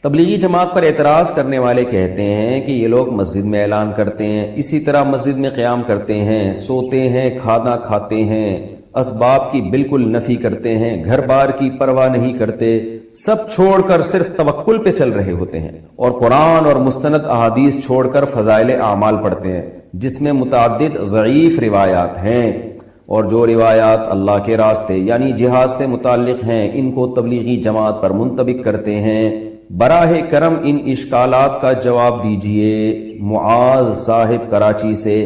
تبلیغی جماعت پر اعتراض کرنے والے کہتے ہیں کہ یہ لوگ مسجد میں اعلان کرتے ہیں، اسی طرح مسجد میں قیام کرتے ہیں، سوتے ہیں، کھانا کھاتے ہیں، اسباب کی بالکل نفی کرتے ہیں، گھر بار کی پرواہ نہیں کرتے، سب چھوڑ کر صرف توکل پہ چل رہے ہوتے ہیں، اور قرآن اور مستند احادیث چھوڑ کر فضائل اعمال پڑھتے ہیں جس میں متعدد ضعیف روایات ہیں، اور جو روایات اللہ کے راستے یعنی جہاد سے متعلق ہیں ان کو تبلیغی جماعت پر منطبق کرتے ہیں۔ براہ کرم ان اشکالات کا جواب دیجئے۔ معاذ صاحب کراچی سے۔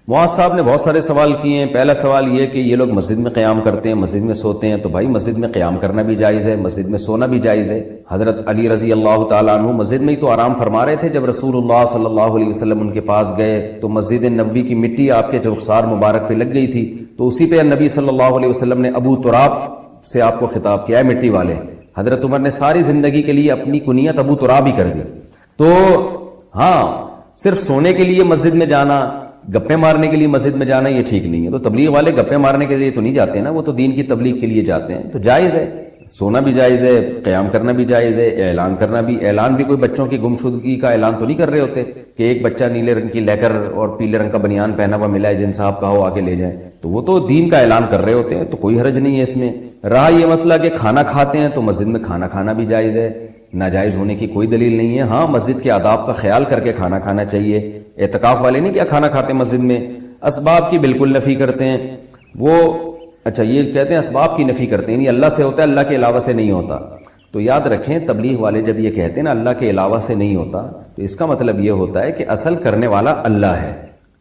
معاذ صاحب نے بہت سارے سوال کیے ہیں۔ پہلا سوال یہ کہ یہ لوگ مسجد میں قیام کرتے ہیں، مسجد میں سوتے ہیں، تو بھائی مسجد میں قیام کرنا بھی جائز ہے، مسجد میں سونا بھی جائز ہے۔ حضرت علی رضی اللہ تعالیٰ عنہ مسجد میں ہی تو آرام فرما رہے تھے جب رسول اللہ صلی اللہ علیہ وسلم ان کے پاس گئے تو مسجد نبوی کی مٹی آپ کے رخسار مبارک پہ لگ گئی تھی، تو اسی پہ نبی صلی اللہ علیہ وسلم نے ابو تراب سے آپ کو خطاب کیا ہے، مٹی والے۔ حضرت عمر نے ساری زندگی کے لیے اپنی کنیت ابو تراب ہی کر دی۔ تو ہاں، صرف سونے کے لیے مسجد میں جانا، گپے مارنے کے لیے مسجد میں جانا یہ ٹھیک نہیں ہے۔ تو تبلیغ والے گپے مارنے کے لیے تو نہیں جاتے نا، وہ تو دین کی تبلیغ کے لیے جاتے ہیں، تو جائز ہے، سونا بھی جائز ہے، قیام کرنا بھی جائز ہے، اعلان کرنا بھی۔ اعلان بھی کوئی بچوں کی گمشدگی کا اعلان تو نہیں کر رہے ہوتے کہ ایک بچہ نیلے رنگ کی لیکر اور پیلے رنگ کا بنیان پہنا ہوا ملا ہے، جن صاحب کا ہو آگے لے جائیں، تو وہ تو دین کا اعلان کر رہے ہوتے ہیں، تو کوئی حرج نہیں ہے اس میں۔ رہا یہ مسئلہ کہ کھانا کھاتے ہیں تو مسجد میں کھانا کھانا بھی جائز ہے، ناجائز ہونے کی کوئی دلیل نہیں ہے۔ ہاں، مسجد کے آداب کا خیال کر کے کھانا کھانا چاہیے۔ اعتکاف والے نہیں کیا کھانا کھاتے مسجد میں، اسباب کی بالکل نفی کرتے ہیں وہ۔ اچھا، یہ کہتے ہیں اسباب کی نفی کرتے ہیں، یعنی اللہ سے ہوتا ہے، اللہ کے علاوہ سے نہیں ہوتا۔ تو یاد رکھیں، تبلیغ والے جب یہ کہتے ہیں نا اللہ کے علاوہ سے نہیں ہوتا، تو اس کا مطلب یہ ہوتا ہے کہ اصل کرنے والا اللہ ہے۔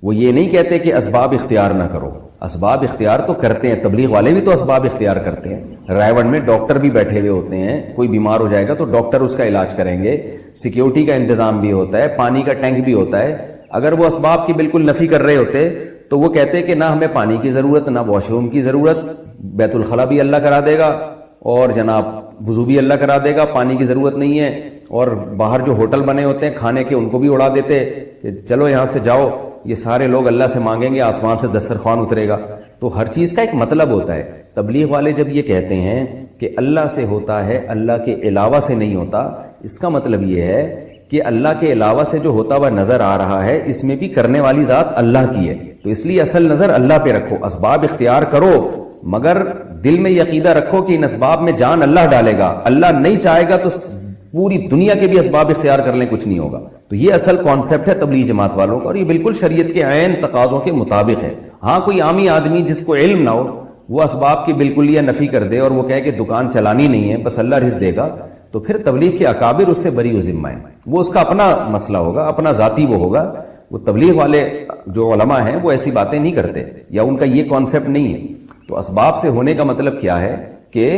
وہ یہ نہیں کہتے کہ اسباب اختیار نہ کرو، اسباب اختیار تو کرتے ہیں، تبلیغ والے بھی تو اسباب اختیار کرتے ہیں۔ رائے میں ڈاکٹر بھی بیٹھے ہوئے ہوتے ہیں، کوئی بیمار ہو جائے گا تو ڈاکٹر اس کا علاج کریں گے، سیکیورٹی کا انتظام بھی ہوتا ہے، پانی کا ٹینک بھی ہوتا ہے۔ اگر وہ اسباب کی بالکل نفی کر رہے ہوتے تو وہ کہتے کہ نہ ہمیں پانی کی ضرورت، نہ واش روم کی ضرورت، بیت الخلا بھی اللہ کرا دے گا، اور جناب وضو بھی اللہ کرا دے گا، پانی کی ضرورت نہیں ہے، اور باہر جو ہوٹل بنے ہوتے ہیں کھانے کے ان کو بھی اڑا دیتے کہ چلو یہاں سے جاؤ، یہ سارے لوگ اللہ سے مانگیں گے، آسمان سے دسترخوان اترے گا۔ تو ہر چیز کا ایک مطلب ہوتا ہے۔ تبلیغ والے جب یہ کہتے ہیں کہ اللہ سے ہوتا ہے، اللہ کے علاوہ سے نہیں ہوتا، اس کا مطلب یہ ہے کہ اللہ کے علاوہ سے جو ہوتا ہوا نظر آ رہا ہے اس میں بھی کرنے والی ذات اللہ کی ہے، تو اس لیے اصل نظر اللہ پہ رکھو، اسباب اختیار کرو، مگر دل میں یہ عقیدہ رکھو کہ ان اسباب میں جان اللہ ڈالے گا، اللہ نہیں چاہے گا تو پوری دنیا کے بھی اسباب اختیار کر لیں کچھ نہیں ہوگا۔ تو یہ اصل کانسیپٹ ہے تبلیغ جماعت والوں کا، اور یہ بالکل شریعت کے عین تقاضوں کے مطابق ہے۔ ہاں، کوئی عامی آدمی جس کو علم نہ ہو وہ اسباب کی بالکل یہ نفی کر دے اور وہ کہے کہ دکان چلانی نہیں ہے، بس اللہ رزق دے گا، تو پھر تبلیغ کے اکابر اس سے بری و ذمہ ہیں، وہ اس کا اپنا مسئلہ ہوگا، اپنا ذاتی وہ ہوگا۔ وہ تبلیغ والے جو علماء ہیں وہ ایسی باتیں نہیں کرتے، یا ان کا یہ کانسیپٹ نہیں ہے۔ تو اسباب سے ہونے کا مطلب کیا ہے کہ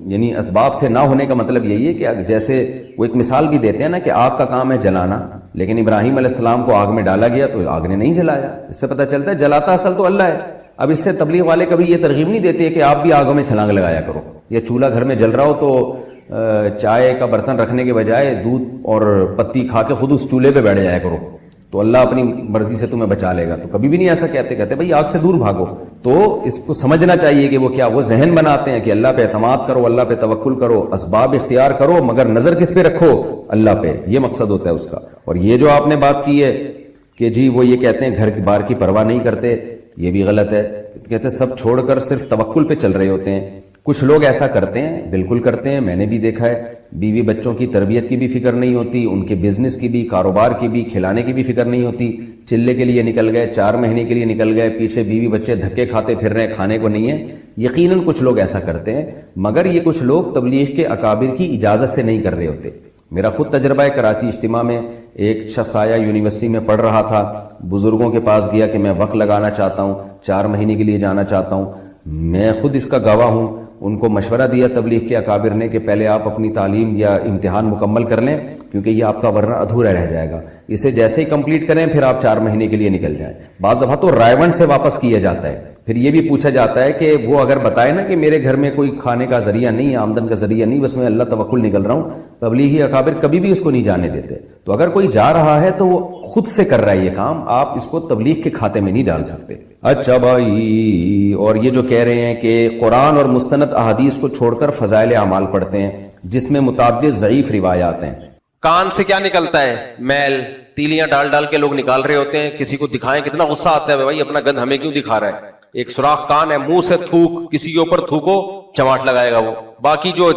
یعنی اسباب سے نہ ہونے کا مطلب یہی ہے کہ جیسے وہ ایک مثال بھی دیتے ہیں نا کہ آگ کا کام ہے جلانا، لیکن ابراہیم علیہ السلام کو آگ میں ڈالا گیا تو آگ نے نہیں جلایا، اس سے پتہ چلتا ہے جلاتا اصل تو اللہ ہے۔ اب اس سے تبلیغ والے کبھی یہ ترغیب نہیں دیتے کہ آپ بھی آگوں میں چھلانگ لگایا کرو، یا چولہا گھر میں جل رہا ہو تو چائے کا برتن رکھنے کے بجائے دودھ اور پتی کھا کے خود اس چولہے پہ بیٹھ جایا کرو تو اللہ اپنی مرضی سے تمہیں بچا لے گا۔ تو کبھی بھی نہیں ایسا کہتے بھائی آگ سے دور بھاگو۔ تو اس کو سمجھنا چاہیے کہ وہ کیا، وہ ذہن بناتے ہیں کہ اللہ پہ اعتماد کرو، اللہ پہ توکل کرو، اسباب اختیار کرو، مگر نظر کس پہ رکھو، اللہ پہ، یہ مقصد ہوتا ہے اس کا۔ اور یہ جو آپ نے بات کی ہے کہ جی وہ یہ کہتے ہیں گھر بار کی پرواہ نہیں کرتے، یہ بھی غلط ہے۔ کہتے ہیں سب چھوڑ کر صرف توکل پہ چل رہے ہوتے ہیں۔ کچھ لوگ ایسا کرتے ہیں، بالکل کرتے ہیں، میں نے بھی دیکھا ہے، بیوی بچوں کی تربیت کی بھی فکر نہیں ہوتی، ان کے بزنس کی بھی، کاروبار کی بھی، کھلانے کی بھی فکر نہیں ہوتی، چلے کے لیے نکل گئے، 4 مہینے کے لیے نکل گئے، پیچھے بیوی بچے دھکے کھاتے پھر رہے ہیں، کھانے کو نہیں ہے۔ یقیناً کچھ لوگ ایسا کرتے ہیں، مگر یہ کچھ لوگ تبلیغ کے اکابر کی اجازت سے نہیں کر رہے ہوتے۔ میرا خود تجربہ ہے، کراچی اجتماع میں ایک شخص آیا، یونیورسٹی میں پڑھ رہا تھا، بزرگوں کے پاس گیا کہ میں وقت لگانا چاہتا ہوں، 4 مہینے کے لیے جانا چاہتا ہوں۔ میں خود اس کا گواہ ہوں، ان کو مشورہ دیا تبلیغ کے اکابر نے کہ پہلے آپ اپنی تعلیم یا امتحان مکمل کر لیں، کیونکہ یہ آپ کا ورنہ ادھورا رہ جائے گا، اسے جیسے ہی کمپلیٹ کریں پھر آپ 4 مہینے کے لیے نکل جائیں۔ بعض دفعہ تو رائے سے واپس کیا جاتا ہے، پھر یہ بھی پوچھا جاتا ہے کہ وہ اگر بتائے نا کہ میرے گھر میں کوئی کھانے کا ذریعہ نہیں ہے، آمدن کا ذریعہ نہیں، بس میں اللہ توکل نکل رہا ہوں، تبلیغی اکابر کبھی بھی اس کو نہیں جانے دیتے۔ تو اگر کوئی جا رہا ہے تو وہ خود سے کر رہا ہے یہ کام، آپ اس کو تبلیغ کے کھاتے میں نہیں ڈال سکتے۔ اچھا بھائی، اور یہ جو کہہ رہے ہیں کہ قرآن اور مستند احادیث کو چھوڑ کر فضائل اعمال پڑھتے ہیں، جس میں متعدد ضعیف روایات ہیں۔ کان سے کیا نکلتا ہے؟ میل، تیلیاں ڈال ڈال کے لوگ نکال رہے ہوتے ہیں، کسی کو دکھائیں کتنا غصہ آتا ہے، بھائی اپنا گند ہمیں کیوں دکھا رہا ہے؟ ایک سوراخ کان ہے، منہ سے تھوک کسی کے اوپر تھوکو چماٹ لگائے گا وہ۔ باقی جو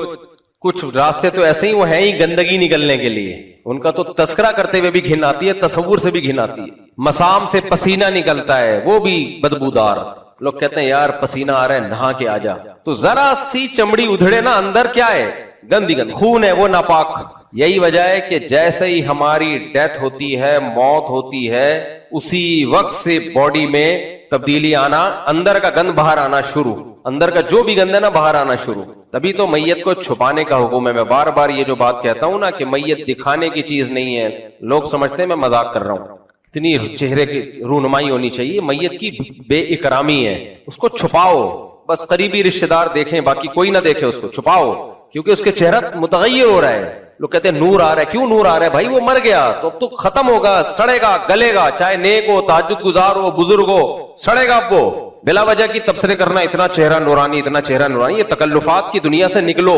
کچھ راستے تو ایسے ہی وہ ہیں ہی گندگی نکلنے کے لیے، ان کا تو تذکرہ کرتے ہوئے بھی گھن آتی ہے، تصور سے بھی گھن آتی ہے۔ مسام سے پسینہ نکلتا ہے، وہ بھی بدبودار، لوگ کہتے ہیں یار پسینہ آ رہا ہے نہا کے آ جا، تو ذرا سی چمڑی ادھڑے نا، اندر کیا ہے؟ گندی گند، خون ہے وہ ناپاک۔ یہی وجہ ہے کہ جیسے ہی ہماری ڈیتھ ہوتی ہے، موت ہوتی ہے، اسی وقت سے باڈی میں تبدیلی آنا، اندر کا گند باہر آنا شروع، اندر کا جو بھی گند ہے نا باہر آنا شروع۔ تبھی تو میت کو چھپانے کا حکم ہے۔ میں بار بار یہ جو بات کہتا ہوں نا کہ میت دکھانے کی چیز نہیں ہے، لوگ سمجھتے ہیں میں مذاق کر رہا ہوں، اتنی چہرے کی رونمائی ہونی چاہیے، میت کی بے اکرامی ہے، اس کو چھپاؤ، بس قریبی رشتہ دار دیکھیں، باقی کوئی نہ دیکھے، اس کو چھپاؤ، کیونکہ اس کے چہرہ متغیر ہو رہا ہے۔ لوگ کہتے ہیں نور آ رہا ہے، کیوں نور آ رہا ہے؟ بھائی وہ مر گیا تو اب تو ختم ہوگا، سڑے گا، گلے گا، چاہے نیک ہو، تہجد گزار ہو، بزرگ ہو، سڑے گا اب وہ۔ بلا وجہ کی تبصرے کرنا، اتنا چہرہ نورانی، اتنا چہرہ نورانی، یہ تکلفات کی دنیا سے نکلو۔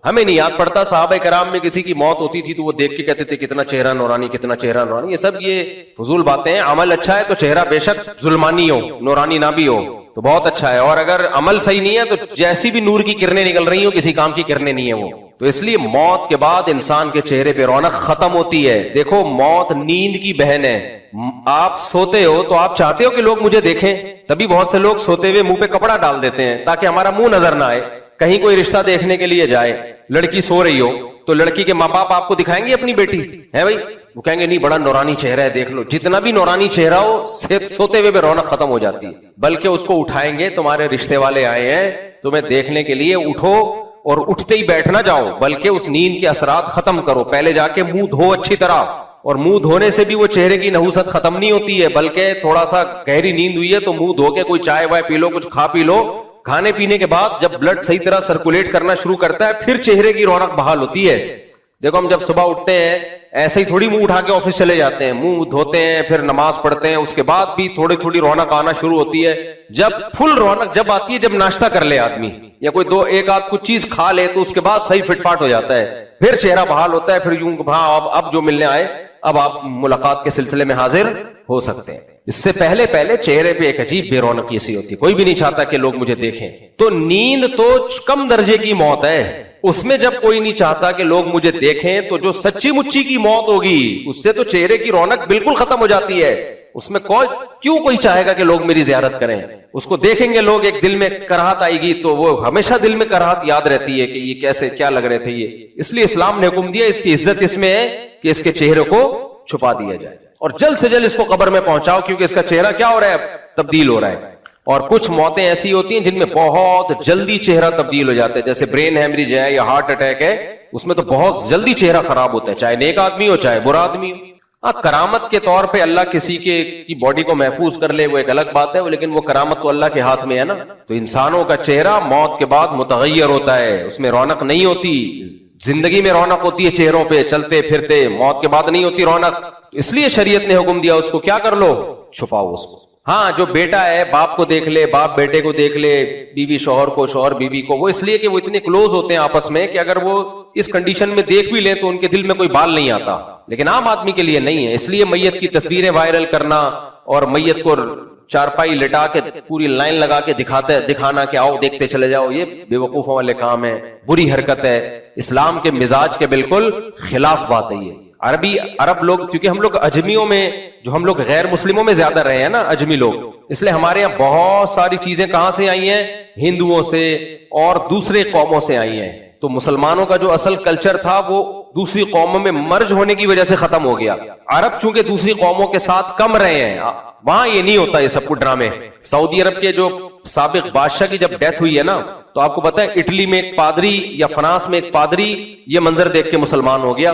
ہمیں نہیں یاد پڑتا صحابہ کرام میں کسی کی موت ہوتی تھی تو وہ دیکھ کے کہتے تھے کتنا چہرہ نورانی، کتنا چہرہ نورانی، یہ سب یہ فضول باتیں ہیں۔ عمل اچھا ہے تو چہرہ بے شک ظلمانی ہو، نورانی نہ بھی ہو تو بہت اچھا ہے، اور اگر عمل صحیح نہیں ہے تو جیسی بھی نور کی کرنیں نکل رہی ہوں کسی کام کی کرنیں نہیں ہے وہ۔ تو اس لیے موت کے بعد انسان کے چہرے پہ رونق ختم ہوتی ہے۔ دیکھو موت نیند کی بہن ہے، آپ سوتے ہو تو آپ چاہتے ہو کہ لوگ مجھے دیکھیں، تبھی بہت سے لوگ سوتے ہوئے منہ پہ کپڑا ڈال دیتے ہیں تاکہ ہمارا منہ نظر نہ آئے۔ کہیں کوئی رشتہ دیکھنے کے لیے جائے، لڑکی سو رہی ہو تو لڑکی کے ماں باپ آپ کو دکھائیں گے اپنی بیٹی ہے بھائی، وہ کہیں گے نہیں بڑا نورانی چہرہ ہے دیکھ لو۔ جتنا بھی نورانی چہرہ ہو سوتے ہوئے بھی رونق ختم ہو جاتی ہے، بلکہ اس کو اٹھائیں گے، تمہارے رشتے والے آئے ہیں تمہیں دیکھنے کے لیے، اٹھو، اور اٹھتے ہی بیٹھ نہ جاؤ بلکہ اس نیند کے اثرات ختم کرو۔ پہلے جا کے منہ دھو اچھی طرح، اور منہ دھونے سے بھی وہ چہرے کی نحوست ختم نہیں ہوتی ہے، بلکہ تھوڑا سا گہری نیند ہوئی ہے تو منہ دھو کے کوئی چائے وائے پی لو، کچھ کھا پی لو۔ کھانے پینے کے بعد جب بلڈ صحیح طرح سرکولیٹ کرنا شروع کرتا ہے پھر چہرے کی رونق بحال ہوتی ہے۔ دیکھو ہم جب صبح اٹھتے ہیں ایسے ہی تھوڑی منہ اٹھا کے آفس چلے جاتے ہیں، منہ دھوتے ہیں، پھر نماز پڑھتے ہیں، اس کے بعد بھی تھوڑی تھوڑی رونق آنا شروع ہوتی ہے۔ جب فل رونق جب آتی ہے جب ناشتہ کر لے آدمی یا کوئی دو ایک آدھ کچھ چیز کھا لے تو اس کے بعد صحیح فٹ فاٹ ہو جاتا ہے، پھر چہرہ بحال ہوتا ہے، پھر یوں ہاں اب جو ملنے آئے اب آپ ملاقات کے سلسلے میں حاضر ہو سکتے ہیں۔ اس سے پہلے چہرے پہ ایک عجیب بے رونقی سی ہوتی ہے، کوئی بھی نہیں چاہتا کہ لوگ مجھے دیکھیں۔ تو نیند تو کم درجے کی موت ہے، اس میں جب کوئی نہیں چاہتا کہ لوگ مجھے دیکھیں تو جو سچی مچی کی موت ہوگی اس سے تو چہرے کی رونق بالکل ختم ہو جاتی ہے۔ اس میں کیوں کوئی چاہے گا کہ لوگ میری زیارت کریں؟ اس کو دیکھیں گے لوگ، ایک دل میں کراہت آئے گی تو وہ ہمیشہ دل میں کراہت یاد رہتی ہے کہ یہ کیسے کیا لگ رہے تھے یہ۔ اس لیے اسلام نے حکم دیا، اس کی عزت اس میں ہے کہ اس کے چہرے کو چھپا دیا جائے اور جلد سے جلد اس کو قبر میں پہنچاؤ، کیونکہ اس کا چہرہ کیا ہو رہا ہے؟ تبدیل ہو رہا ہے۔ اور کچھ موتیں ایسی ہوتی ہیں جن میں بہت جلدی چہرہ تبدیل ہو جاتا ہے، جیسے برین ہیمریج ہے یا ہارٹ اٹیک ہے، اس میں تو بہت جلدی چہرہ خراب ہوتا ہے، چاہے نیک آدمی ہو چاہے برا آدمی ہو۔ کرامت کے طور پہ اللہ کسی کی باڈی کو محفوظ کر لے وہ ایک الگ بات ہے، لیکن وہ کرامت تو اللہ کے ہاتھ میں ہے نا۔ تو انسانوں کا چہرہ موت کے بعد متغیر ہوتا ہے، اس میں رونق نہیں ہوتی۔ زندگی میں رونق ہوتی ہے چہروں پہ، چلتے پھرتے، موت کے بعد نہیں ہوتی رونق۔ اس لیے شریعت نے حکم دیا اس کو کیا کر لو؟ چھپاؤ اس کو۔ ہاں جو بیٹا ہے باپ کو دیکھ لے، باپ بیٹے کو دیکھ لے، بیوی شوہر کو، شوہر بیوی کو، وہ اس لیے کہ وہ اتنے کلوز ہوتے ہیں آپس میں کہ اگر وہ اس کنڈیشن میں دیکھ بھی لیں تو ان کے دل میں کوئی بال نہیں آتا، لیکن عام آدمی کے لیے نہیں ہے۔ اس لیے میت کی تصویریں وائرل کرنا اور میت کو چارپائی لٹا کے پوری لائن لگا کے دکھانا کہ آؤ دیکھتے چلے جاؤ، یہ بے وقوفوں والے کام ہے، بری حرکت ہے، اسلام کے مزاج کے بالکل خلاف بات ہے یہ۔ عرب لوگ، کیونکہ ہم لوگ اجمیوں میں، جو ہم لوگ غیر مسلموں میں زیادہ رہے ہیں نا اجمی لوگ، اس لیے ہمارے یہاں بہت ساری چیزیں کہاں سے آئی ہیں؟ ہندوؤں سے اور دوسرے قوموں سے آئی ہیں۔ تو مسلمانوں کا جو اصل کلچر تھا وہ دوسری قوموں میں مرج ہونے کی وجہ سے ختم ہو گیا۔ عرب چونکہ دوسری قوموں کے ساتھ کم رہے ہیں، وہاں یہ نہیں ہوتا یہ سب کچھ ڈرامے۔ سعودی عرب کے جو سابق بادشاہ کی جب ڈیتھ ہوئی ہے نا تو آپ کو پتا ہے اٹلی میں ایک پادری یا فرانس میں ایک پادری یہ منظر دیکھ کے مسلمان ہو گیا۔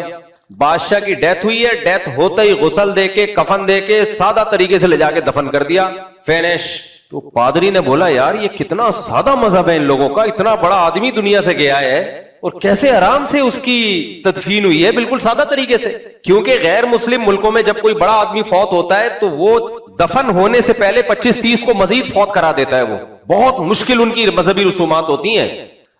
بادشاہ کی ڈیتھ ہوئی ہے، ڈیتھ ہوتے ہی غسل دے کے کفن دے کے سادہ طریقے سے لے جا کے دفن کر دیا، فینش۔ تو پادری نے بولا یار یہ کتنا سادہ مذہب ہے ان لوگوں کا، اتنا بڑا آدمی دنیا سے گیا ہے اور کیسے آرام سے اس کی تدفین ہوئی ہے، بالکل سادہ طریقے سے۔ کیونکہ غیر مسلم ملکوں میں جب کوئی بڑا آدمی فوت ہوتا ہے تو وہ دفن ہونے سے پہلے 25-30 کو مزید فوت کرا دیتا ہے، وہ بہت مشکل ان کی مذہبی رسومات ہوتی ہیں۔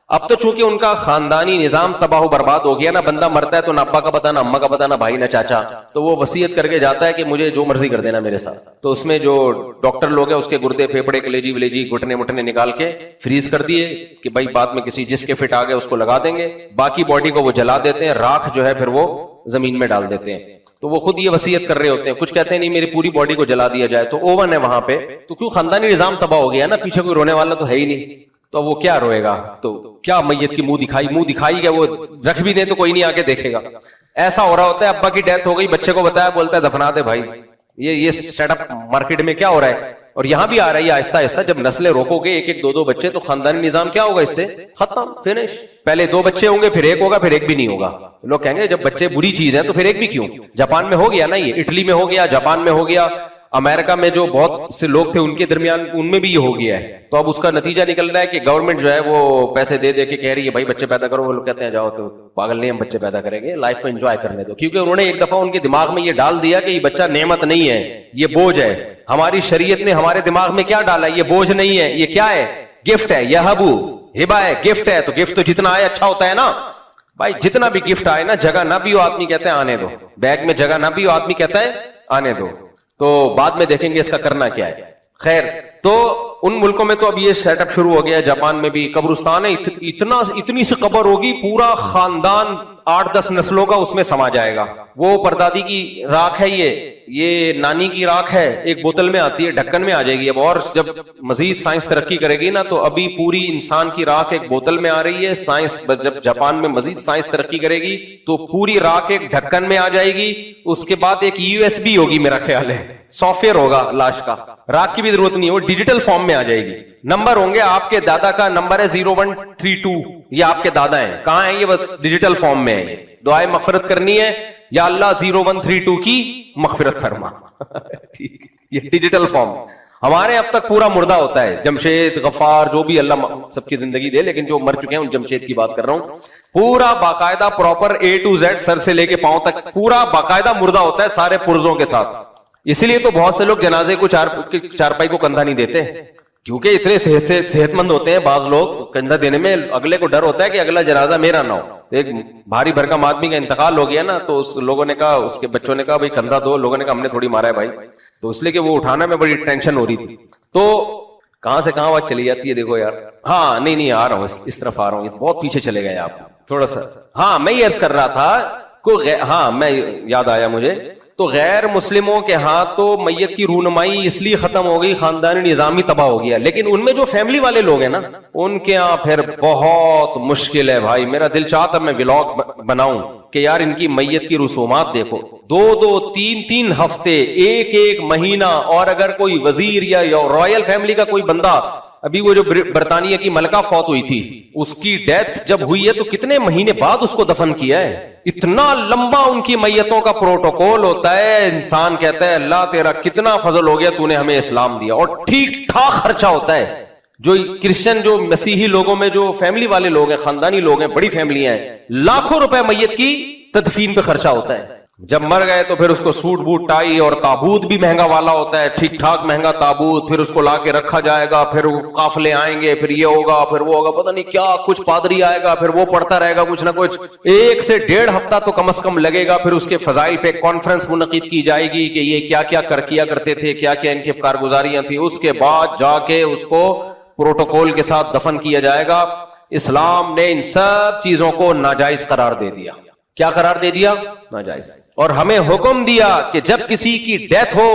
اب تو چونکہ ان کا خاندانی نظام تباہ و برباد ہو گیا نا, بندہ مرتا ہے تو نہ ابا کا پتہ, نہ اما کا پتہ, نہ بھائی, نہ چاچا, تو وہ وصیت کر کے جاتا ہے کہ مجھے جو مرضی کر دینا میرے ساتھ. تو اس میں جو ڈاکٹر لوگ ہیں اس کے گردے, پھیپڑے, کلیجی ولیجی, گھٹنے مٹنے نکال کے فریز کر دیے کہ بھائی بعد میں کسی جس کے فٹ آ گئے اس کو لگا دیں گے. باقی باڈی کو وہ جلا دیتے ہیں, راکھ جو ہے پھر وہ زمین میں ڈال دیتے ہیں. تو وہ خود یہ وصیت کر رہے ہوتے ہیں. کچھ کہتے ہیں نہیں میری پوری باڈی کو جلا دیا جائے, تو اوون ہے وہاں پہ, تو کیوں خاندانی نظام تباہ ہو گیا نا, پیچھے کوئی رونے والا تو ہے ہی نہیں, تو وہ کیا روئے گا. تو کیا میت کی منہ دکھائی گیا, وہ رکھ بھی دیں تو کوئی نہیں آ کے دیکھے گا. ایسا ہو رہا ہوتا ہے, ابا کی ڈیتھ ہو گئی, بچے کو بتایا, بولتا ہے دفنا دے بھائی. یہ سیٹ اپ مارکیٹ میں کیا ہو رہا ہے, اور یہاں بھی آ رہا ہے آہستہ آہستہ. جب نسلیں روکو گے, ایک ایک دو دو بچے, تو خاندانی نظام کیا ہوگا, اس سے ختم, فنش. پہلے 2 بچے ہوں گے, پھر 1 ہوگا, پھر 1 بھی نہیں ہوگا. لوگ کہیں گے جب بچے بری چیز ہے تو پھر 1 بھی کیوں. جاپان میں ہو گیا نا یہ, اٹلی میں ہو گیا, جاپان میں ہو گیا, امریکہ میں جو بہت سے لوگ تھے ان کے درمیان ان میں بھی یہ ہو گیا ہے. تو اب اس کا نتیجہ نکل رہا ہے کہ گورنمنٹ جو ہے وہ پیسے دے دے کے کہہ رہی ہے بھائی بچے پیدا کرو. وہ لوگ کہتے ہیں جاؤ, تو پاگل نہیں, ہم بچے پیدا کریں گے, لائف کو انجوائے کرنے دو. کیونکہ انہوں نے ایک دفعہ ان کے دماغ میں یہ ڈال دیا کہ یہ بچہ نعمت نہیں ہے, یہ بوجھ ہے. ہماری شریعت نے ہمارے دماغ میں کیا ڈالا, یہ بوجھ نہیں ہے, یہ کیا ہے, گفٹ ہے. یہ ہبا ہے, گفٹ ہے. تو گفٹ تو جتنا آئے اچھا ہوتا ہے نا بھائی. جتنا بھی گفٹ آئے نا, جگہ نہ بھی ہو آدمی کہتا ہے آنے دو, بیگ میں جگہ نہ بھی ہو آدمی کہتا ہے آنے دو. تو بعد میں دیکھیں گے اس کا کرنا کیا ہے. خیر, تو ان ملکوں میں تو اب یہ سیٹ اپ شروع ہو گیا. جاپان میں بھی قبرستان ہے, اتنی سی قبر ہوگی, پورا خاندان 8-10 نسلوں کا اس میں سما جائے گا. وہ پردادی کی راکھ ہے, یہ نانی کی راکھ ہے, ایک بوتل میں آتی ہے, ڈھکن میں آ جائے گی. اب اور جب مزید سائنس ترقی کرے گی نا, تو ابھی پوری انسان کی راکھ ایک بوتل میں آ رہی ہے. سائنس جب جاپان میں مزید سائنس ترقی کرے گی تو پوری راکھ ایک ڈھکن میں آ جائے گی. اس کے بعد ایک USB ہوگی, میرا خیال ہے سافٹ ویئر ہوگا لاش کا, راکھ کی بھی ضرورت نہیں ہے, وہ ڈیجیٹل فارم میں آ جائے گی. نمبر ہوں گے, آپ کے دادا کا نمبر ہے 0132, یہ آپ کے دادا ہیں. کہاں ہیں یہ, بس ڈیجیٹل فارم میں ہے. دعائے مغفرت کرنی ہے, یا اللہ 0132 کی مغفرت فرما. ٹھیک, یہ ڈیجیٹل فارم. ہمارے اب تک پورا مردہ ہوتا ہے, جمشید, غفار, جو بھی اللہ سب کی زندگی دے, لیکن جو مر چکے ہیں ان جمشید کی بات کر رہا ہوں. پورا باقاعدہ پراپر A to Z, سر سے لے کے پاؤں تک پورا باقاعدہ مردہ ہوتا ہے سارے پرزوں کے ساتھ. اسی لیے تو بہت سے لوگ جنازے کو چارپائی کو کندھا نہیں دیتے, کیونکہ اتنے صحت مند ہوتے ہیں بعض لوگ. کندھا دینے میں اگلے کو ڈر ہوتا ہے کہ اگلا جنازہ میرا نہ ہو. ایک بھاری بھرکم آدمی کا انتقال ہو گیا نا, تو اس لوگوں نے کہا, اس کے بچوں نے کہا بھائی کندھا دو. لوگوں نے کہا ہم نے تھوڑی مارا ہے بھائی, تو اس لیے کہ وہ اٹھانا میں بڑی ٹینشن ہو رہی تھی. تو کہاں سے کہاں بات چلی جاتی ہے, دیکھو یار. ہاں نہیں آ رہا ہوں, اس طرف آ رہا ہوں, بہت پیچھے چلے گئے آپ تھوڑا سا. ہاں میں یہ عرض کر رہا تھا, ہاں میں یاد آیا مجھے. تو غیر مسلموں کے ہاں تو میت کی رونمائی اس لیے ختم ہو گئی, خاندانی نظام ہی تباہ ہو گیا. لیکن ان میں جو فیملی والے لوگ ہیں نا, ان کے ہاں پھر بہت مشکل ہے بھائی. میرا دل چاہتا میں ولاگ بناؤں کہ یار ان کی میت کی رسومات دیکھو, 2-2, 3-3 ہفتے, 1-1 مہینہ. اور اگر کوئی وزیر یا رائل فیملی کا کوئی بندہ, ابھی وہ جو برطانیہ کی ملکہ فوت ہوئی تھی, اس کی ڈیتھ جب ہوئی ہے تو کتنے مہینے بعد اس کو دفن کیا ہے. اتنا لمبا ان کی میتوں کا پروٹوکول ہوتا ہے. انسان کہتا ہے اللہ تیرا کتنا فضل ہو گیا, تو نے ہمیں اسلام دیا. اور ٹھیک ٹھاک خرچہ ہوتا ہے. جو کرسچن, جو مسیحی لوگوں میں جو فیملی والے لوگ ہیں, خاندانی لوگ ہیں, بڑی فیملیاں ہیں, لاکھوں روپے میت کی تدفین پہ خرچہ ہوتا ہے. جب مر گئے تو پھر اس کو سوٹ بوٹ ٹائی, اور تابوت بھی مہنگا والا ہوتا ہے, ٹھیک ٹھاک مہنگا تابوت. پھر اس کو لا کے رکھا جائے گا, پھر قافلے آئیں گے, پھر یہ ہوگا, پھر وہ ہوگا, پتہ نہیں کیا. کچھ پادری آئے گا, پھر وہ پڑھتا رہے گا کچھ نہ کچھ. 1 سے 1.5 ہفتہ تو کم از کم لگے گا. پھر اس کے فضائل پہ کانفرنس منعقد کی جائے گی کہ یہ کیا کیا کرتے تھے, کیا کیا ان کی کارگزاریاں تھیں. اس کے بعد جا کے اس کو پروٹوکول کے ساتھ دفن کیا جائے گا. اسلام نے ان سب چیزوں کو ناجائز قرار دے دیا. کیا قرار دے دیا؟ ناجائز. اور ہمیں حکم دیا کہ جب کسی کی ڈیتھ ہو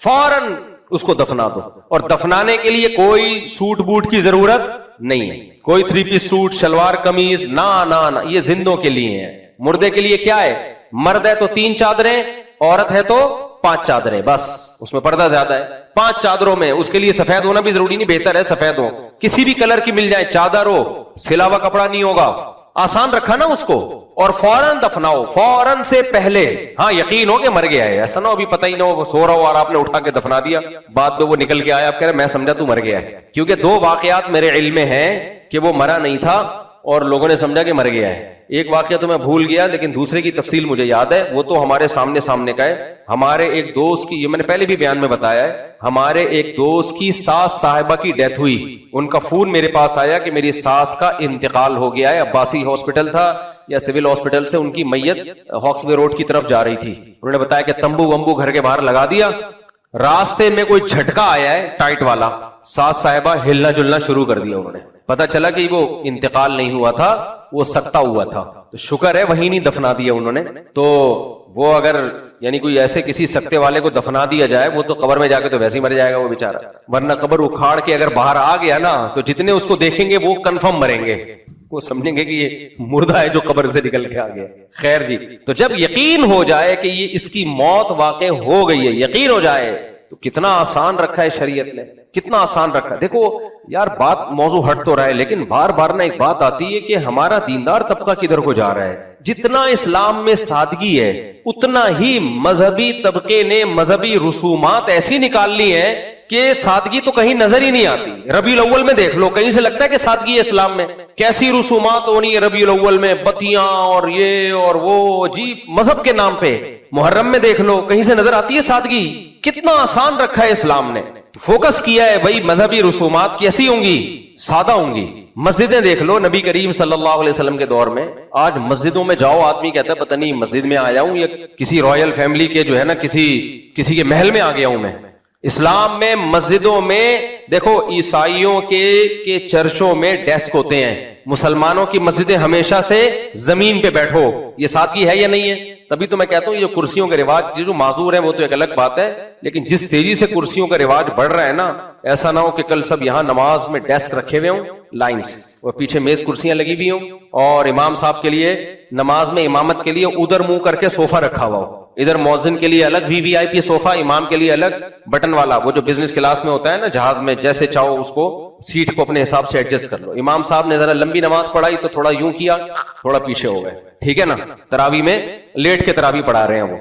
فوراً اس کو دفنا دو. اور دفنانے کے لیے کوئی سوٹ بوٹ کی ضرورت نہیں ہے, کوئی 3 پیس سوٹ, شلوار قمیض, نہ. یہ زندوں کے لیے ہے. مردے کے لیے کیا ہے, مرد ہے تو 3 چادریں, عورت ہے تو 5 چادریں, بس اس میں پردہ زیادہ ہے. 5 چادروں میں, اس کے لیے سفید ہونا بھی ضروری نہیں, بہتر ہے سفید ہو, کسی بھی کلر کی مل جائے چادر ہو, سلا ہوا کپڑا نہیں ہوگا. آسان رکھا نا اس کو, اور فوراً دفناؤ, فوراً سے پہلے. ہاں یقین ہو کہ مر گیا ہے, ایسا نہ ہو ابھی پتہ ہی نہ ہو, سو رہا ہو اور آپ نے اٹھا کے دفنا دیا, بعد میں وہ نکل کے آیا, آپ کہہ رہے میں سمجھا تو مر گیا ہے. کیونکہ 2 واقعات میرے علم میں ہیں کہ وہ مرا نہیں تھا, اور لوگوں نے سمجھا کہ مر گیا ہے. ایک واقعہ تو میں بھول گیا لیکن دوسرے کی تفصیل مجھے یاد ہے, وہ تو ہمارے سامنے کا ہے. ہمارے ایک دوست کی, یہ میں نے پہلے بھی بیان میں بتایا ہے, ہمارے ایک دوست کی ساس صاحبہ کی ڈیتھ ہوئی. ان کا فون میرے پاس آیا کہ میری ساس کا انتقال ہو گیا ہے. عباسی ہاسپٹل تھا یا سول ہاسپٹل سے ان کی میت ہاکس وے روڈ کی طرف جا رہی تھی. انہوں نے بتایا کہ تمبو ومبو گھر کے باہر لگا دیا, راستے میں کوئی جھٹکا آیا ہے ٹائٹ والا, ساس صاحبہ ہلنا جلنا شروع کر دیا. انہوں نے پتا چلا کہ وہ انتقال نہیں ہوا تھا, وہ سکتا ہوا تھا. تو شکر ہے وہیں نہیں دفنا دیا انہوں نے. تو وہ اگر یعنی کوئی ایسے کسی سکتے والے کو دفنا دیا جائے وہ تو قبر میں جا کے تو ویسے ہی مر جائے گا وہ بیچارہ, ورنہ قبر اکھاڑ کے اگر باہر آ گیا نا تو جتنے اس کو دیکھیں گے وہ کنفرم مریں گے, وہ سمجھیں گے کہ یہ مردہ ہے جو قبر سے نکل کے آ گیا. خیر جی, تو جب یقین ہو جائے کہ یہ اس کی موت واقع ہو گئی ہے, یقین ہو جائے, تو کتنا آسان رکھا ہے شریعت نے, کتنا آسان رکھا ہے. دیکھو یار بات موضوع ہٹ تو رہا ہے لیکن بار بار نا ایک بات آتی ہے کہ ہمارا دیندار طبقہ کدھر کو جا رہا ہے. جتنا اسلام میں سادگی ہے اتنا ہی مذہبی طبقے نے مذہبی رسومات ایسی نکال لی ہیں کہ سادگی تو کہیں نظر ہی نہیں آتی. ربیع الاول میں دیکھ لو, کہیں سے لگتا ہے کہ سادگی ہے اسلام میں. کیسی رسومات ہونی ہے ربیع الاول میں, بتیاں اور یہ اور وہ, جی مذہب کے نام پہ. محرم میں دیکھ لو, کہیں سے نظر آتی ہے سادگی. کتنا آسان رکھا ہے اسلام نے, فوکس کیا ہے بھائی مذہبی رسومات کیسی ہوں گی, سادہ ہوں گی. مسجدیں دیکھ لو, نبی کریم صلی اللہ علیہ وسلم کے دور میں آج مسجدوں میں جاؤ, آدمی کہتا ہے پتہ نہیں مسجد میں آیا ہوں یا کسی رائل فیملی کے جو ہے نا کسی کے محل میں آ گیا ہوں میں. اسلام میں مسجدوں میں دیکھو, عیسائیوں کے چرچوں میں ڈیسک ہوتے ہیں, مسلمانوں کی مسجدیں ہمیشہ سے زمین پہ بیٹھو. یہ سادگی ہے یا نہیں ہے؟ تبھی تو میں کہتا ہوں یہ کرسیوں کا رواج جو معذور ہے وہ تو ایک الگ بات ہے, لیکن جس تیزی سے کرسیوں کا رواج بڑھ رہا ہے نا, ایسا نہ ہو کہ کل سب یہاں نماز میں ڈیسک رکھے ہوئے ہوں لائن سے, اور پیچھے میز کرسیاں لگی ہوئی ہوں, اور امام صاحب کے لیے نماز میں امامت کے لیے ادھر منہ کر کے صوفہ رکھا ہوا ہو. ادھر مؤذن کے لیے الگ VIP صوفہ, امام کے لیے الگ بٹن والا, وہ جو بزنس کلاس میں ہوتا ہے نا جہاز میں, جیسے چاہو اس کو سیٹ کو اپنے حساب سے ایڈجسٹ کر لو. امام صاحب نے ذرا لمبی نماز پڑھائی تو تھوڑا یوں کیا, تھوڑا پیچھے ہو گئے, ٹھیک ہے نا. تراویح میں لیٹ کے تراویح پڑھا رہے ہیں وہ.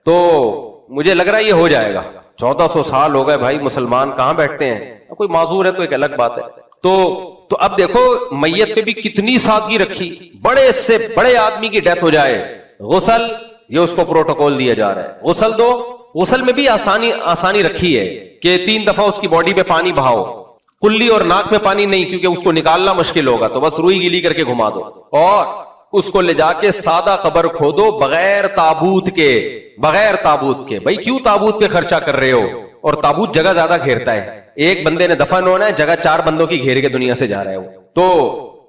تو مجھے لگ رہا ہے یہ ہو جائے گا. 1400 سال ہو گئے بھائی, مسلمان کہاں بیٹھتے ہیں, کوئی معذور ہے تو ایک الگ بات ہے. تو اب دیکھو میت پہ بھی کتنی سادگی رکھی. بڑے سے بڑے آدمی کی ڈیتھ ہو جائے, غسل, یہ اس کو پروٹوکول دیا جا رہا ہے, غسل دو. غسل میں بھی آسانی رکھی ہے کہ 3 دفعہ اس کی باڈی پہ پانی بہاؤ, کلی اور ناک میں پانی نہیں کیونکہ اس کو نکالنا مشکل ہوگا, تو بس روئی گیلی کر کے گھما دو, اور اس کو لے جا کے سادہ قبر کھودو بغیر تابوت کے. بھائی کیوں تابوت پہ خرچہ کر رہے ہو, اور تابوت جگہ زیادہ گھیرتا ہے. ایک بندے نے دفن ہونا ہے, جگہ 4 بندوں کی گھیر کے دنیا سے جا رہے ہو, تو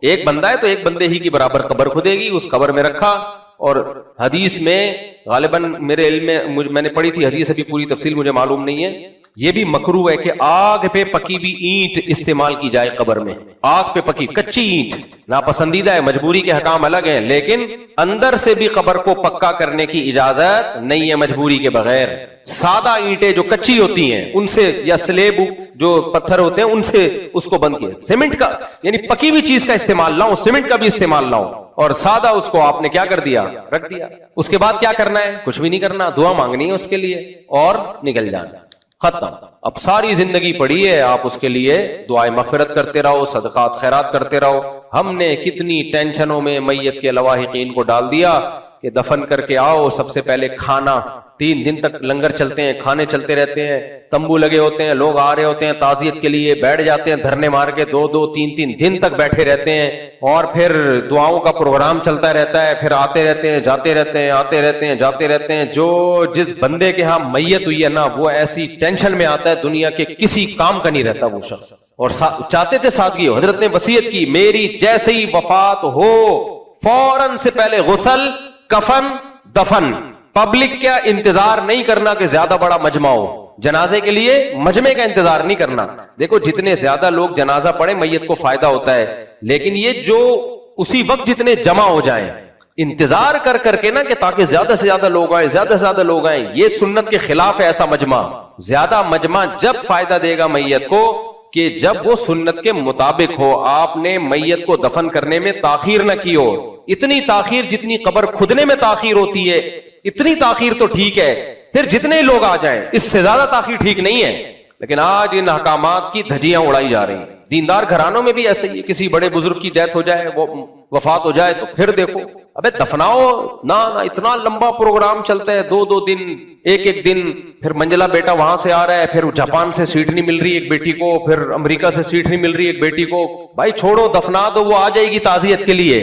ایک بندہ ہے تو ایک بندے ہی کی برابر قبر کھدے گی, اس قبر میں رکھا. اور حدیث میں غالباً میرے علم میں نے پڑھی تھی حدیث, ابھی پوری تفصیل مجھے معلوم نہیں ہے, یہ بھی مکروہ ہے کہ آگ پہ پکی بھی اینٹ استعمال کی جائے قبر میں. آگ پہ پکی کچی اینٹ ناپسندیدہ ہے, مجبوری کے حکام الگ ہیں, لیکن اندر سے بھی قبر کو پکا کرنے کی اجازت نہیں ہے مجبوری کے بغیر. سادہ اینٹیں جو کچی ہوتی ہیں ان سے, یا سلیب جو پتھر ہوتے ہیں ان سے اس کو بند کیا. سیمنٹ کا یعنی پکی ہوئی چیز کا استعمال نہ ہو, سیمنٹ کا بھی استعمال نہ ہو, اور سادہ اس کو آپ نے کیا کر دیا, رکھ دیا. اس کے بعد کیا کرنا ہے, کچھ بھی نہیں کرنا, دعا مانگنی ہے اس کے لیے اور نکل جانا, ختم. اب ساری زندگی پڑی ہے, آپ اس کے لیے دعائیں مغفرت کرتے رہو, صدقات خیرات کرتے رہو. ہم نے کتنی ٹینشنوں میں میت کے لواحقین کو ڈال دیا کہ دفن کر کے آؤ, سب سے پہلے کھانا. 3 دن تک لنگر چلتے ہیں, کھانے چلتے رہتے ہیں, تمبو لگے ہوتے ہیں, لوگ آ رہے ہوتے ہیں تعزیت کے لیے, بیٹھ جاتے ہیں دھرنے مار کے, 2-2, 3-3 دن تک بیٹھے رہتے ہیں, اور پھر دعاؤں کا پروگرام چلتا رہتا ہے, پھر آتے رہتے ہیں, جاتے رہتے ہیں, آتے رہتے ہیں, جاتے رہتے ہیں. جو جس بندے کے ہاں میت ہوئی ہے نا, وہ ایسی ٹینشن میں آتا ہے دنیا کے کسی کام کا نہیں رہتا وہ شخص, اور چاہتے تھے سادگی ہو. حضرت نے وصیت کی, میری جیسے ہی وفات ہو فوراً سے پہلے غسل, کفن, دفن. پبلک کیا انتظار نہیں کرنا کہ زیادہ بڑا مجمع ہو, جنازے کے لیے مجمع کا انتظار نہیں کرنا. دیکھو جتنے زیادہ لوگ جنازہ پڑھیں میت کو فائدہ ہوتا ہے, لیکن یہ جو اسی وقت جتنے جمع ہو جائیں, انتظار کر کے نا کہ تاکہ زیادہ سے زیادہ لوگ آئیں, زیادہ سے زیادہ لوگ آئیں, یہ سنت کے خلاف ہے ایسا مجمع. زیادہ مجمع جب فائدہ دے گا میت کو کہ جب وہ سنت کے مطابق ہو. آپ نے میت کو دفن کرنے میں تاخیر نہ کی ہو, اتنی تاخیر جتنی قبر کھدنے میں تاخیر ہوتی ہے اتنی تاخیر تو ٹھیک ہے, پھر جتنے لوگ آ جائیں اس سے زیادہ تاخیر ٹھیک نہیں ہے. لیکن آج ان احکامات کی دھجیاں اڑائی جا رہی ہیں. دیندار گھرانوں میں بھی ایسے ہی ہے, کسی بڑے بزرگ کی ڈیتھ ہو جائے, وہ وفات ہو جائے, تو پھر دیکھو ابے دفناؤ نہ, اتنا لمبا پروگرام چلتا ہے, 2 دن, ایک دن, پھر منجلا بیٹا وہاں سے آ رہا ہے, پھر جاپان سے سیٹ نہیں مل رہی ایک بیٹی کو, پھر امریکہ سے سیٹ نہیں مل رہی ایک بیٹی کو. بھائی چھوڑو, دفنا دو, وہ آ جائے گی تعزیت کے لیے.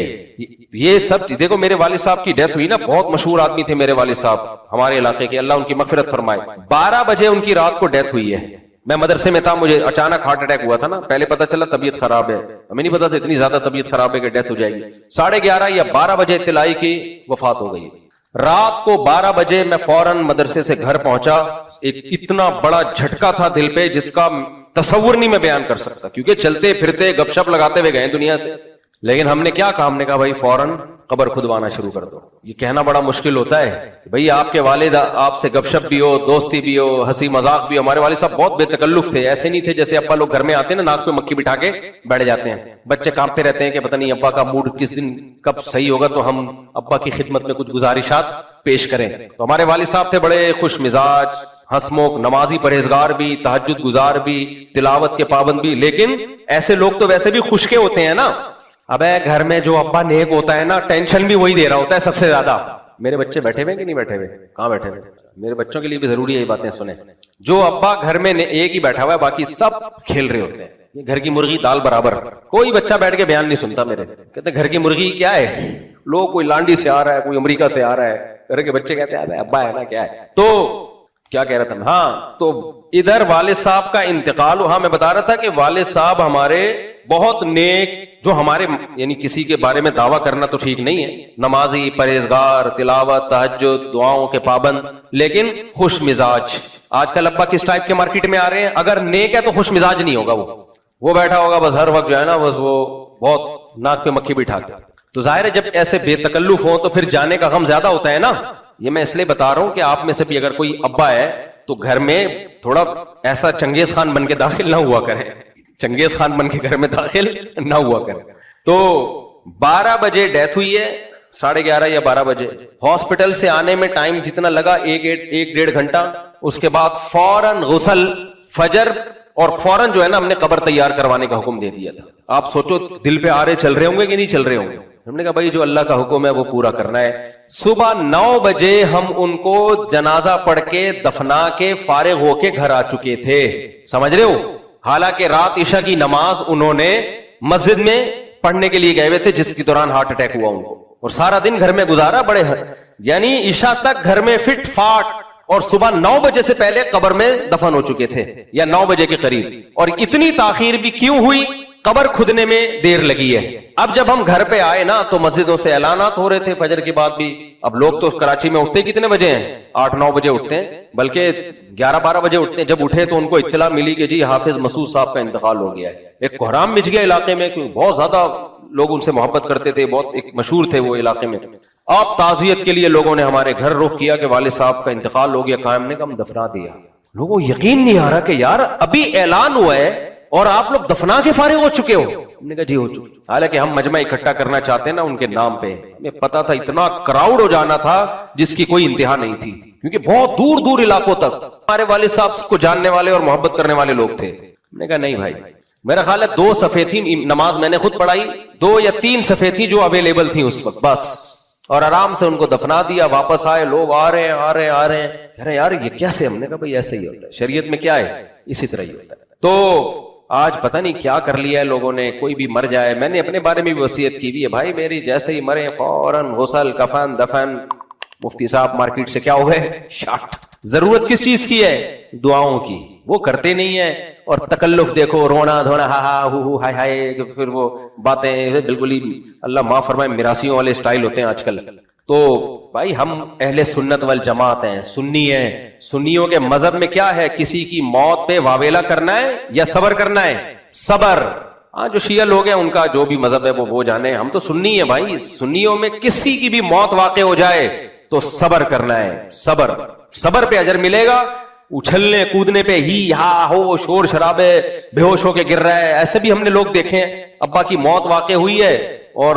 یہ سب دیکھو, میرے والد صاحب کی ڈیتھ ہوئی نا, بہت مشہور آدمی تھے میرے والد صاحب ہمارے علاقے کے, اللہ ان کی مغفرت فرمائے. 12 بجے ان کی رات کو ڈیتھ ہوئی ہے. میں مدرسے میں تھا, مجھے اچانک ہارٹ اٹیک ہوا تھا نا, پہلے پتا چلا طبیعت خراب ہے, ہمیں نہیں پتا تھا اتنی زیادہ طبیعت خراب ہے کہ ڈیتھ ہو جائے گی. 11:30 یا 12 بجے اطلاع کی وفات ہو گئی. رات کو 12 بجے میں فوراً مدرسے سے گھر پہنچا. ایک اتنا بڑا جھٹکا تھا دل پہ جس کا تصور نہیں میں بیان کر سکتا, کیونکہ چلتے پھرتے گپ شپ لگاتے ہوئے گئے دنیا سے. لیکن ہم نے کیا کہا, ہم نے کہا بھائی فوراً قبر کھدوانا شروع کر دو. یہ کہنا بڑا مشکل ہوتا ہے بھئی, آپ کے والد آپ سے گپ شپ بھی ہو, دوستی بھی ہو, ہنسی مذاق بھی ہو. ہمارے والد صاحب بہت بے تکلف تھے, ایسے نہیں تھے جیسے ابا لوگ گھر میں آتے ہیں نا, ناک پہ مکھی بٹھا کے بیٹھ جاتے ہیں. بچے کانپتے رہتے ہیں کہ پتہ نہیں ابا کا موڈ کس دن کب صحیح ہوگا تو ہم ابا کی خدمت میں کچھ گزارشات پیش کریں. تو ہمارے والد صاحب تھے بڑے خوش مزاج, ہنسموک, نمازی, پرہیزگار بھی, تہجد گزار بھی, تلاوت کے پابند بھی. لیکن ایسے لوگ تو ویسے بھی خشکے ہوتے ہیں نا. ابے گھر میں جو ابا نیک ہوتا ہے نا, ٹینشن بھی وہی دے رہا ہوتا ہے سب سے زیادہ. میرے بچے بیٹھے ہوئے کہ نہیں بیٹھے ہوئے؟ کہاں بیٹھے ہوئے؟ میرے بچوں کے لیے بھی ضروری ہے یہ باتیں سنیں. جو ابا گھر میں ایک ہی بیٹھا ہوا ہے, باقی سب کھیل رہے ہوتے ہیں. یہ گھر کی مرغی دال برابر. کوئی بچہ بیٹھ کے بیان نہیں سنتا میرے. کہتے گھر کی مرغی کیا ہے, لوگ کوئی لانڈی سے آ رہا ہے, کوئی امریکہ سے آ رہا ہے. گھر کے بچے کہتے ہیں ابا ہے نا, کیا ہے. تو کیا کہہ رہا تھا, ہاں, تو ادھر والد صاحب کا انتقال ہوا. میں بتا رہا تھا کہ والد صاحب ہمارے بہت نیک, جو ہمارے یعنی کسی کے بارے میں دعویٰ کرنا تو ٹھیک نہیں ہے, نمازی, پرہیزگار, تلاوت, تہجد, دعاؤں کے پابند, لیکن خوش مزاج. آج کل ابا کس ٹائپ کے مارکیٹ میں آ رہے ہیں, اگر نیک ہے تو خوش مزاج نہیں ہوگا, وہ بیٹھا ہوگا بس ہر وقت جو ہے نا, بس وہ بہت ناک پہ مکھی بٹھا کے. تو ظاہر ہے جب ایسے بے تکلف ہو تو پھر جانے کا غم زیادہ ہوتا ہے نا. یہ میں اس لیے بتا رہا ہوں کہ آپ میں سے بھی اگر کوئی ابا ہے تو گھر میں تھوڑا ایسا چنگیز خان بن کے داخل نہ ہوا کرے, چنگیز خان بن کے گھر میں داخل نہ ہوا کرے. تو 12 بجے ڈیتھ ہوئی ہے, 11:30 یا 12 بجے. ہاسپٹل سے آنے میں ٹائم جتنا لگا 1-1.5 گھنٹہ. اس کے بعد فوراً غسل, فجر, اور فوراً جو ہے نا ہم نے قبر تیار کروانے کا حکم دے دیا تھا. آپ سوچو دل پہ آرے چل رہے ہوں گے کہ نہیں چل رہے ہوں گے. ہم نے کہا بھائی جو اللہ کا حکم ہے وہ پورا کرنا ہے. صبح 9 بجے ہم ان کو جنازہ پڑھ کے دفنا کے فارغ ہو کے گھر آ چکے تھے. سمجھ رہے ہو, حالانکہ رات عشاء کی نماز انہوں نے مسجد میں پڑھنے کے لیے گئے ہوئے تھے, جس کے دوران ہارٹ اٹیک ہوا ان کو, اور سارا دن گھر میں گزارا. بڑے یعنی عشاء تک گھر میں فٹ فاٹ, اور صبح 9 بجے سے پہلے قبر میں دفن ہو چکے تھے, یا 9 بجے کے قریب. اور اتنی تاخیر بھی کیوں ہوئی, قبر کھدنے میں دیر لگی ہے. اب جب ہم گھر پہ آئے نا تو مسجدوں سے اعلانات ہو رہے تھے فجر کے بعد بھی. اب لوگ تو کراچی میں اٹھتے کتنے بجے ہیں, 8-9 بجے اٹھتے ہیں, بلکہ 11-12 بجے اٹھتے ہیں. جب اٹھے تو ان کو اطلاع ملی کہ جی حافظ مسعود صاحب کا انتقال ہو گیا ہے. ایک کوہرام مچ گیا علاقے میں, کیونکہ بہت زیادہ لوگ ان سے محبت کرتے تھے, بہت ایک مشہور تھے وہ علاقے میں. اب تعزیت کے لیے لوگوں نے ہمارے گھر رخ کیا کہ والد صاحب کا انتقال ہو گیا. قائم نے کہا ہم دفنا دیا. لوگوں کو یقین نہیں آ رہا کہ یار ابھی اعلان ہوا ہے اور آپ لوگ دفنا کے فارغ ہو چکے ہو. ہم نے کہا جی ہو چکے. حالانکہ ہم مجمع اکٹھا کرنا چاہتے ہیں نا ان کے نام پہ. ہمیں پتا تھا اتنا کراؤڈ ہو جانا تھا جس کی کوئی انتہا نہیں تھی, کیونکہ بہت دور دور علاقوں تک ہمارے والد صاحب کو جاننے والے اور محبت کرنے والے لوگ تھے. ہم نے کہا نہیں بھائی, میرا خیال ہے 2 صفحے تھی نماز, میں نے خود پڑھائی, 2 یا 3 صفحے تھی جو اویلیبل تھی اس وقت بس, اور آرام سے ان کو دفنا دیا. واپس آئے, لوگ آ رہے ہیں, کہہ رہے یار یہ کیسے. ہم نے کہا بھائی ایسے ہی ہوتا ہے, شریعت میں کیا ہے اسی طرح ہی ہوتا ہے. تو آج پتہ نہیں کیا کر لیا ہے لوگوں نے, کوئی بھی مر جائے. میں نے اپنے بارے میں بھی وصیت کی ہوئی ہے, بھائی میری جیسے ہی مرے فوراً غسل, کفن, دفن. مفتی صاحب مارکیٹ سے کیا ہو گئے, شاٹ. ضرورت کس چیز کی ہے, دعاؤں کی. وہ کرتے نہیں ہیں, اور تکلف دیکھو, رونا دھونا, ہا ہا ہو ہائے ہائے, پھر وہ باتیں بالکل ہی اللہ معاف فرمائے میراثیوں والے سٹائل ہوتے ہیں آج کل. تو بھائی ہم اہل سنت والجماعت ہیں, سنی ہیں. سنیوں کے مذہب میں کیا ہے, کسی کی موت پہ واویلا کرنا ہے یا صبر کرنا ہے, صبر. ہاں جو شیعہ لوگ ہیں ان کا جو بھی مذہب ہے وہ جانے, ہم تو سنی ہیں بھائی. سنیوں میں کسی کی بھی موت واقع ہو جائے تو صبر کرنا ہے, صبر. صبر پہ اجر ملے گا. اچھلنے کودنے پہ ہی ہا ہو, شور شرابے, بے ہوش ہو کے گر رہا ہے, ایسے بھی ہم نے لوگ دیکھے ہیں. ابا کی موت واقع ہوئی ہے اور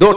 2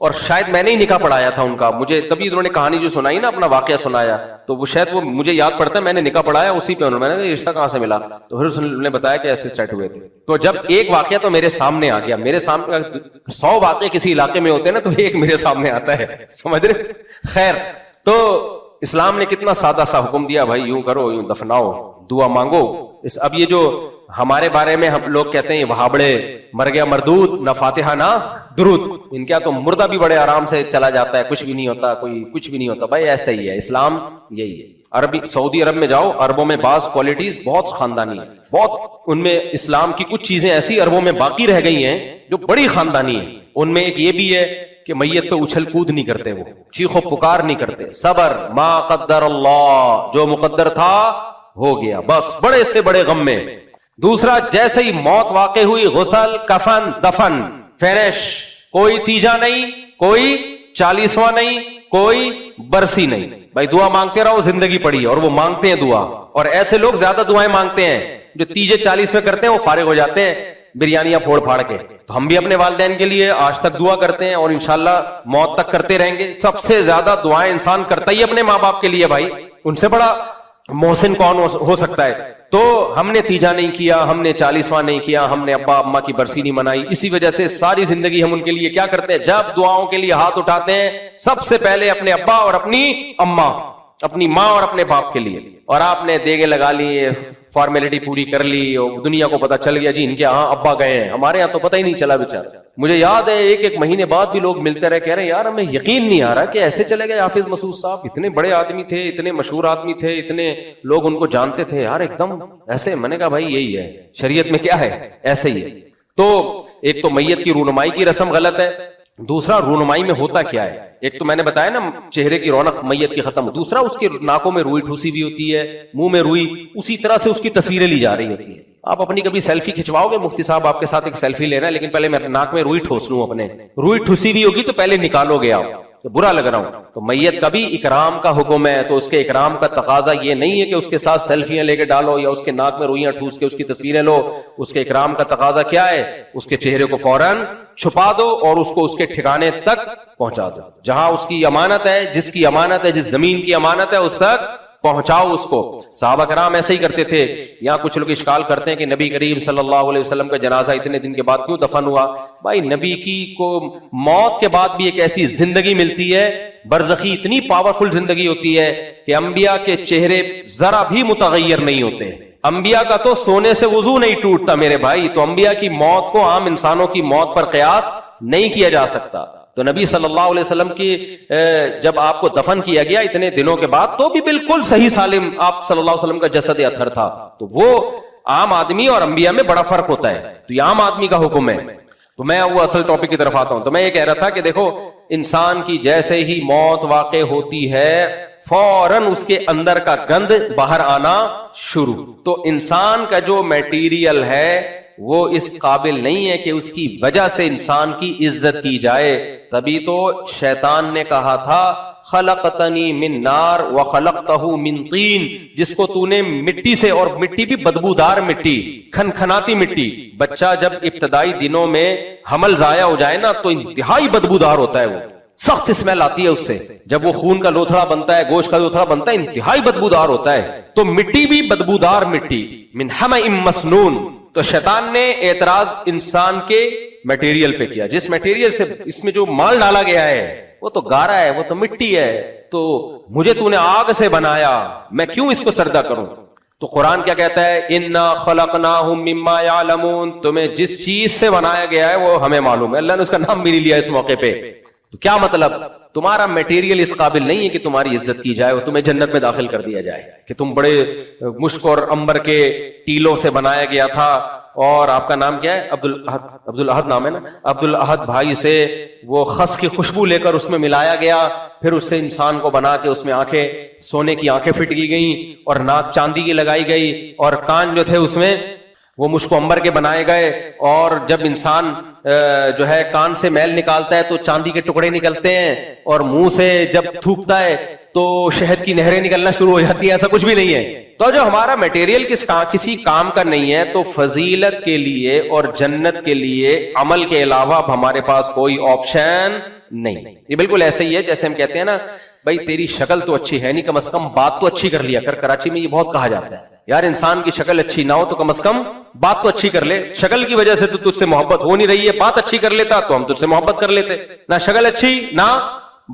اور شاید میں نے ہی نکاح پڑھایا تھا ان کا, مجھے تبھی انہوں نے کہانی جو سنائی نا, اپنا واقعہ سنایا, تو وہ شاید وہ مجھے یاد پڑتا ہے, میں نے نکاح پڑھایا اسی پہ, میں نے رشتہ کہاں سے ملا, تو پھر انہوں نے بتایا کہ ایسے سیٹ ہوئے تھے. تو جب ایک واقعہ تو میرے سامنے آ گیا, میرے سامنے 100 واقعے کسی علاقے میں ہوتے ہیں نا, تو ایک میرے سامنے آتا ہے, سمجھ رہے. خیر, تو اسلام نے کتنا سادہ سا حکم دیا, بھائی یوں کرو, یوں دفناؤ, دعا مانگو. اب یہ جو ہمارے بارے میں ہم لوگ کہتے ہیں وہابڑے, مر گیا مردود, نہ فاتحہ نہ درود, ان کیا تو مردہ بھی بڑے آرام سے چلا جاتا ہے, کچھ بھی نہیں ہوتا, کوئی کچھ بھی نہیں ہوتا. بھائی ایسا ہی ہے اسلام, یہی ہے. عربی سعودی عرب میں جاؤ, عربوں میں بعض کوالٹیز بہت خاندانی ہیں, بہت ان میں اسلام کی کچھ چیزیں ایسی عربوں میں باقی رہ گئی ہیں جو بڑی خاندانی ہیں. ان میں ایک یہ بھی ہے کہ میت پہ اچھل کود نہیں کرتے, وہ چیخ و پکار نہیں کرتے, صبر, ما قدر اللہ, جو مقدر تھا ہو گیا, بس بڑے سے بڑے غم میں. دوسرا, جیسے ہی موت واقع ہوئی, غسل, کفن, دفن, فینش, کوئی تیجا نہیں, کوئی 40واں نہیں, کوئی برسی نہیں. بھائی دعا مانگتے رہو, زندگی پڑی, اور وہ مانگتے ہیں دعا, اور ایسے لوگ زیادہ دعائیں مانگتے ہیں جو تیجے 40 میں کرتے ہیں, وہ فارغ ہو جاتے ہیں بریانیاں پھوڑ پھاڑ کے. تو ہم بھی اپنے والدین کے لیے آج تک دعا کرتے ہیں, اور انشاءاللہ موت تک کرتے رہیں گے. سب سے زیادہ دعائیں انسان کرتا ہی اپنے ماں باپ کے لیے, بھائی ان سے بڑا محسن کون ہو سکتا ہے. تو ہم نے تیجا نہیں کیا, ہم نے 40واں نہیں کیا, ہم نے ابا اماں کی برسی نہیں منائی, اسی وجہ سے ساری زندگی ہم ان کے لیے کیا کرتے ہیں, جب دعاؤں کے لیے ہاتھ اٹھاتے ہیں سب سے پہلے اپنے ابا اور اپنی اماں, اپنی ماں اور اپنے باپ کے لیے. اور آپ نے دیگے لگا لی, فارمیلٹی پوری کر لی, اور دنیا کو پتا چل گیا جی ان کے ہاں ابا گئے ہیں, ہمارے یہاں تو پتہ ہی نہیں چلا بیچارہ. مجھے یاد ہے ایک مہینے بعد بھی لوگ ملتے رہے, کہہ رہے ہیں یار ہمیں یقین نہیں آ رہا کہ ایسے چلے گئے حافظ مسعود صاحب, اتنے بڑے آدمی تھے, اتنے مشہور آدمی تھے, اتنے لوگ ان کو جانتے تھے یار, ایک دم ایسے. میں نے کہا بھائی یہی ہے شریعت میں, کیا ہے ایسے ہی ہے. تو ایک تو میت کی رونمائی کی رسم غلط ہے, دوسرا رونمائی میں ہوتا کیا ہے, ایک تو میں نے بتایا نا چہرے کی رونق میت کی ختم, دوسرا اس کی ناکوں میں روئی ٹھوسی بھی ہوتی ہے, منہ میں روئی, اسی طرح سے اس کی تصویریں لی جا رہی ہوتی ہیں. آپ اپنی کبھی سیلفی کھنچواؤ گے, مفتی صاحب آپ کے ساتھ ایک سیلفی لینا ہے, لیکن پہلے میں ناک میں روئی ٹھوس لوں, اپنے روئی ٹھوسی بھی ہوگی تو پہلے نکالو گے آپ, تو برا لگ رہا ہوں. تو میت کا بھی اکرام کا حکم ہے, تو اس کے اکرام کا تقاضا یہ نہیں ہے کہ اس کے ساتھ سیلفیاں لے کے ڈالو یا اس کے ناک میں روئیاں ٹھوس کے اس کی تصویریں لو. اس کے اکرام کا تقاضا کیا ہے, اس کے چہرے کو فوراً چھپا دو اور اس کو اس کے ٹھکانے تک پہنچا دو, جہاں اس کی امانت ہے, جس کی امانت ہے, جس زمین کی امانت ہے, اس تک پہنچاؤ اس کو. صحابہ کرام ایسے ہی کرتے تھے. یہاں کچھ لوگ اشکال کرتے ہیں کہ نبی کریم صلی اللہ علیہ وسلم کا جنازہ اتنے دن کے بعد کیوں دفن ہوا. بھائی نبی کی کو موت کے بعد بھی ایک ایسی زندگی ملتی ہے, برزخی اتنی پاورفل زندگی ہوتی ہے کہ انبیاء کے چہرے ذرا بھی متغیر نہیں ہوتے. انبیاء کا تو سونے سے وضو نہیں ٹوٹتا میرے بھائی, تو انبیاء کی موت کو عام انسانوں کی موت پر قیاس نہیں کیا جا سکتا. تو نبی صلی اللہ علیہ وسلم کی جب آپ کو دفن کیا گیا اتنے دنوں کے بعد, تو بھی بالکل صحیح سالم آپ صلی اللہ علیہ وسلم کا جسد اطہر تھا. تو وہ عام آدمی اور انبیاء میں بڑا فرق ہوتا ہے, تو یہ عام آدمی کا حکم ہے. تو میں وہ اصل ٹاپک کی طرف آتا ہوں. تو میں یہ کہہ رہا تھا کہ دیکھو, انسان کی جیسے ہی موت واقع ہوتی ہے فوراً اس کے اندر کا گند باہر آنا شروع. تو انسان کا جو میٹیریل ہے وہ اس قابل نہیں ہے کہ اس کی وجہ سے انسان کی عزت کی جائے. تبھی تو شیطان نے کہا تھا خلقتنی من نار وخلقتہ من طین, جس کو تو نے مٹی سے, اور مٹی بھی بدبودار مٹی, کھنکھناتی مٹی. بچہ جب ابتدائی دنوں میں حمل ضائع ہو جائے نا تو انتہائی بدبودار ہوتا ہے, وہ سخت اسمیل آتی ہے اس سے. جب وہ خون کا لوتھڑا بنتا ہے, گوشت کا لوتھڑا بنتا ہے, انتہائی بدبودار ہوتا ہے. تو مٹی بھی بدبودار مٹی, من حمأ مسنون. تو شیطان نے اعتراض انسان کے میٹیریل پہ کیا, جس میٹیریل سے اس میں جو مال ڈالا گیا ہے وہ تو گارا ہے, وہ تو مٹی ہے, تو مجھے تو نے آگ سے بنایا, میں کیوں اس کو سردہ کروں. تو قرآن کیا کہتا ہے, انا خلقناہم مما یعلمون, تمہیں جس چیز سے بنایا گیا ہے وہ ہمیں معلوم ہے. اللہ نے اس کا نام بھی نہیں لیا اس موقع پہ. تو کیا مطلب, تمہارا میٹیریل اس قابل نہیں ہے کہ تمہاری عزت کی جائے اور تمہیں جنت میں داخل کر دیا جائے, کہ تم بڑے مشک اور عنبر کے ٹیلوں سے بنایا گیا تھا, اور آپ کا نام کیا ہے, عبد الاحد نام ہے نا, عبد الاحد بھائی سے وہ خس کی خوشبو لے کر اس میں ملایا گیا, پھر اس سے انسان کو بنا کے اس میں آنکھیں, سونے کی آنکھیں فٹ کی گئیں, اور ناک چاندی کی لگائی گئی, اور کان جو تھے اس میں وہ مشک و عنبر کے بنائے گئے. اور جب انسان جو ہے کان سے میل نکالتا ہے تو چاندی کے ٹکڑے نکلتے ہیں, اور منہ سے جب تھوکتا ہے تو شہد کی نہریں نکلنا شروع ہو جاتی ہے. ایسا کچھ بھی نہیں ہے. تو جو ہمارا میٹیریل کسی کام کا نہیں ہے, تو فضیلت کے لیے اور جنت کے لیے عمل کے علاوہ اب ہمارے پاس کوئی آپشن نہیں. یہ بالکل ایسے ہی ہے جیسے ہم کہتے ہیں نا بھائی تیری شکل تو اچھی ہے نہیں, کم از کم بات تو اچھی کر لیا کر. کراچی میں یہ بہت کہا جاتا ہے یار انسان کی شکل اچھی نہ ہو تو کم از کم بات تو اچھی کر لے. شکل کی وجہ سے تو تجھ سے محبت ہو نہیں رہی ہے, بات اچھی کر لیتا تو ہم تجھ سے محبت کر لیتے. نہ شکل اچھی نہ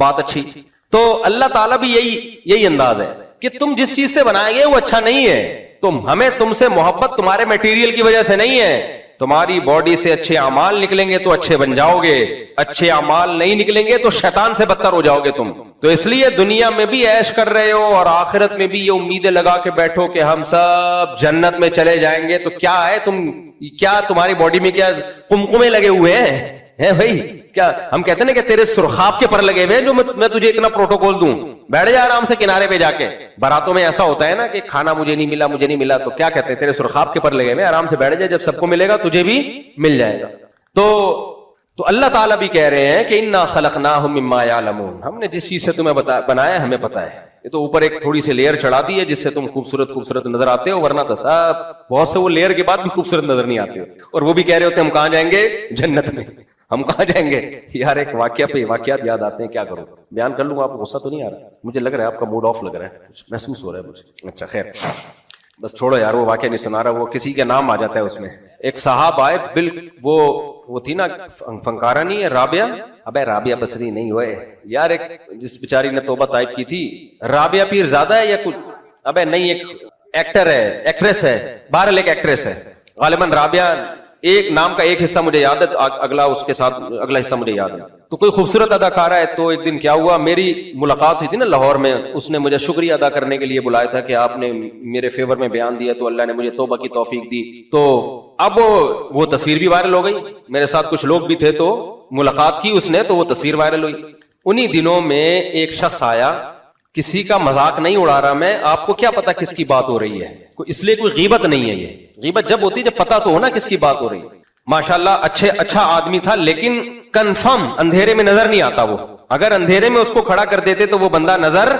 بات اچھی. تو اللہ تعالیٰ بھی یہی انداز ہے کہ تم جس چیز سے بنائے گئے وہ اچھا نہیں ہے. ہمیں تم سے محبت تمہارے میٹیریل کی وجہ سے نہیں ہے. تمہاری باڈی سے اچھے اعمال نکلیں گے تو اچھے بن جاؤ گے, اچھے اعمال نہیں نکلیں گے تو شیطان سے بدتر ہو جاؤ گے تم. تو اس لیے دنیا میں بھی عیش کر رہے ہو اور آخرت میں بھی یہ امیدیں لگا کے بیٹھو کہ ہم سب جنت میں چلے جائیں گے. تو کیا ہے کیا تمہاری باڈی میں کیا قمقمے لگے ہوئے ہیں بھائی؟ کیا ہم کہتے ہیں نا کہ تیرے سرخاب کے پر لگے ہوئے جو میں تجھے اتنا پروٹوکول دوں, بیٹھ جا آرام سے کنارے پہ جا کے. باراتوں میں ایسا ہوتا ہے نا کہ کھانا مجھے نہیں ملا تو کیا کہتے ہیں تیرے سرخاب کے پر لگے ہوئے, آرام سے بیٹھ جائے, جب سب کو ملے گا تجھے بھی مل جائے گا. تو اللہ تعالیٰ بھی کہہ رہے ہیں کہ انا خلقناہم مما یعلمون, ہم نے جس چیز سے تمہیں بنایا ہمیں پتا ہے. یہ تو اوپر ایک تھوڑی سی لیئر چڑھا دی ہے جس سے تم خوبصورت نظر آتے ہو, ورنہ تو سب بہت سے وہ لیئر کے بعد بھی خوبصورت نظر نہیں آتے. اور وہ بھی کہہ رہے ہوتے ہیں ہم کہاں جائیں گے, جنت میں. ہم کہاں جائیں گے یار؟ ایک واقعہ پہ واقعات یاد آتے ہیں, کیا کروں, بیان کر لوں. آپ کو غصہ تو نہیں آ رہا؟ مجھے لگ رہا ہے آپ کا موڈ آف لگ رہا ہے, محسوس ہو رہا ہے مجھے. اچھا خیر, بس چھوڑو یار, وہ واقعہ نہیں سنا رہا, وہ کسی کا نام آ جاتا ہے اس میں. ایک صاحب آئے, وہ تھی نا فنکارہ نہیں ہے رابعہ, ابے رابعہ بصری نہیں ہوئے یار, ایک جس بیچاری نے توبہ طائب کی تھی, رابعہ پیر زادہ ہے یا کچھ, ابے نہیں, ایک ایکٹر ہے, ایکٹریس ہے, بہرحال ایک ایکٹریس ہے غالباً. رابعہ ایک نام کا ایک حصہ مجھے یاد ہے, اگلا حصہ مجھے یاد ہے. تو کوئی خوبصورت اداکارہ ہے. تو ایک دن کیا ہوا, میری ملاقات ہوئی تھی نا لاہور میں, اس نے مجھے شکریہ ادا کرنے کے لیے بلایا تھا کہ آپ نے میرے فیور میں بیان دیا تو اللہ نے مجھے توبہ کی توفیق دی. تو اب وہ تصویر بھی وائرل ہو گئی, میرے ساتھ کچھ لوگ بھی تھے تو ملاقات کی اس نے, تو وہ تصویر وائرل ہوئی. انہی دنوں میں ایک شخص آیا, کسی کا مذاق نہیں اڑا رہا میں, آپ کو کیا پتا کس کی بات ہو رہی ہے, اس لیے کوئی غیبت نہیں ہے. یہ غیبت جب ہوتی ہے جب پتا تو ہو نا کس کی بات ہو رہی ہے. ماشاءاللہ اچھا آدمی تھا, لیکن کنفرم اندھیرے میں نظر نہیں آتا. وہ اگر اندھیرے میں اس کو کھڑا کر دیتے تو وہ بندہ نظر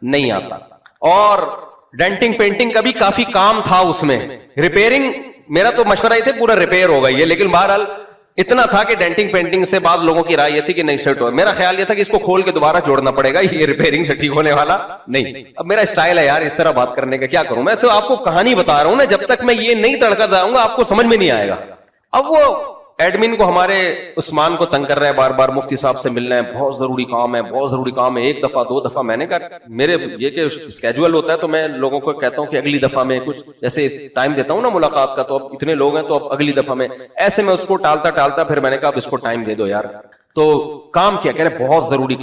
نہیں آتا. اور ڈینٹنگ پینٹنگ کا بھی کافی کام تھا اس میں, ریپیئرنگ. میرا تو مشورہ یہ تھا پورا ریپیئر ہو گئی ہے, لیکن بہرحال اتنا تھا کہ ڈینٹنگ پینٹنگ سے بعض لوگوں کی رائے یہ تھی کہ نہیں سیٹ ہو. میرا خیال یہ تھا کہ اس کو کھول کے دوبارہ جوڑنا پڑے گا, یہ ریپیئرنگ سے ٹھیک ہونے والا نہیں. اب میرا اسٹائل ہے یار اس طرح بات کرنے کا, کیا کروں میں تو آپ کو کہانی بتا رہا ہوں نا, جب تک میں یہ نہیں تڑکا جاؤں گا آپ کو سمجھ میں نہیں آئے گا. اب وہ ایڈمن کو ہمارے عثمان کو تنگ کر رہا ہے, بار بار مفتی صاحب سے ملنا ہے, بہت ضروری کام ہے. ایک دفعہ دو دفعہ میں نے کہا میرے یہ کہ اسکیجول ہوتا ہے تو میں لوگوں کو کہتا ہوں کہ اگلی دفعہ میں کچھ جیسے ٹائم دیتا ہوں نا ملاقات کا, تو اب اتنے لوگ ہیں تو اب اگلی دفعہ میں, ایسے میں اس کو ٹالتا پھر میں نے کہا اب اس کو ٹائم دے دو یار. تو کام کیا کہہ رہے, بہت ضروری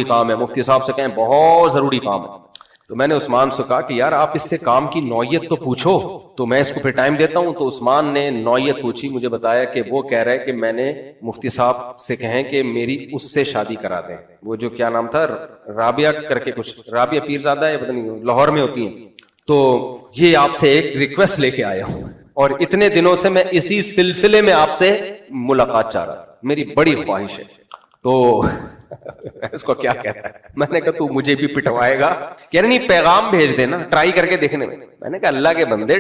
کام ہے, مفتی صاحب سے کہیں بہت ضروری کام ہے. تو میں نے عثمان سے کہا کہ یار آپ اس سے کام کی نوعیت تو پوچھو تو میں اس کو پھر ٹائم دیتا ہوں. تو عثمان نے نوعیت پوچھی, مجھے بتایا کہ وہ کہہ رہا ہے کہ میں نے مفتی صاحب سے کہیں کہ میری اس سے شادی کرا دیں. وہ جو کیا نام تھا, رابعہ کر کے کچھ, رابعہ پیر زادہ ہے پتہ نہیں, لاہور میں ہوتی ہیں. تو یہ آپ سے ایک ریکویسٹ لے کے آیا ہوں, اور اتنے دنوں سے میں اسی سلسلے میں آپ سے ملاقات چاہ رہا, میری بڑی خواہش ہے. تو اس کو کیا کہتا ہے, میں نے کہا تو مجھے بھی پٹوائے گا, کہہ رہے نہیں پیغام بھیج دینا ٹرائی کر کے دیکھنے میں. میں نے کہا اللہ کے بندے,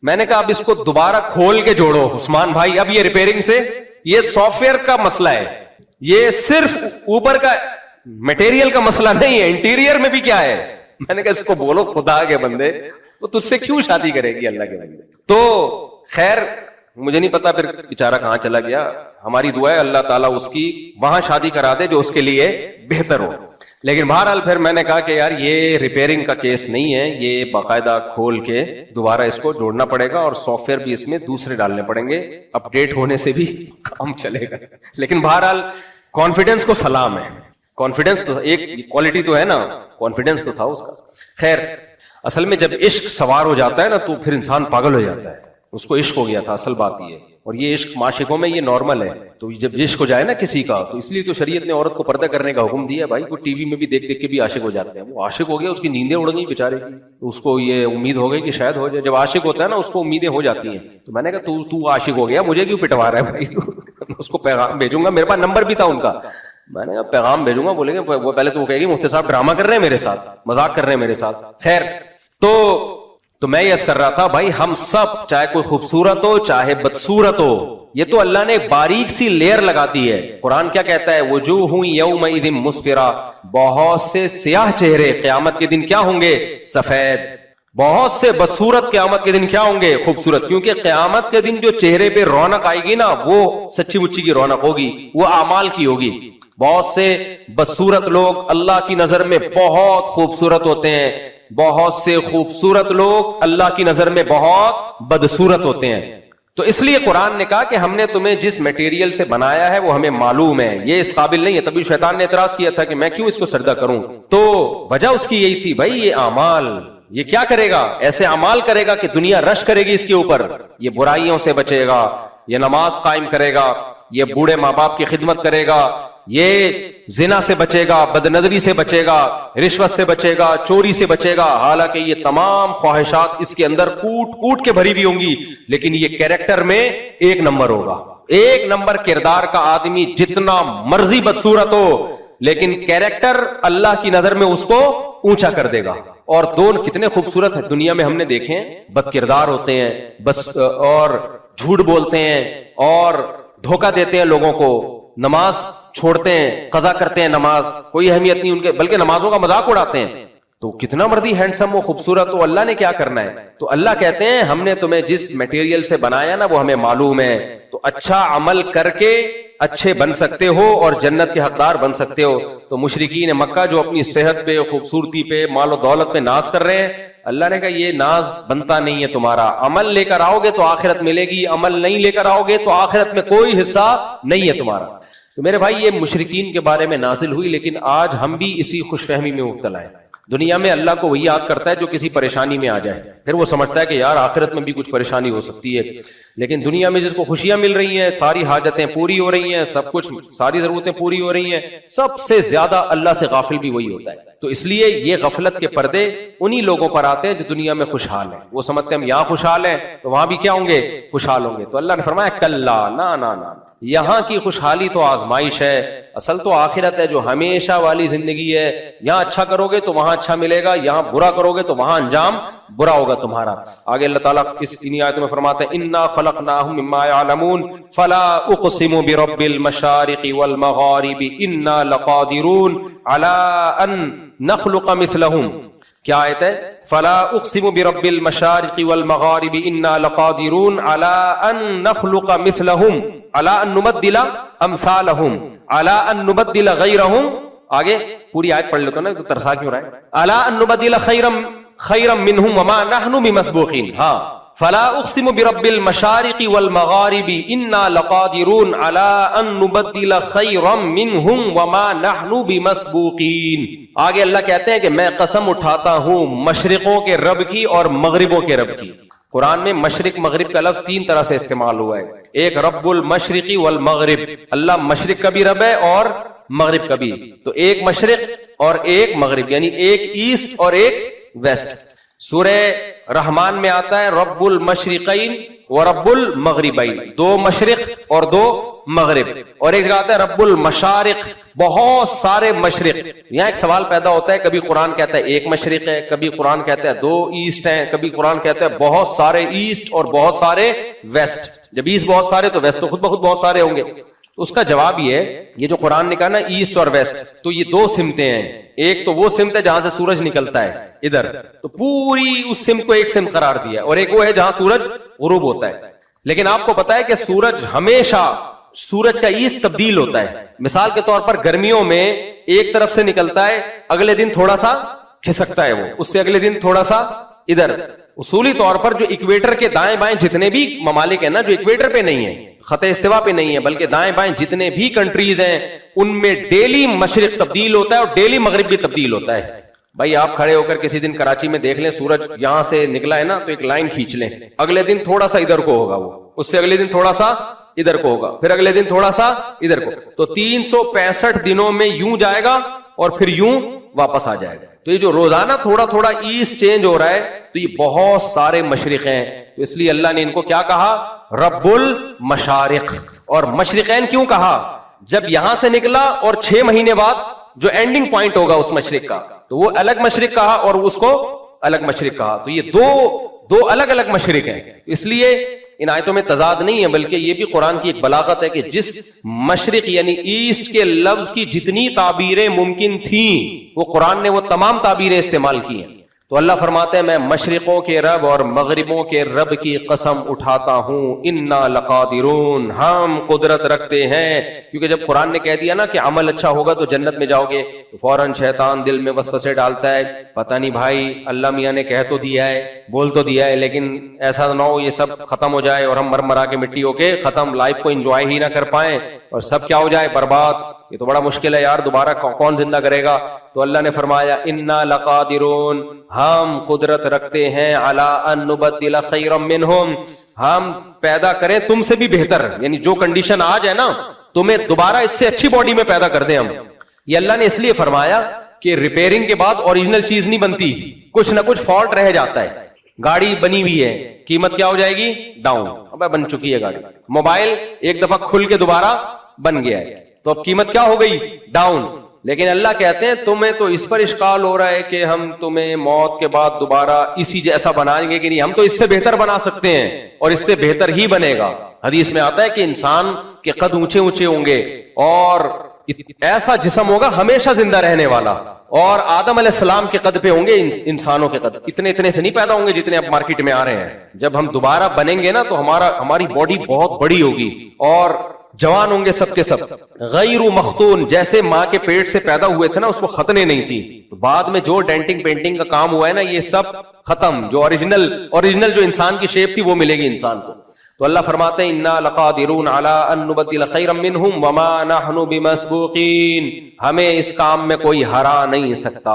میں نے کہا اب اس کو دوبارہ کھول کے جوڑو عثمان بھائی, اب یہ ریپیئرنگ سے, یہ سافٹ ویئر کا مسئلہ ہے, یہ صرف اوپر کا مٹیریل کا مسئلہ نہیں ہے, انٹیریئر میں بھی کیا ہے. میں نے کہا اس کو بولو خدا کے بندے وہ تجھ سے کیوں شادی کرے گی اللہ کے بندے. تو خیر مجھے نہیں پتا پھر بیچارہ کہاں چلا گیا. ہماری دعا ہے اللہ تعالیٰ اس کی وہاں شادی کرا دے جو اس کے لیے بہتر ہو. لیکن بہرحال پھر میں نے کہا کہ یار یہ ریپیئرنگ کا کیس نہیں ہے, یہ باقاعدہ کھول کے دوبارہ اس کو جوڑنا پڑے گا, اور سافٹ ویئر بھی اس میں دوسرے ڈالنے پڑیں گے, اپ ڈیٹ ہونے سے بھی کام چلے گا. لیکن بہرحال کانفیڈنس کو سلام ہے, کانفیڈنس تو ایک کوالٹی تو ہے نا, کانفیڈنس تو تھا اس کا. خیر اصل میں جب عشق سوار ہو جاتا ہے نا تو پھر انسان پاگل ہو جاتا ہے. اس کو عشق ہو گیا تھا, اصل بات یہ ہے. اور یہ عشق معاشقوں میں یہ نارمل ہے. تو جب عشق ہو جائے نا کسی کا, تو اس لیے تو شریعت نے عورت کو پردہ کرنے کا حکم دیا ہے. بھائی کوئی ٹی وی میں بھی دیکھ دیکھ کے بھی عاشق ہو جاتے ہیں. وہ عاشق ہو گیا, اس کی نیندیں اڑ گئی بیچارے کی, تو اس کو یہ امید ہو گئی کہ شاید ہو جائے. جب عاشق ہوتا ہے نا اس کو امیدیں ہو جاتی ہیں. تو میں نے کہا تو عاشق ہو گیا, مجھے کیوں پٹوا رہا ہے بھائی, اس کو پیغام بھیجوں گا, میرے پاس نمبر بھی تھا ان کا. میں نے کہا پیغام بھیجوں گا, بولیں گے وہ پہلے تو وہ کہے گی مفتی صاحب ڈرامہ کر رہے ہیں میرے ساتھ, مذاق کر رہے ہیں میرے ساتھ. خیر تو تو میں یہ عرض کر رہا تھا بھائی ہم سب چاہے کوئی خوبصورت ہو چاہے بدصورت ہو, یہ تو اللہ نے باریک سی لیئر لگا دی ہے. قرآن کیا کہتا ہے؟ وجوہ یومئذ مسفرہ, بہت سے سیاہ چہرے قیامت کے دن کیا ہوں گے؟ سفید. بہت سے بدصورت قیامت کے دن کیا ہوں گے؟ خوبصورت. کیونکہ قیامت کے دن جو چہرے پہ رونق آئے گی نا وہ سچی مچی کی رونق ہوگی, وہ اعمال کی ہوگی. بہت سے بدصورت لوگ اللہ کی نظر میں بہت خوبصورت ہوتے ہیں, بہت سے خوبصورت لوگ اللہ کی نظر میں بہت بدصورت ہوتے ہیں. تو اس لیے قرآن نے کہا کہ ہم نے تمہیں جس میٹیریل سے بنایا ہے وہ ہمیں معلوم ہے, یہ اس قابل نہیں ہے. تبھی شیطان نے اعتراض کیا تھا کہ میں کیوں اس کو سجدہ کروں, تو وجہ اس کی یہی تھی بھائی یہ اعمال, یہ کیا کرے گا؟ ایسے اعمال کرے گا کہ دنیا رش کرے گی اس کے اوپر. یہ برائیوں سے بچے گا, یہ نماز قائم کرے گا, یہ بوڑھے ماں باپ کی خدمت کرے گا, یہ زنا سے بچے گا, بدنظری سے بچے گا, رشوت سے بچے گا, چوری سے بچے گا. حالانکہ یہ تمام خواہشات اس کے اندر کوٹ کوٹ کے بھری بھی ہوں گی, لیکن یہ کیریکٹر میں ایک نمبر ہوگا. ایک نمبر کردار کا آدمی جتنا مرضی بدصورت ہو, لیکن کیریکٹر اللہ کی نظر میں اس کو اونچا کر دے گا. اور دونوں کتنے خوبصورت ہیں دنیا میں ہم نے دیکھے ہیں, بد کردار ہوتے ہیں بس, اور جھوٹ بولتے ہیں اور دھوکہ دیتے ہیں لوگوں کو, نماز چھوڑتے ہیں, قضا کرتے ہیں نماز, کوئی اہمیت نہیں ان کے, بلکہ نمازوں کا مذاق اڑاتے ہیں. تو کتنا مردی ہینڈسم ہو, خوبصورت ہو, اللہ نے کیا کرنا ہے؟ تو اللہ کہتے ہیں ہم نے تمہیں جس میٹیریل سے بنایا نا وہ ہمیں معلوم ہے, تو اچھا عمل کر کے اچھے بن سکتے ہو اور جنت کے حقدار بن سکتے ہو. تو مشرکین مکہ جو اپنی صحت پہ, خوبصورتی پہ, مال و دولت پہ ناز کر رہے ہیں, اللہ نے کہا یہ ناز بنتا نہیں ہے تمہارا. عمل لے کر آؤ گے تو آخرت ملے گی, عمل نہیں لے کر آؤ گے تو آخرت میں کوئی حصہ نہیں ہے تمہارا. تو میرے بھائی یہ مشرکین کے بارے میں نازل ہوئی, لیکن آج ہم بھی اسی خوش فہمی میں مبتلا ہیں. دنیا میں اللہ کو وہی یاد کرتا ہے جو کسی پریشانی میں آ جائے, پھر وہ سمجھتا ہے کہ یار آخرت میں بھی کچھ پریشانی ہو سکتی ہے. لیکن دنیا میں جس کو خوشیاں مل رہی ہیں, ساری حاجتیں پوری ہو رہی ہیں, سب کچھ, ساری ضرورتیں پوری ہو رہی ہیں, سب سے زیادہ اللہ سے غافل بھی وہی ہوتا ہے. تو اس لیے یہ غفلت کے پردے انہی لوگوں پر آتے ہیں جو دنیا میں خوشحال ہیں. وہ سمجھتے ہیں ہم یہاں خوشحال ہیں تو وہاں بھی کیا ہوں گے؟ خوشحال ہوں گے. تو اللہ نے فرمایا کلا, نا نا نا, یہاں کی خوشحالی تو آزمائش ہے, اصل تو آخرت ہے جو ہمیشہ والی زندگی ہے. یہاں اچھا کرو گے تو وہاں اچھا ملے گا, یہاں برا کرو گے تو وہاں انجام برا ہوگا تمہارا. آگے اللہ تعالیٰ اس انہی آیت میں فرماتے ہیں انا خلقناہم مما یعلمون فلا اقسم برب المشارق والمغارب انا لقادرون علی ان نخلق مثلہم. کیا آیت ہے؟ فلا اقسم برب المشارق والمغارب انا لقادرون علی ان نخلق مثلہم علی ان نبدل امثالہم علی ان نبدل غیرہم. آگے پوری آیت پڑھ لیتا نا, تو ترسا کیوں رہا ہے؟ علی ان نبدل خیرا منہم وما نحن بمسبوقین. ہاں, فلا اقسم برب المشارق والمغارب انا لقادرون علی ان نبدل خیرا منہم وما نحن بمسبوقین. آگے اللہ کہتے ہیں کہ میں قسم اٹھاتا ہوں مشرقوں کے رب کی اور مغربوں کے رب کی. قرآن میں مشرق مغرب کا لفظ تین طرح سے استعمال ہوا ہے. ایک رب المشرقی والمغرب, اللہ مشرق کا بھی رب ہے اور مغرب کا بھی. تو ایک مشرق اور ایک مغرب, یعنی ایک ایسٹ اور ایک ویسٹ. سورہ رحمان میں آتا ہے رب المشرقین و رب المغربین, دو مشرق اور دو مغرب. اور ایک جگہ آتا ہے رب المشارق, بہت سارے مشرق. یہاں ایک سوال پیدا ہوتا ہے, کبھی قرآن کہتا ہے ایک مشرق ہے, کبھی قرآن کہتا ہے دو ایسٹ ہیں, کبھی قرآن کہتا ہے بہت سارے ایسٹ اور بہت سارے ویسٹ. جب ایسٹ بہت سارے تو ویسٹ تو خود بخود بہت سارے ہوں گے. اس کا جواب یہ ہے, یہ جو قرآن نے کہا نا ایسٹ اور ویسٹ, تو یہ دو سمتیں ہیں. ایک تو وہ سمت ہے جہاں سے سورج نکلتا ہے ادھر, تو پوری اس سمت کو ایک سمت قرار دیا, اور ایک وہ ہے جہاں سورج غروب ہوتا ہے. لیکن آپ کو پتا ہے کہ سورج ہمیشہ, سورج کا ایسٹ تبدیل ہوتا ہے. مثال کے طور پر گرمیوں میں ایک طرف سے نکلتا ہے, اگلے دن تھوڑا سا کھسکتا ہے, وہ اس سے اگلے دن تھوڑا سا ادھر. اصولی طور پر جو اکویٹر کے دائیں بائیں جتنے بھی ممالک ہیں نا, جو اکویٹر پہ نہیں ہے, خط استوا پہ نہیں ہے, بلکہ دائیں بائیں جتنے بھی کنٹریز ہیں, ان میں ڈیلی مشرق تبدیل ہوتا ہے اور ڈیلی مغرب بھی تبدیل ہوتا ہے. بھائی آپ کھڑے ہو کر کسی دن کراچی میں دیکھ لیں, سورج یہاں سے نکلا ہے نا, تو ایک لائن کھینچ لیں, اگلے دن تھوڑا سا ادھر کو ہوگا, وہ اس سے اگلے دن تھوڑا سا ادھر کو ہوگا, پھر اگلے دن تھوڑا سا ادھر کو. تو 365 دنوں میں یوں جائے گا اور پھر یوں واپس آ جائے گا. تو یہ جو روزانہ تھوڑا تھوڑا ایسٹ چینج ہو رہا ہے, تو یہ بہت سارے مشرق ہیں. تو اس لیے اللہ نے ان کو کیا کہا؟ رب المشارق. اور مشرقین کیوں کہا؟ جب یہاں سے نکلا اور 6 مہینے بعد جو اینڈنگ پوائنٹ ہوگا اس مشرق کا, تو وہ الگ مشرق کہا, اور اس کو الگ مشرق کہا. تو یہ دو الگ الگ مشرق ہیں. اس لیے ان آیتوں میں تضاد نہیں ہے، بلکہ یہ بھی قرآن کی ایک بلاغت ہے کہ جس مشرق یعنی ایسٹ کے لفظ کی جتنی تعبیریں ممکن تھیں وہ قرآن نے وہ تمام تعبیریں استعمال کی ہیں. تو اللہ فرماتے ہیں میں مشرقوں کے رب اور مغربوں کے رب کی قسم اٹھاتا ہوں، انا لقادرون، ہم قدرت رکھتے ہیں. کیونکہ جب قرآن نے کہہ دیا نا کہ عمل اچھا ہوگا تو جنت میں جاؤ گے، تو فوراً شیطان دل میں وسوسے ڈالتا ہے، پتہ نہیں بھائی اللہ میاں نے کہہ تو دیا ہے، بول تو دیا ہے، لیکن ایسا نہ ہو یہ سب ختم ہو جائے اور ہم مرا کے مٹی ہو کے ختم، لائف کو انجوائے ہی نہ کر پائیں اور سب کیا ہو جائے برباد. یہ تو بڑا مشکل ہے یار، دوبارہ کون زندہ کرے گا. تو اللہ نے فرمایا انا لقادرون، ہم قدرت رکھتے ہیں علی ان نبدل خیرا منہم، ہم پیدا کریں تم سے بھی بہتر، یعنی جو کنڈیشن آج ہے نا تمہیں دوبارہ اس سے اچھی باڈی میں پیدا کر دیں ہم. یہ اللہ نے اس لیے فرمایا کہ ریپیئرنگ کے بعد اوریجنل چیز نہیں بنتی، کچھ نہ کچھ فالٹ رہ جاتا ہے. گاڑی بنی ہوئی ہے، قیمت کیا ہو جائے گی؟ ڈاؤن. اب بن چکی ہے گاڑی. موبائل ایک دفعہ کھل کے دوبارہ بن گیا ہے تو اب قیمت کیا ہو گئی؟ ڈاؤن. لیکن اللہ کہتے ہیں تمہیں تو اس پر اشکال ہو رہا ہے کہ ہم تمہیں موت کے بعد دوبارہ اسی جیسا بنائیں گے کہ نہیں، ہم تو اس سے بہتر بنا سکتے ہیں اور اس سے بہتر ہی بنے گا. حدیث میں آتا ہے کہ انسان کے قد اونچے اونچے ہوں گے اور ایسا جسم ہوگا ہمیشہ زندہ رہنے والا، اور آدم علیہ السلام کے قد پہ ہوں گے انسانوں کے قد. اتنے سے نہیں پیدا ہوں گے جتنے اب مارکیٹ میں آ رہے ہیں. جب ہم دوبارہ بنیں گے نا تو ہماری باڈی بہت بڑی ہوگی اور جوان ہوں گے سب کے سب. غیر مختون، جیسے ماں کے پیٹ سے پیدا ہوئے تھے نا اس کو ختنے نہیں تھی، بعد میں جو ڈینٹنگ پینٹنگ کا کام ہوا ہے نا یہ سب ختم، جو اوریجنل جو انسان کی شیپ تھی وہ ملے گی انسان کو. تو اللہ فرماتے ہیں انا لقادرون علی ان نبدل خیرا منہم وما نحن بمسبوقین، ہمیں اس کام میں کوئی ہرا نہیں سکتا،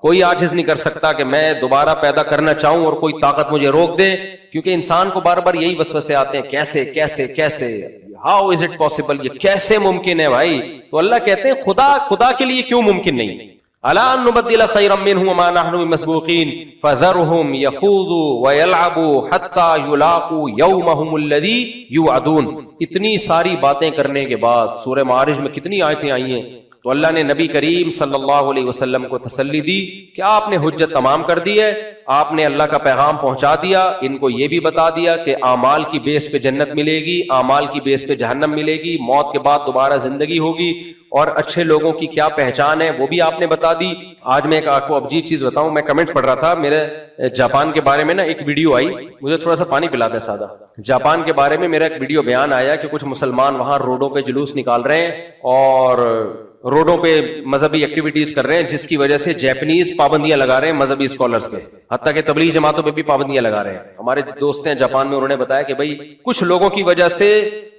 کوئی عاجز نہیں کر سکتا کہ میں دوبارہ پیدا کرنا چاہوں اور کوئی طاقت مجھے روک دے. کیونکہ انسان کو بار بار یہی وسوسے آتے ہیں، کیسے کیسے کیسے، ہاؤ از اٹ پاسبل، یہ کیسے ممکن ہے بھائی. تو اللہ کہتے ہیں خدا کے لیے کیوں ممکن نہیں. الا ان نبدل خیرا منہم وما نحن بمسبوقین فذرہم یخوضوا ویلعبوا حتی یلاقوا یومہم الذی یوعدون. اتنی ساری باتیں کرنے کے بعد سورہ معارج میں کتنی آیتیں آئی ہیں تو اللہ نے نبی کریم صلی اللہ علیہ وسلم کو تسلی دی کہ آپ نے حجت تمام کر دی ہے، آپ نے اللہ کا پیغام پہنچا دیا. ان کو یہ بھی بتا دیا کہ اعمال کی بیس پہ جنت ملے گی، اعمال کی بیس پہ جہنم ملے گی، موت کے بعد دوبارہ زندگی ہوگی، اور اچھے لوگوں کی کیا پہچان ہے وہ بھی آپ نے بتا دی. آج میں آپ کو عجیب چیز بتاؤں، میں کمنٹ پڑھ رہا تھا، میرے جاپان کے بارے میں نا ایک ویڈیو آئی، مجھے تھوڑا سا پانی پلا دیں سادہ. جاپان کے بارے میں میرا ایک ویڈیو بیان آیا کہ کچھ مسلمان وہاں روڈوں پہ جلوس نکال رہے ہیں اور روڈوں پہ مذہبی ایکٹیویٹیز کر رہے ہیں، جس کی وجہ سے جیپنیز پابندیاں لگا رہے ہیں مذہبی اسکالرز پہ، حتیٰ کہ تبلیغ جماعتوں پہ بھی پابندیاں لگا رہے ہیں. ہمارے دوست ہیں جاپان میں، انہوں نے بتایا کہ بھائی کچھ لوگوں کی وجہ سے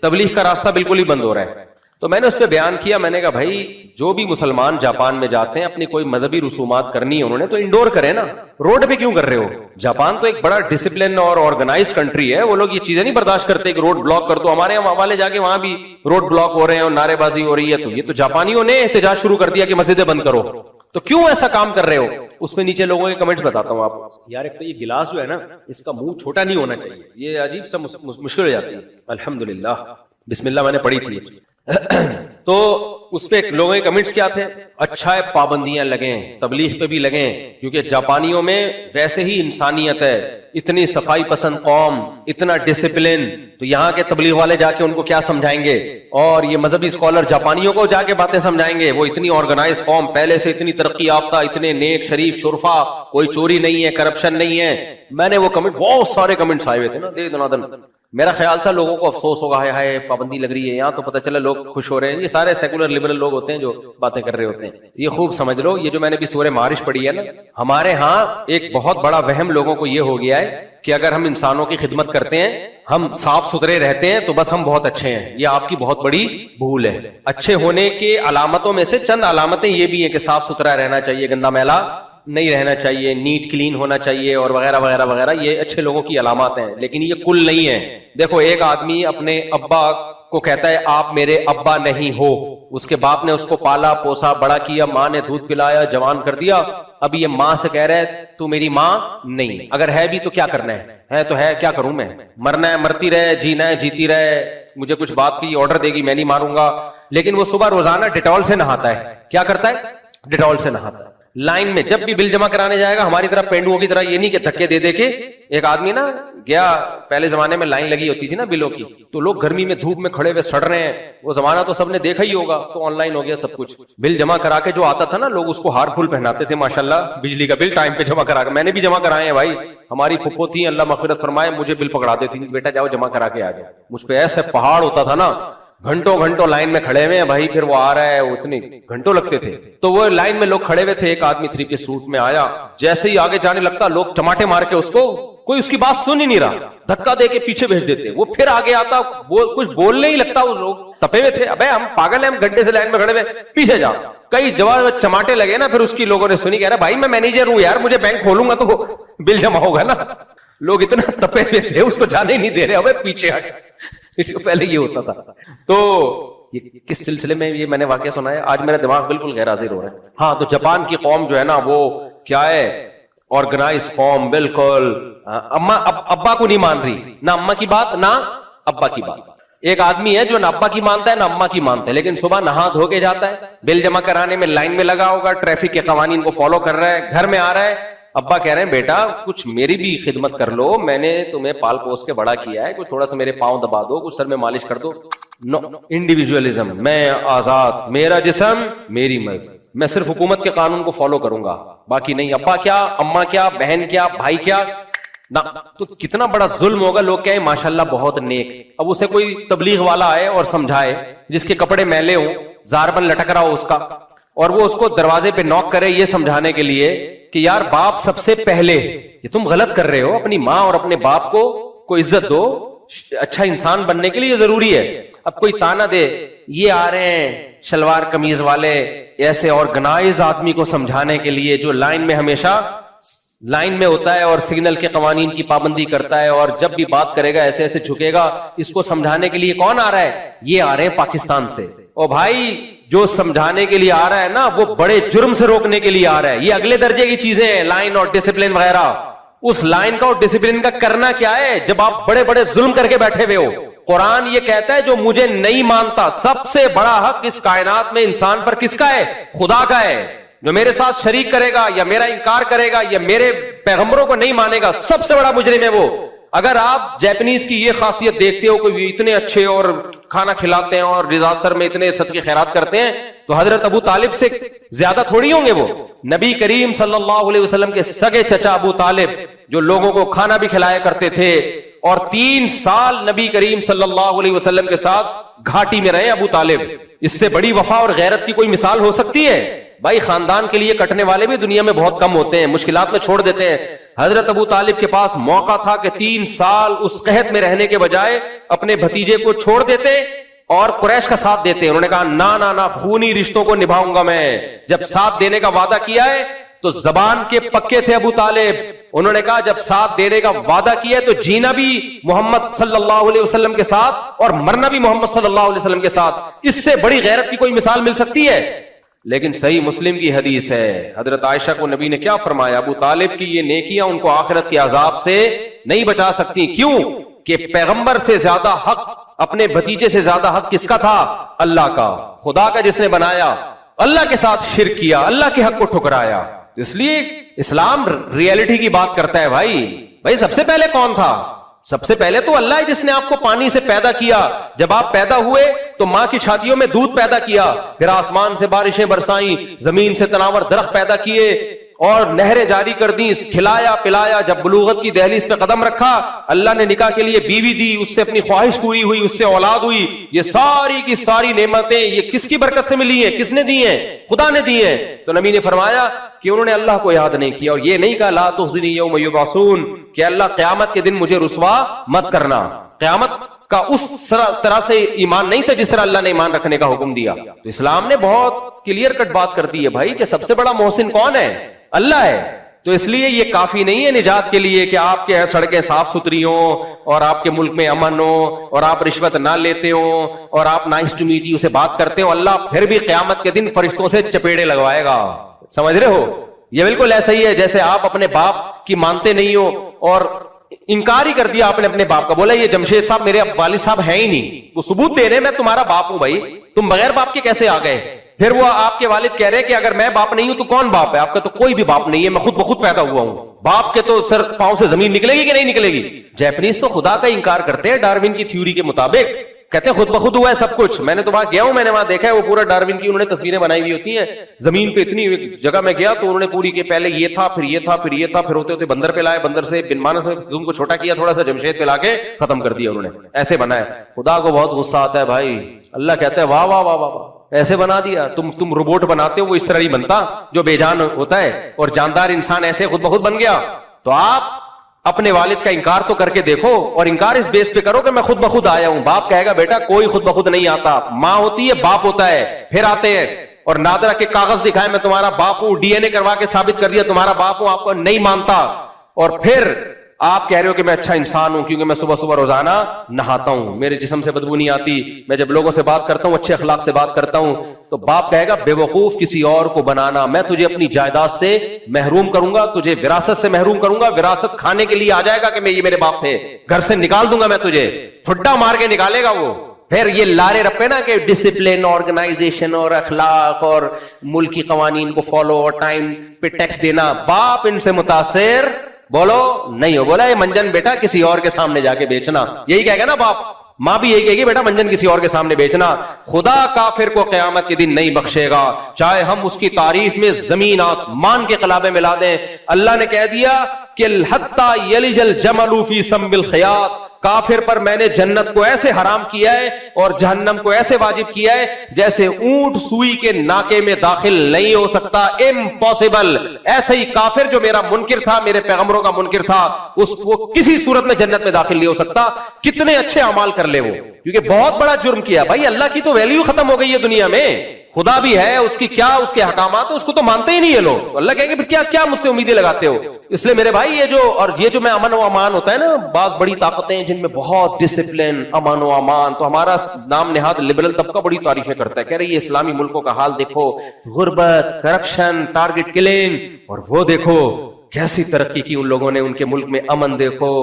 تبلیغ کا راستہ بالکل ہی بند ہو رہا ہے. تو میں نے اس پہ بیان کیا، میں نے کہا بھائی جو بھی مسلمان جاپان میں جاتے ہیں اپنی کوئی مذہبی رسومات کرنی ہے انہوں نے تو انڈور کریں نا، روڈ پہ کیوں کر رہے ہو؟ جاپان تو ایک بڑا ڈسپلن اور آرگنائز کنٹری ہے، وہ لوگ یہ چیزیں نہیں برداشت کرتے کہ روڈ بلاک کر دو. ہمارے یہاں والے جا کے وہاں بھی روڈ بلاک ہو رہے ہیں اور نعرے بازی ہو رہی ہے. تو یہ تو جاپانیوں نے احتجاج شروع کر دیا کہ مسجدیں بند کرو. تو کیوں ایسا کام کر رہے ہو؟ اس میں نیچے لوگوں کے کمنٹس بتاتا ہوں آپ کو. یار ایک تو یہ گلاس جو ہے نا اس کا منہ چھوٹا نہیں ہونا چاہیے، یہ عجیب سا مشکل ہو جاتی ہے. الحمدللہ بسم اللہ میں نے پڑھی تھی. تو اس پہ لوگوں کے کمنٹس کیا تھے؟ اچھا ہے پابندیاں لگیں، تبلیغ پہ بھی لگیں، کیونکہ جاپانیوں میں ویسے ہی انسانیت ہے، اتنی صفائی پسند قوم، اتنا ڈسپلن، تو یہاں کے تبلیغ والے جا کے ان کو کیا سمجھائیں گے؟ اور یہ مذہبی اسکالر جاپانیوں کو جا کے باتیں سمجھائیں گے؟ وہ اتنی آرگنائز قوم، پہلے سے اتنی ترقی یافتہ، اتنے نیک شریف شرفا، کوئی چوری نہیں ہے، کرپشن نہیں ہے. میں نے وہ کمنٹ، بہت سارے کمنٹس آئے ہوئے تھے نا دے دنادن. میرا خیال تھا لوگوں کو افسوس ہوگا، ہائے پابندی لگ رہی ہے یہاں، تو پتہ چلا لوگ خوش ہو رہے ہیں. یہ سارے سیکولر لبرل لوگ ہوتے ہیں جو باتیں کر رہے ہوتے ہیں. یہ خوب سمجھ لو، یہ جو میں نے بھی سورہ معارج پڑھی ہے نا، ہمارے ہاں ایک بہت بڑا وہم لوگوں کو یہ ہو گیا ہے کہ اگر ہم انسانوں کی خدمت کرتے ہیں، ہم صاف ستھرے رہتے ہیں تو بس ہم بہت اچھے ہیں. یہ آپ کی بہت بڑی بھول ہے. اچھے ہونے کے علامتوں میں سے چند علامتیں یہ بھی ہیں کہ صاف ستھرا رہنا چاہیے، گندا میلا نہیں رہنا چاہیے، نیٹ کلین ہونا چاہیے، اور وغیرہ وغیرہ وغیرہ. یہ اچھے لوگوں کی علامات ہیں، لیکن یہ کل نہیں ہے. دیکھو ایک آدمی اپنے ابا کو کہتا ہے آپ میرے ابا نہیں ہو، اس کے باپ نے اس کو پالا پوسا بڑا کیا، ماں نے دودھ پلایا، جوان کر دیا. اب یہ ماں سے کہہ رہا ہے تو میری ماں نہیں. اگر ہے بھی تو کیا کرنا ہے تو ہے، کیا کروں میں؟ مرنا ہے مرتی رہے، جینا ہے جیتی رہے. مجھے کچھ بات کی آرڈر دے گی میں نہیں ماروں گا. لیکن وہ صبح روزانہ ڈیٹول سے نہاتا ہے. کیا کرتا ہے؟ ڈیٹول سے نہاتا ہے. لائن میں جب بھی بل جمع کرانے جائے گا ہماری طرح پینڈوؤں کی طرح یہ نہیں کہ دھکے دے دے کے. ایک آدمی نا گیا, پہلے زمانے میں لائن لگی ہوتی تھی نا بلوں کی, تو لوگ گرمی میں دھوپ میں کھڑے ہوئے سڑ رہے ہیں, وہ زمانہ تو سب نے دیکھا ہی ہوگا, تو آن لائن ہو گیا سب کچھ. بل جمع کرا کے جو آتا تھا نا لوگ اس کو ہار پھول پہناتے تھے, ماشاءاللہ بجلی کا بل ٹائم پہ جمع کرا کے. میں نے بھی جمع کرائے ہیں بھائی, ہماری پھپھو تھی اللہ مغفرت فرمائے, مجھے بل پکڑا دیتی تھی, بیٹا جاؤ جمع کرا کے آ جاؤ. مجھ پہ ایسے پہاڑ ہوتا تھا نا, گھنٹوں گھنٹوں لائن میں کھڑے ہوئے ہیں بھائی, پھر وہ آ رہا ہے, اتنے گھنٹوں لگتے تھے. تو وہ لائن میں لوگ کھڑے ہوئے تھے, ایک آدمی 3 پیس سوٹ میں آیا, جیسے ہی آگے جانے لگتا لوگ چماٹے مار کے اس کو, کوئی اس کی بات سن ہی نہیں رہا, دھکا دے کے پیچھے بھیج دیتے. وہ پھر آگے آتا, وہ کچھ بولنے ہی لگتا, وہ لوگ تپے ہوئے تھے, ابے ہم پاگل ہیں, ہم گھنٹے سے لائن میں کھڑے ہوئے, پیچھے جا. کئی جواب چماٹے لگے نا, پھر اس کی لوگوں نے سنی, کہہ رہا بھائی میں مینیجر ہوں یار, مجھے بینک کھولوں گا تو بل جمع ہوگا نا. لوگ اتنا تپے ہوئے تھے, اس کو جانے ہی نہیں دے رہے, ابے پیچھے ہٹ. پہلے یہ ہوتا تھا. تو کس سلسلے میں یہ میں نے واقعہ سنا ہے, آج میرا دماغ بالکل غیر حاضر ہو رہا ہے. ہاں, تو جاپان کی قوم جو ہے نا وہ کیا ہے, آرگنائز قوم, بالکل اما ابا کو نہیں مان رہی, نہ اما کی بات نہ ابا کی بات. ایک آدمی ہے جو نہ ابا کی مانتا ہے نہ اما کی مانتا ہے, لیکن صبح نہا دھو کے جاتا ہے, بل جمع کرانے میں لائن میں لگا ہوگا, ٹریفک کے قوانین کو فالو کر رہا ہے, گھر میں آ رہا ہے, ابا کہہ رہے ہیں بیٹا کچھ میری بھی خدمت کر لو, میں نے تمہیں پال پوس کے بڑا کیا ہے, کچھ تھوڑا سا میرے پاؤں دبا دو, کچھ سر میں مالش کر دو. نو, انڈیویجولزم, میں آزاد, میرا جسم میری مرضی, میں صرف حکومت کے قانون کو فالو کروں گا, باقی نہیں. ابا کیا, اما کیا, بہن کیا, بھائی کیا نہ. تو کتنا بڑا ظلم ہوگا. لوگ کہیں ماشاءاللہ بہت نیک, اب اسے کوئی تبلیغ والا آئے اور سمجھائے, جس کے کپڑے میلے ہوں, زاربن لٹک رہا ہو اس کا, اور وہ اس کو دروازے پہ نوک کرے یہ سمجھانے کے لیے کہ یار باپ سب سے پہلے, یہ تم غلط کر رہے ہو, اپنی ماں اور اپنے باپ کو عزت دو, اچھا انسان بننے کے لیے یہ ضروری ہے. اب کوئی تانا دے, یہ آ رہے ہیں شلوار قمیض والے, ایسے آرگنائز آدمی کو سمجھانے کے لیے جو لائن میں ہمیشہ لائن میں ہوتا ہے اور سگنل کے قوانین کی پابندی کرتا ہے, اور جب بھی بات کرے گا ایسے ایسے جھکے گا. اس کو سمجھانے کے لیے کون آ رہا ہے, یہ آ رہے ہیں پاکستان سے. اور بھائی جو سمجھانے کے لیے آ رہا ہے نا وہ بڑے جرم سے روکنے کے لیے آ رہا ہے. یہ اگلے درجے کی چیزیں ہیں, لائن اور ڈسپلن وغیرہ. اس لائن کا اور ڈسپلن کا کرنا کیا ہے جب آپ بڑے بڑے ظلم کر کے بیٹھے ہوئے ہو. قرآن یہ کہتا ہے جو مجھے نہیں مانتا, سب سے بڑا حق اس کائنات میں انسان پر کس کا ہے, خدا کا ہے. جو میرے ساتھ شریک کرے گا یا میرا انکار کرے گا یا میرے پیغمبروں کو نہیں مانے گا, سب سے بڑا مجرم ہے وہ. اگر آپ جیپنیز کی یہ خاصیت دیکھتے ہو کہ اتنے اچھے اور کھانا کھلاتے ہیں اور ڈیزاسٹر میں اتنے صدقے خیرات کرتے ہیں, تو حضرت ابو طالب سے زیادہ تھوڑی ہوں گے وہ. نبی کریم صلی اللہ علیہ وسلم کے سگے چچا ابو طالب جو لوگوں کو کھانا بھی کھلایا کرتے تھے, اور 3 سال نبی کریم صلی اللہ علیہ وسلم کے ساتھ گھاٹی میں رہے ابو طالب. اس سے بڑی وفا اور غیرت کی کوئی مثال ہو سکتی ہے؟ بھائی خاندان کے لیے کٹنے والے بھی دنیا میں بہت کم ہوتے ہیں, مشکلات میں چھوڑ دیتے ہیں. حضرت ابو طالب کے پاس موقع تھا کہ 3 سال اس قحط میں رہنے کے بجائے اپنے بھتیجے کو چھوڑ دیتے اور قریش کا ساتھ دیتے. انہوں نے کہا نہ نہ, خونی رشتوں کو نبھاؤں گا میں. جب ساتھ دینے کا وعدہ کیا ہے تو زبان کے پکے تھے ابو طالب. انہوں نے کہا جب ساتھ دینے کا وعدہ کیا ہے تو جینا بھی محمد صلی اللہ علیہ وسلم کے ساتھ اور مرنا بھی محمد صلی اللہ علیہ وسلم کے ساتھ. اس سے بڑی غیرت کی کوئی مثال مل سکتی ہے؟ لیکن صحیح مسلم کی حدیث ہے, حضرت عائشہ کو نبی نے کیا فرمایا, ابو طالب کی یہ نیکیاں ان کو آخرت کے عذاب سے نہیں بچا سکتی. کیوں کہ پیغمبر سے زیادہ حق, اپنے بھتیجے سے زیادہ حق کس کا تھا, اللہ کا. خدا کا جس نے بنایا, اللہ کے ساتھ شرک کیا, اللہ کے حق کو ٹھکرایا. اس لیے اسلام ریئلٹی کی بات کرتا ہے. بھائی سب سے پہلے کون تھا؟ سب سے پہلے تو اللہ ہے جس نے آپ کو پانی سے پیدا کیا. جب آپ پیدا ہوئے تو ماں کی چھاتیوں میں دودھ پیدا کیا, پھر آسمان سے بارشیں برسائیں, زمین سے تناور درخت پیدا کیے اور نہریں جاری کر دی, کھلایا پلایا. جب بلوغت کی دہلیز پہ قدم رکھا, اللہ نے نکاح کے لیے بیوی دی, اس سے اپنی خواہش پوری ہوئی, اس سے اولاد ہوئی. یہ ساری کی ساری نعمتیں یہ کس کی برکت سے ملی ہیں, کس نے دی ہیں, خدا نے دی ہیں. تو نبی نے فرمایا کہ انہوں نے اللہ کو یاد نہیں کیا, اور یہ نہیں کہا لا تخزنی یوم یبعثون, کہ اللہ قیامت کے دن مجھے رسوا مت کرنا. قیامت کا اس طرح سے ایمان نہیں تھا جس طرح اللہ نے ایمان رکھنے کا حکم دیا. تو اسلام نے بہت کلیئر کٹ بات کر دی ہے بھائی کہ سب سے بڑا محسن کون ہے, اللہ ہے. تو اس لیے یہ کافی نہیں ہے نجات کے لیے کہ آپ کے سڑکیں صاف ستھری ہوں اور آپ کے ملک میں امن ہو اور آپ رشوت نہ لیتے ہوں اور آپ نائس ٹو میٹ یو سے بات کرتے ہو. اللہ پھر بھی قیامت کے دن فرشتوں سے چپیڑے لگوائے گا. سمجھ رہے ہو؟ یہ بالکل ایسا ہی ہے جیسے آپ اپنے باپ کی مانتے نہیں ہو اور انکار ہی کر دیا آپ نے اپنے باپ کا, بولا یہ جمشید صاحب میرے والد صاحب ہیں ہی نہیں, وہ ثبوت دے رہے میں تمہارا باپ ہوں. بھائی تم بغیر باپ کے کیسے آ گئے؟ پھر وہ آپ کے والد کہہ رہے کہ اگر میں باپ نہیں ہوں تو کون باپ ہے؟ آپ کا تو کوئی بھی باپ نہیں ہے، میں خود بخود پیدا ہوا ہوں. باپ کے تو سر پاؤں سے زمین نکلے گی کہ نہیں نکلے گی؟ جیپنیز تو خدا کا انکار کرتے ہیں ڈارون کی تھیوری کے مطابق، کہتے ہیں خود بخود ہوا ہے سب کچھ. میں نے تو وہاں گیا ہوں، میں نے وہاں دیکھا ہے وہ پورا ڈارون کی انہوں نے تصویریں بنائی ہوئی ہوتی ہیں زمین پہ. اتنی جگہ میں گیا تو انہوں نے پوری کے پہلے یہ تھا، پھر یہ تھا، پھر یہ تھا، پھر ہوتے ہوتے بندر پہ لائے، بندر سے بن مانس کو چھوٹا کیا، تھوڑا سا جمشید پہ لا کے ختم کر دیا انہوں نے. ایسے بنا ہے. خدا کو بہت غصہ آتا ہے بھائی. اللہ کہتا ہے واہ واہ واہ واہ واہ، ایسے بنا دیا. تم روبوٹ بناتے ہو، وہ اس طرح نہیں بنتا جو بے جان ہوتا ہے، اور جاندار انسان ایسے خود بخود بن گیا. تو آپ اپنے والد کا انکار تو کر کے دیکھو، اور انکار اس بیس پہ کرو کہ میں خود بخود آیا ہوں. باپ کہے گا بیٹا کوئی خود بخود نہیں آتا، ماں ہوتی ہے، باپ ہوتا ہے، پھر آتے ہیں. اور نادرا کے کاغذ دکھائے میں تمہارا باپ ہوں، ڈی این اے کروا کے ثابت کر دیا تمہارا باپ ہوں، آپ کو نہیں مانتا. اور پھر آپ کہہ رہے ہو کہ میں اچھا انسان ہوں کیونکہ میں صبح صبح روزانہ نہاتا ہوں، میرے جسم سے بدبو نہیں آتی، میں جب لوگوں سے بات کرتا ہوں اچھے اخلاق سے بات کرتا ہوں. تو باپ کہے گا بے وقوف کسی اور کو بنانا، میں تجھے اپنی جائیداد سے محروم کروں گا، تجھے وراثت سے محروم کروں گا. وراثت کھانے کے لیے آ جائے گا کہ یہ میرے باپ تھے، گھر سے نکال دوں گا میں تجھے، ٹھڈا مار کے نکالے گا وہ. پھر یہ لارے رپے نا کہ ڈسپلن، آرگنائزیشن اور اخلاق اور ملکی قوانین کو فالو اور ٹائم پہ ٹیکس دینا. باپ ان سے متاثر بولو نہیں ہو. بولا یہ منجن بیٹا کسی اور کے سامنے جا کے بیچنا، یہی کہے گا نا باپ. ماں بھی یہی کہے گی بیٹا منجن کسی اور کے سامنے بیچنا. خدا کافر کو قیامت کے دن نہیں بخشے گا، چاہے ہم اس کی تعریف میں زمین آسمان کے قلابے ملا دیں. اللہ نے کہہ دیا کہ حتی یلج الجمل فی سم الخیاط، کافر پر میں نے جنت کو ایسے حرام کیا ہے اور جہنم کو ایسے واجب کیا ہے جیسے اونٹ سوئی کے ناکے میں داخل نہیں ہو سکتا. امپاسبل. ایسے ہی کافر جو میرا منکر تھا، میرے پیغمبروں کا منکر تھا، اس کو کسی صورت میں جنت میں داخل نہیں ہو سکتا، کتنے اچھے اعمال کر لے وہ، کیونکہ بہت بڑا جرم کیا بھائی. اللہ کی تو ویلیو ختم ہو گئی ہے دنیا میں. خدا بھی ہے، اس کی کیا اس کے احکامات اس کو تو مانتے ہی نہیں ہے لوگ. اللہ کہیں گے پھر کیا مجھ سے امیدیں لگاتے ہو. اس لیے میرے بھائی یہ جو میں امن و امان ہوتا ہے نا، بعض بڑی طاقتیں جن میں بہت ڈسپلن، امن و امان، تو ہمارا نام نہاد لبرل طبقہ بڑی تعریفیں کرتا ہے، کہہ رہے یہ اسلامی ملکوں کا حال دیکھو، غربت، کرپشن، ٹارگٹ کلنگ، اور وہ دیکھو کیسی ترقی کی ان لوگوں نے، ان کے ملک میں امن دیکھو.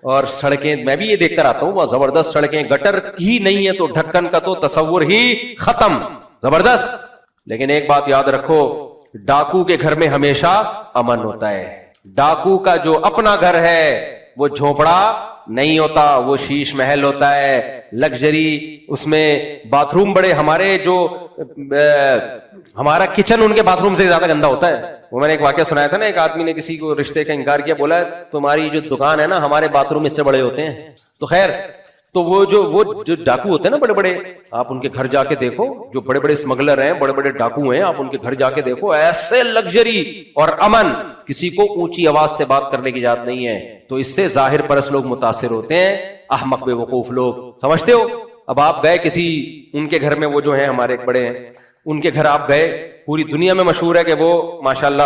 اور سڑکیں میں بھی یہ دیکھ کر آتا ہوں، وہ زبردست سڑکیں، گٹر ہی نہیں ہے تو ڈھکن کا تو تصور ہی ختم، زبردست. لیکن ایک بات یاد رکھو، ڈاکو کے گھر میں ہمیشہ امن ہوتا ہے. ڈاکو کا جو اپنا گھر ہے وہ جھونپڑا نہیں ہوتا، وہ شیش محل ہوتا ہے، لگژری. اس میں باتھ روم بڑے، ہمارے جو ہمارا کچن ان کے باتھ روم سے زیادہ گندا ہوتا ہے. وہ میں نے ایک واقعہ سنایا تھا نا، ایک آدمی نے کسی کو رشتے کا انکار کیا، بولا تمہاری جو دکان ہے نا، ہمارے باتھ روم اس سے بڑے ہوتے ہیں. تو خیر، تو وہ جو ڈاکو ہوتے ہیں نا بڑے بڑے، آپ ان کے گھر جا کے دیکھو، جو بڑے بڑے اسمگلر ہیں، بڑے بڑے ڈاکو ہیں، آپ ان کے گھر جا کے دیکھو، ایسے لگژری اور امن، کسی کو اونچی آواز سے بات کرنے کی اجازت نہیں ہے. تو اس سے ظاہر پرست لوگ متاثر ہوتے ہیں، احمق بے وقوف لوگ. سمجھتے ہو؟ اب آپ گئے کسی ان کے گھر میں، وہ جو ہیں ہمارے بڑے ہیں، ان کے گھر آپ گئے، پوری دنیا میں مشہور ہے کہ وہ ماشاءاللہ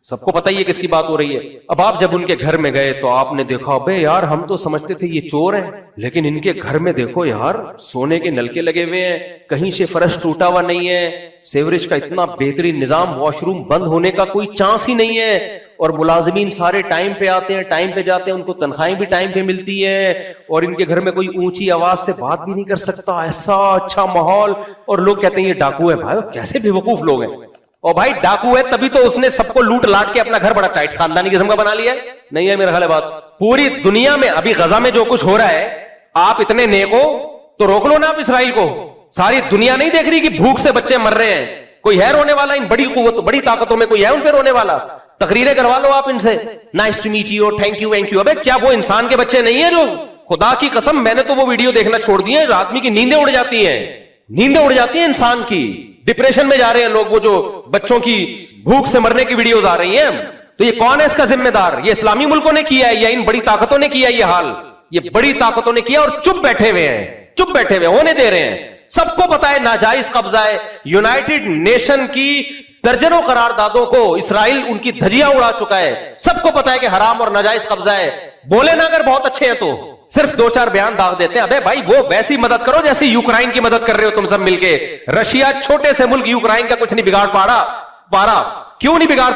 سب کو پتہ ہی ہے کس کی بات ہو رہی ہے. اب آپ جب ان کے گھر میں گئے تو آپ نے دیکھا بے یار ہم تو سمجھتے تھے یہ چور ہیں، لیکن ان کے گھر میں دیکھو یار سونے کے نلکے لگے ہوئے ہیں، کہیں سے فرش ٹوٹا ہوا نہیں ہے، سیوریج کا اتنا بہترین نظام، واش روم بند ہونے کا کوئی چانس ہی نہیں ہے، اور ملازمین سارے ٹائم پہ آتے ہیں، ٹائم پہ جاتے ہیں، ان کو تنخواہیں بھی ٹائم پہ ملتی ہیں، اور ان کے گھر میں کوئی اونچی آواز سے بات بھی نہیں کر سکتا. ایسا اچھا ماحول، اور لوگ کہتے ہیں یہ ڈاکو ہے. بھائی کیسے بے وقوف لوگ ہیں. اور بھائی ڈاکو ہے تبھی تو اس نے سب کو لوٹ لاٹ کے اپنا گھر بڑا ٹائٹ خاندانی قسم کا بنا لیا ہے. نہیں ہے میرا خیال ہے بات. پوری دنیا میں ابھی غزہ میں جو کچھ ہو رہا ہے، آپ اتنے نیک ہو تو روک لو نا آپ اسرائیل کو. ساری دنیا نہیں دیکھ رہی کہ بھوک سے بچے مر رہے ہیں؟ کوئی ہے رونے والا؟ ان بڑی قوت بڑی طاقتوں میں کوئی ہے ان پہ رونے والا؟ تقریریں کروا لو آپ ان سے، nice to meet you, thank you thank you. ابے کیا وہ انسان کے بچے نہیں ہیں جو؟ خدا کی قسم میں نے تو وہ ویڈیو دیکھنا چھوڑ دی ہے، آدمی کی نیندیں اڑ جاتی ہیں، نیندیں اڑ جاتی ہیں انسان کی. ڈپریشن میں جا رہے ہیں لوگ، وہ جو بچوں کی بھوک سے مرنے کی ویڈیوز آ رہی ہیں. تو یہ کون ہے اس کا ذمہ دار؟ یہ اسلامی ملکوں نے کیا ہے یا ان بڑی طاقتوں نے کیا یہ حال؟ یہ بڑی طاقتوں نے کیا، اور چپ بیٹھے ہوئے ہیں، چپ بیٹھے ہوئے ہونے دے رہے ہیں. سب کو پتا ہے ناجائز قبضہ ہے. یونائٹڈ نیشن کی درجنوں قراردادوں کو اسرائیل ان کی دھجیاں اڑا چکا ہے. سب کو پتا ہے کہ حرام اور ناجائز قبضہ ہے. بولے نا اگر بہت اچھے ہیں تو صرف دو چار بیان داغ دیتے ہیں. ابے بھائی وہ ویسی مدد کرو جیسی یوکرائن کی مدد کر رہے ہو تم سب مل کے. رشیا چھوٹے سے ملک یوکرائن کا کچھ نہیں بگاڑ پا رہا. کیوں نہیں بگاڑ؟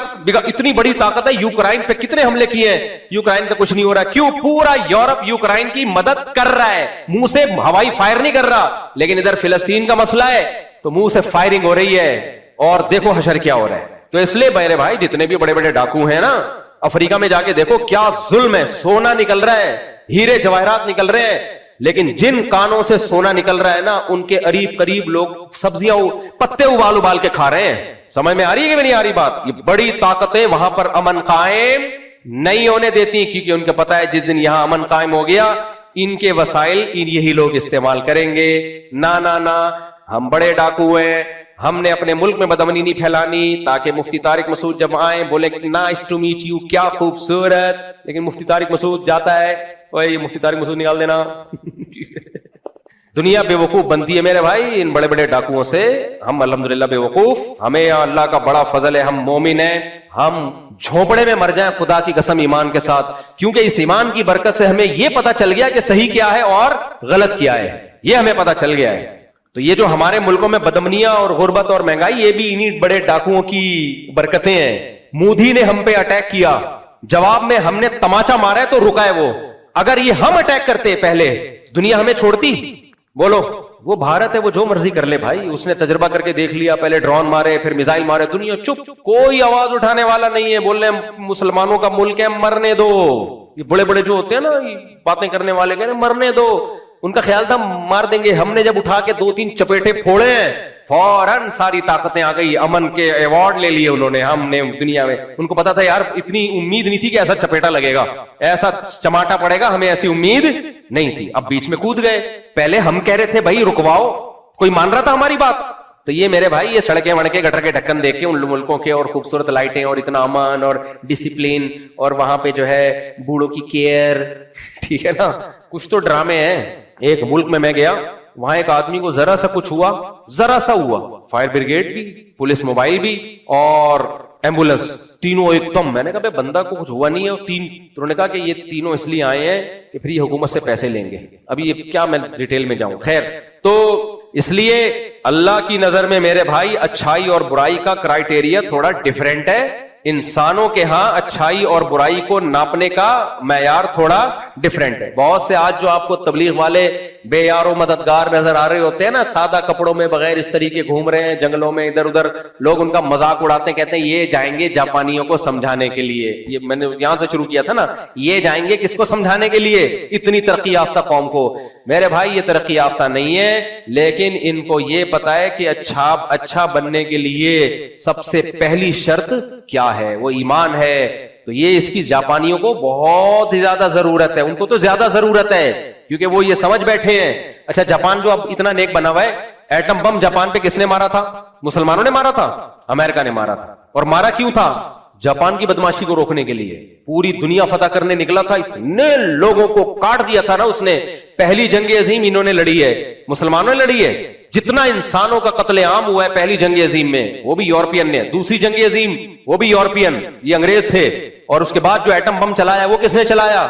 اتنی بڑی طاقت ہے. یوکرائن پہ کتنے حملے کیے ہیں، یوکرائن کا کچھ نہیں ہو رہا. کیوں؟ پورا یورپ یوکرائن کی مدد کر رہا ہے، منہ سے ہوائی فائر نہیں کر رہا. لیکن ادھر فلسطین کا مسئلہ ہے، تو منہ سے فائرنگ ہو رہی ہے اور دیکھو حشر کیا ہو رہا ہے. تو اس لیے میرے بھائی جتنے بھی بڑے بڑے ڈاکو ہیں نا, افریقہ میں جا کے دیکھو کیا ظلم ہے, سونا نکل رہا ہے, ہیرے جواہرات نکل رہے ہیں, لیکن جن کانوں سے سونا نکل رہا ہے نا ان کے قریب لوگ سبزیاں پتے ابال کے کھا رہے ہیں. سمجھ میں آ رہی ہے کہ نہیں آ رہی بات؟ یہ بڑی طاقتیں وہاں پر امن قائم نہیں ہونے دیتی, کیونکہ ان کو پتا ہے جس دن یہاں امن قائم ہو گیا ان کے وسائل یہی لوگ استعمال کریں گے. نہ ہم بڑے ڈاکو ہیں, ہم نے اپنے ملک میں بدامنی نہیں پھیلانی, تاکہ مفتی طارق مسعود جب آئیں بولے نائس ٹو میٹ یو, کیا خوبصورت. لیکن مفتی طارق مسعود جاتا ہے, اوے یہ مفتی طارق مسعود نکال دینا. دنیا بے وقوف بنتی ہے میرے بھائی ان بڑے بڑے ڈاکوؤں سے. ہم الحمدللہ بے وقوف, ہمیں اللہ کا بڑا فضل ہے, ہم مومن ہیں, ہم جھونپڑے میں مر جائیں خدا کی قسم ایمان کے ساتھ, کیونکہ اس ایمان کی برکت سے ہمیں یہ پتا چل گیا کہ صحیح کیا ہے اور غلط کیا ہے, یہ ہمیں پتا چل گیا ہے. تو یہ جو ہمارے ملکوں میں بدامنیاں اور غربت اور مہنگائی, یہ بھی انہی بڑے ڈاکوؤں کی برکتیں ہیں. مودی نے ہم پہ اٹیک کیا, جواب میں ہم نے تماچا مارا ہے تو رکا ہے وہ. اگر یہ ہم اٹیک کرتے پہلے, دنیا ہمیں چھوڑتی؟ بولو. وہ بھارت ہے, وہ جو مرضی کر لے بھائی, اس نے تجربہ کر کے دیکھ لیا, پہلے ڈرون مارے پھر میزائل مارے, دنیا چپ, کوئی آواز اٹھانے والا نہیں ہے. بول رہے مسلمانوں کا ملک ہے, مرنے دو. یہ بڑے بڑے جو ہوتے ہیں نا باتیں کرنے والے, کہہ رہے مرنے دو, ان کا خیال تھا مار دیں گے. ہم نے جب اٹھا کے 2-3 چپیٹے پھوڑے ہیں, فوراً ساری طاقتیں آ گئی, امن کے ایوارڈ لے لیے انہوں نے. ہم نے دنیا میں, ان کو پتا تھا یار, اتنی امید نہیں تھی کہ ایسا چپیٹا لگے گا, ایسا چماٹا پڑے گا, ہمیں ایسی امید نہیں تھی. اب بیچ میں کود گئے. پہلے ہم کہہ رہے تھے بھائی رکواؤ, کوئی مان رہا تھا ہماری بات؟ تو یہ میرے بھائی, یہ سڑکیں وڑکیں گٹر کے ڈھکن دیکھ کے ان ملکوں کے, اور خوبصورت لائٹیں اور اتنا امن اور ڈسپلین, اور وہاں پہ جو ہے بوڑھوں کی کیئر, ٹھیک ہے نا, کچھ تو ڈرامے ہیں. ایک ملک میں گیا, وہاں ایک آدمی کو ذرا سا کچھ ہوا, ذرا سا ہوا, فائر بریگیڈ بھی, پولیس موبائل بھی اور ایمبولینس, تینوں ایک دم. میں نے کہا بندہ کو کچھ ہوا نہیں ہے, اور انہوں نے کہا کہ یہ تینوں اس لیے آئے ہیں کہ پھر یہ حکومت سے پیسے لیں گے. ابھی یہ کیا میں ڈیٹیل میں جاؤں, خیر. تو اس لیے اللہ کی نظر میں میرے بھائی اچھائی اور برائی کا کرائیٹیریا تھوڑا ڈیفرنٹ ہے. انسانوں کے ہاں اچھائی اور برائی کو ناپنے کا معیار تھوڑا ڈیفرنٹ ہے. بہت سے آج جو آپ کو تبلیغ والے بے یار و مددگار نظر آ رہے ہوتے ہیں نا, سادہ کپڑوں میں بغیر اس طریقے گھوم رہے ہیں جنگلوں میں ادھر ادھر, لوگ ان کا مذاق اڑاتے ہیں, کہتے ہیں یہ جائیں گے جاپانیوں کو سمجھانے کے لیے. یہ میں نے یہاں سے شروع کیا تھا نا, یہ جائیں گے کس کو سمجھانے کے لیے, اتنی ترقی یافتہ قوم کو. میرے بھائی یہ ترقی یافتہ نہیں ہے, لیکن ان کو یہ پتا ہے کہ اچھا بننے کے لیے سب سے پہلی شرط کیا ہے, وہ ایمان ہے. تو یہ اس کی جاپانیوں کو بہت زیادہ ضرورت ہے, ان کو تو زیادہ ضرورت ہے, کیونکہ وہ یہ سمجھ بیٹھے ہیں. اچھا جاپان جو اب اتنا نیک بنا ہوا ہے, ایٹم بم جاپان پہ کس نے مارا تھا؟ مسلمانوں نے مارا تھا, امریکہ نے مارا تھا. اور مارا کیوں تھا؟ جاپان کی بدماشی کو روکنے کے لیے. پوری دنیا فتح کرنے نکلا تھا, اتنے لوگوں کو کاٹ دیا تھا نا اس نے. پہلی جنگ عظیم انہوں نے لڑی ہے, مسلمانوں نے لڑی ہے. جتنا انسانوں کا قتل عام ہوا ہے پہلی جنگ عظیم میں, وہ بھی یورپین نے. دوسری جنگ عظیم, وہ بھی یورپین, یہ انگریز تھے. اور اس کے بعد جو ایٹم بم چلایا وہ کس نے چلایا؟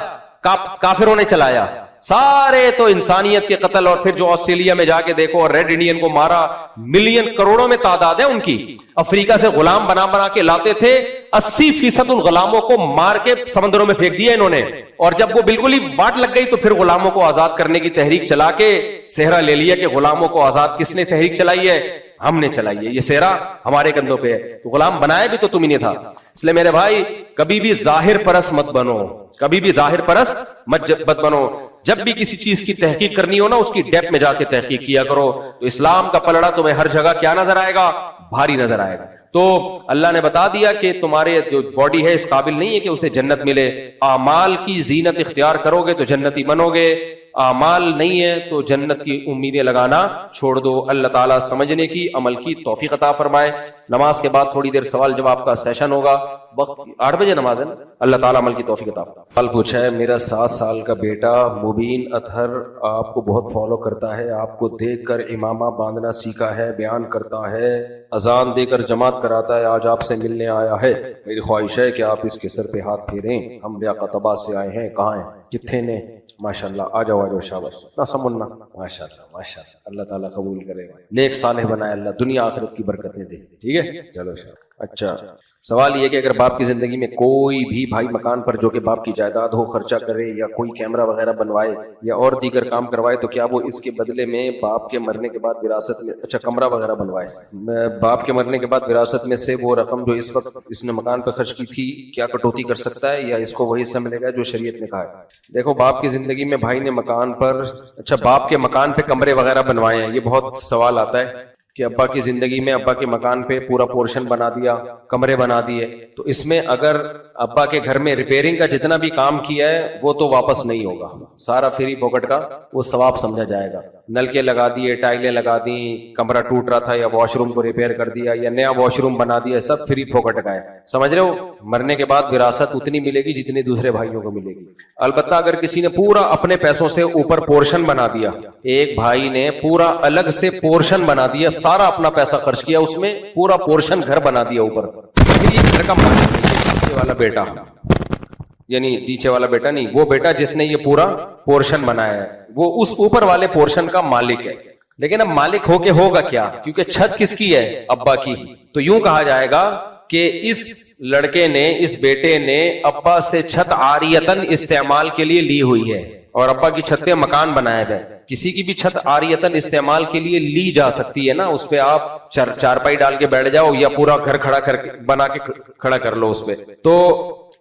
کافروں نے چلایا. سارے تو انسانیت کے قتل. اور پھر جو آسٹریلیا میں جا کے دیکھو, اور ریڈ انڈین کو مارا, ملین کروڑوں میں تعداد ہے ان کی. افریقہ سے غلام بنا کے لاتے تھے, 80% ان غلاموں کو مار کے سمندروں میں پھینک دیا انہوں نے. اور جب وہ بالکل ہی واٹ لگ گئی تو پھر غلاموں کو آزاد کرنے کی تحریک چلا کے صحرا لے لیا کہ غلاموں کو آزاد کس نے تحریک چلائی ہے؟ ہم نے چلائی ہے. یہ صحرا ہمارے کندھوں پہ ہے. تو غلام بنایا بھی تو تم ہی نے تھا. اس لیے میرے بھائی کبھی بھی ظاہر پرست مت بنو, کبھی بھی ظاہر پرست مت بنو. جب بھی کسی چیز کی تحقیق کرنی ہو نا, اس کی ڈیپ میں جا کے تحقیق کیا کرو. تو اسلام کا پلڑا تمہیں ہر جگہ کیا نظر آئے گا؟ بھاری نظر آئے گا. تو اللہ نے بتا دیا کہ تمہارے جو باڈی ہے اس قابل نہیں ہے کہ اسے جنت ملے. اعمال کی زینت اختیار کرو گے تو جنتی بنو گے, اعمال نہیں ہے تو جنت کی امیدیں لگانا چھوڑ دو. اللہ تعالیٰ سمجھنے کی, عمل کی توفیق عطا فرمائے. نماز کے بعد تھوڑی دیر سوال جواب کا سیشن ہوگا. وقت 8 بجے نماز ہے نا. اللہ تعالیٰ عمل کی توفیق عطا فرمائے. سوال پوچھا ہے, میرا 7 سال کا بیٹا مبین اطہر آپ کو بہت فالو کرتا ہے, آپ کو دیکھ کر امامہ باندھنا سیکھا ہے, بیان کرتا ہے, اذان دے کر جماعت کراتا ہے. آج آپ سے ملنے آیا ہے. میری خواہش ہے کہ آپ اس کے سر پہ ہاتھ پھیریں. ہم لیاقت آباد سے آئے ہیں. کہاں ہیں؟ کتنے نے؟ ماشاءاللہ, آ جاؤ شاباش. نہ سمجھنا, ماشاءاللہ ماشاءاللہ. اللہ تعالیٰ قبول کرے, نیک صالح بنائے, اللہ دنیا آخرت کی برکتیں دے. ٹھیک ہے. ہے. چلو اچھا, سوال یہ کہ اگر باپ کی زندگی میں کوئی بھی بھائی مکان پر جو کہ باپ کی جائیداد ہو خرچہ کرے یا کوئی کیمرہ وغیرہ بنوائے یا اور دیگر کام کروائے تو کیا وہ اس کے بدلے میں باپ کے مرنے کے بعد وراثت میں, اچھا کمرہ وغیرہ بنوائے, باپ کے مرنے کے بعد وراثت میں سے وہ رقم جو اس وقت اس نے مکان پہ خرچ کی تھی کیا کٹوتی کر سکتا ہے یا اس کو وہی حصہ ملے گا جو شریعت نے کہا ہے؟ دیکھو باپ کی زندگی میں بھائی نے مکان پر, اچھا باپ کے مکان پہ کمرے وغیرہ بنوائے ہیں, یہ بہت سوال آتا ہے کہ ابا کی زندگی میں ابا کے مکان پہ پورا پورشن بنا دیا, کمرے بنا دیے, تو اس میں اگر ابا کے گھر میں ریپیئرنگ کا جتنا بھی کام کیا ہے وہ تو واپس نہیں ہوگا, سارا فری پاکٹ کا وہ ثواب سمجھا جائے گا. نلکے لگا دیے, ٹائلیں لگا دیں, کمرہ ٹوٹ رہا تھا یا واش روم کو ریپیئر کر دیا یا نیا واش روم بنا دیا, سب فری پاکٹ کا ہے, سمجھ رہے ہو. مرنے کے بعد وراثت اتنی ملے گی جتنی دوسرے بھائیوں کو ملے گی. البتہ اگر کسی نے پورا اپنے پیسوں سے اوپر پورشن بنا دیا, ایک بھائی نے پورا الگ سے پورشن بنا دیا, سارا اپنا پیسہ خرچ کیا اس میں, پورا پورشن گھر بنا دیا اوپر, پھر یہ گھر کا مالک نیچے والا بیٹا, یعنی نیچے والا بیٹا نہیں, وہ بیٹا جس نے یہ پورا پورشن بنایا ہے وہ اس اوپر والے پورشن کا مالک ہے. لیکن اب مالک ہو کے ہوگا کیا, کیونکہ چھت کس کی ہے, ابا کی, تو یوں کہا جائے گا کہ اس لڑکے نے, اس بیٹے نے ابا سے چھت عاریتن استعمال کے لیے لی ہوئی ہے, اور ابا کی چھتیں مکان بنائے گئے. کسی کی بھی چھت عاریتن استعمال کے لیے لی جا سکتی ہے نا, اس پہ آپ چارپائی ڈال کے بیٹھ جاؤ یا پورا گھر کھڑا کر کے بنا کے کھڑا کر لو اس پہ, تو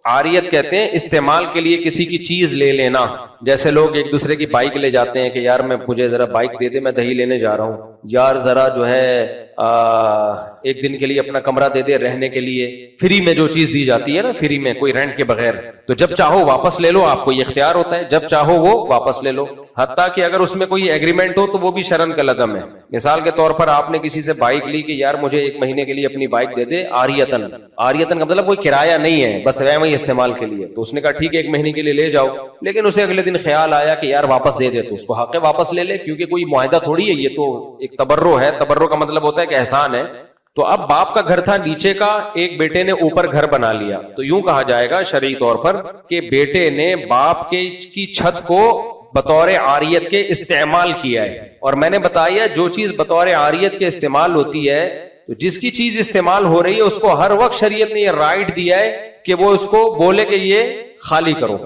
عاریت کہتے ہیں استعمال کے لیے کسی کی چیز لے لینا. جیسے لوگ ایک دوسرے کی بائک لے جاتے ہیں کہ یار مجھے ذرا بائک دے دے, میں دہی لینے جا رہا ہوں, یار ذرا جو ہے ایک دن کے لیے اپنا کمرہ دے دے رہنے کے لیے, فری میں جو چیز دی جاتی ہے نا, فری میں, کوئی رینٹ کے بغیر, تو جب چاہو واپس لے لو, آپ کو یہ اختیار ہوتا ہے, جب چاہو وہ واپس لے لو. حتیٰ کہ اگر اس میں کوئی ایگریمنٹ ہو تو وہ بھی شرن کا لغم ہے. مثال کے طور پر آپ نے کسی سے بائک لی کہ یار مجھے 1 مہینے کے لیے اپنی بائک دے دے عاریتن, عاریتن کا مطلب کوئی کرایہ نہیں ہے, بس ہے وہی استعمال کے لیے, تو اس نے کہا ٹھیک ہے 1 مہینے کے لیے لے جاؤ, لیکن اسے اگلے دن خیال آیا کہ یار واپس دے دے, تو اس کو حق ہے واپس لے لے, کیونکہ کوئی معاہدہ تھوڑی ہے, یہ تو ایک تبرع ہے. تبرع کا مطلب ہوتا ہے کہ احسان ہے. تو اب باپ کا گھر تھا نیچے کا, ایک بیٹے نے اوپر گھر بنا لیا, تو یوں کہا جائے گا شرعی طور پر کہ بیٹے نے باپ کی چھت کو بطور عاریت کے استعمال کیا ہے. اور میں نے بتایا جو چیز بطور عاریت کے استعمال ہوتی ہے, تو جس کی چیز استعمال ہو رہی ہے اس کو ہر وقت شریعت نے یہ رائٹ دیا ہے کہ وہ اس کو بولے کہ یہ خالی کرو.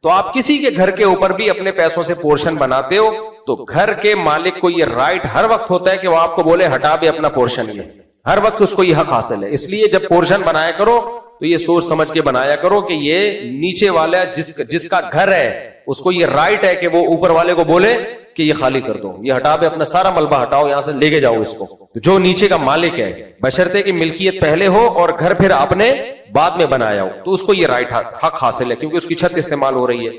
تو آپ کسی کے گھر کے اوپر بھی اپنے پیسوں سے پورشن بناتے ہو تو گھر کے مالک کو یہ رائٹ ہر وقت ہوتا ہے کہ وہ آپ کو بولے ہٹا بھی اپنا پورشن, یہ ہر وقت اس کو یہ حق حاصل ہے. اس لیے جب پورشن بنایا کرو تو یہ سوچ سمجھ کے بنایا کرو کہ یہ نیچے والا جس کا گھر ہے اس کو یہ رائٹ ہے کہ وہ اوپر والے کو بولے کہ یہ خالی کر دو, یہ ہٹا بھی اپنا سارا ملبہ ہٹاؤ, یہاں سے لے کے جاؤ اس کو. جو نیچے کا مالک ہے بشرطے کی ملکیت پہلے ہو اور گھر پھر آپ نے بعد میں بنایا ہو, تو اس کو یہ رائٹ حق حاصل ہے کیونکہ اس کی چھت استعمال ہو رہی ہے.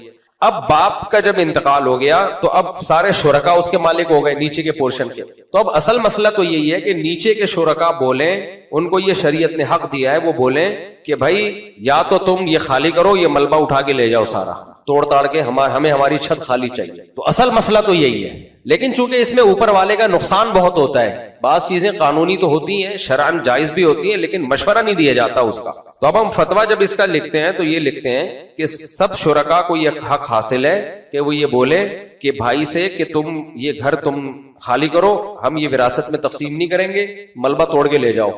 اب باپ کا جب انتقال ہو گیا تو اب سارے شرکا اس کے مالک ہو گئے نیچے کے پورشن کے. تو اب اصل مسئلہ تو یہی ہے کہ نیچے کے شرکا بولیں, ان کو یہ شریعت نے حق دیا ہے, وہ بولیں کہ بھائی یا تو تم یہ خالی کرو, یہ ملبہ اٹھا کے لے جاؤ سارا توڑ تاڑ کے, ہمیں ہماری چھت خالی چاہیے. تو اصل مسئلہ تو یہی ہے. لیکن چونکہ اس میں اوپر والے کا نقصان بہت ہوتا ہے, بعض چیزیں قانونی تو ہوتی ہیں, شرعاً جائز بھی ہوتی ہیں, لیکن مشورہ نہیں دیا جاتا اس کا. تو اب ہم فتویٰ جب اس کا لکھتے ہیں تو یہ لکھتے ہیں کہ سب شرکا کو یہ حق حاصل ہے کہ وہ یہ بولے کہ بھائی سے کہ تم یہ گھر تم خالی کرو, ہم یہ وراثت میں تقسیم نہیں کریں گے, ملبہ توڑ کے لے جاؤ,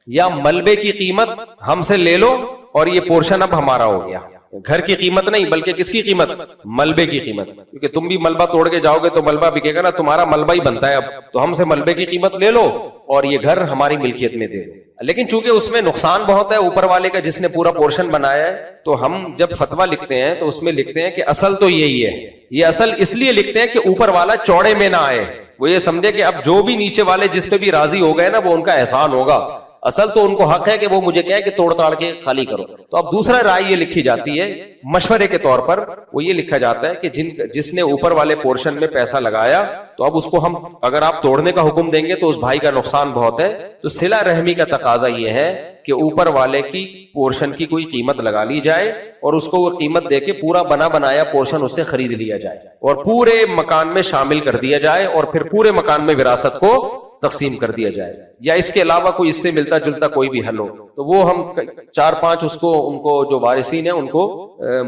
یا ملبے کی قیمت ہم سے لے لو اور یہ پورشن اب ہمارا ہو گیا. گھر کی قیمت نہیں بلکہ کس کی قیمت, ملبے کی قیمت, کیونکہ تم بھی ملبہ توڑ کے جاؤ گے تو ملبہ بکے گا نا, تمہارا ملبہ ہی بنتا ہے اب, تو ہم سے ملبے کی قیمت لے لو اور یہ گھر ہماری ملکیت میں دے دو. لیکن چونکہ اس میں نقصان بہت ہے اوپر والے کا جس نے پورا پورشن بنایا ہے, تو ہم جب فتویٰ لکھتے ہیں تو اس میں لکھتے ہیں کہ اصل تو یہی ہے. یہ اصل اس لیے لکھتے ہیں کہ اوپر والا چوڑے میں نہ آئے, وہ یہ سمجھے کہ اب جو بھی نیچے والے جس پہ بھی راضی ہو گئے نا وہ ان کا احسان ہوگا. اصل تو ان کو حق ہے کہ وہ مجھے کہے کہ توڑ تاڑ کے خالی کرو. تو اب دوسرا رائے یہ لکھی جاتی ہے مشورے کے طور پر, وہ یہ لکھا جاتا ہے کہ جس نے اوپر والے پورشن میں پیسہ لگایا تو اب اس کو ہم اگر آپ توڑنے کا حکم دیں گے تو اس بھائی کا نقصان بہت ہے, تو صلہ رحمی کا تقاضا یہ ہے کہ اوپر والے کی پورشن کی کوئی قیمت لگا لی جائے اور اس کو وہ قیمت دے کے پورا بنا بنایا پورشن اس سے خرید لیا جائے اور پورے مکان میں شامل کر دیا جائے اور پھر پورے مکان میں وراثت کو تقسیم کر دیا جائے. یا اس کے علاوہ کوئی اس سے ملتا جلتا کوئی بھی حل ہو تو وہ ہم 4-5 ان کو جو وارثین ہیں ان کو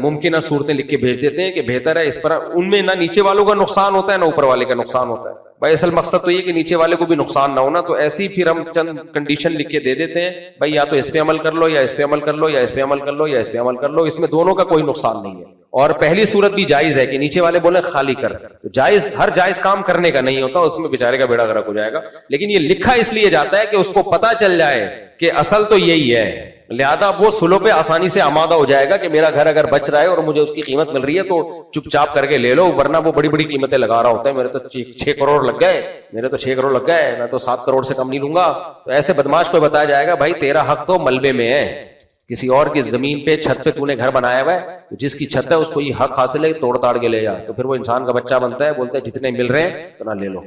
ممکنہ صورتیں لکھ کے بھیج دیتے ہیں کہ بہتر ہے اس پر, ان میں نہ نیچے والوں کا نقصان ہوتا ہے نہ اوپر والے کا نقصان ہوتا ہے. بھائی اصل مقصد تو یہ کہ نیچے والے کو بھی نقصان نہ ہونا, تو ایسی پھر ہم چند کنڈیشن لکھ کے دے دیتے ہیں, بھائی یا تو اس پہ عمل کر لو, یا اس پہ عمل کر لو, یا اس پہ عمل کر لو, یا اس پہ عمل کر لو. اس میں دونوں کا کوئی نقصان نہیں ہے. اور پہلی صورت بھی جائز ہے کہ نیچے والے بولے خالی کر, تو جائز ہر جائز کام کرنے کا نہیں ہوتا, اس میں بیچارے کا بیڑا غرق ہو جائے گا. لیکن یہ لکھا اس لیے جاتا ہے کہ اس کو پتا چل جائے کہ اصل تو یہی ہے, لہذا وہ سلو پہ آسانی سے آمادہ ہو جائے گا کہ میرا گھر اگر بچ رہا ہے اور مجھے اس کی قیمت مل رہی ہے تو چپ چاپ کر کے لے لو, ورنہ وہ بڑی بڑی قیمتیں لگا رہا ہوتا ہے. میرے تو 6 کروڑ لگ گئے, میرے تو 6 کروڑ لگ گئے, میں تو 7 کروڑ سے کم نہیں لوں گا. تو ایسے بدماش کو بتایا جائے گا بھائی تیرا حق تو ملبے میں ہے, کسی اور کی زمین پہ چھت پہ تو نے گھر بنایا ہوا ہے, جس کی چھت ہے اس کو یہ حق حاصل ہے, توڑ تاڑ کے لے جا. تو پھر وہ انسان کا بچہ بنتا ہے, بولتا ہے جتنے مل رہے ہیں اتنا لے لو.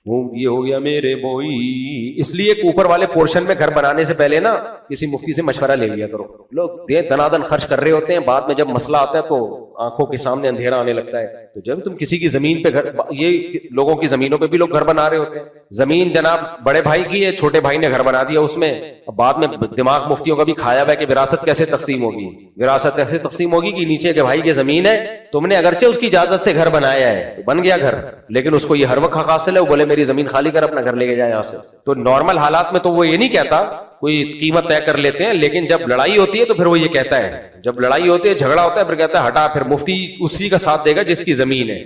یہ ہو گیا میرے بوئی. اس لیے اوپر والے پورشن میں گھر بنانے سے پہلے نا کسی مفتی سے مشورہ لے لیا کرو. لوگ دنادن خرچ کر رہے ہوتے ہیں, بعد میں جب مسئلہ آتا ہے تو آنکھوں کے سامنے اندھیرا آنے لگتا ہے. تو جب تم کسی کی زمین پہ گھر, یہ لوگوں کی زمینوں پہ بھی لوگ گھر بنا رہے ہوتے ہیں. زمین جناب بڑے بھائی کی ہے, چھوٹے بھائی نے گھر بنا دیا اس میں. اب بعد میں دماغ مفتیوں کا بھی کھایا ہوا ہے کہ وراثت کیسے تقسیم ہوگی. وراثت ایسے تقسیم ہوگی کہ نیچے کے بھائی کی زمین ہے, تم نے اگرچہ اس کی اجازت سے گھر بنایا ہے, بن گیا گھر, لیکن اس کو یہ ہر وقت حق حاصل ہے, وہ بولے میری زمین خالی کر, اپنا گھر لے کے جائے یہاں سے. تو نارمل حالات میں تو وہ یہ نہیں کہتا, کوئی قیمت طے کر لیتے ہیں, لیکن جب لڑائی ہوتی ہے تو پھر وہ یہ کہتا ہے, جب لڑائی ہوتی ہے جھگڑا ہوتا ہے پھر کہتا ہے ہٹا, پھر مفتی اسی کا ساتھ دے گا جس کی زمین ہے.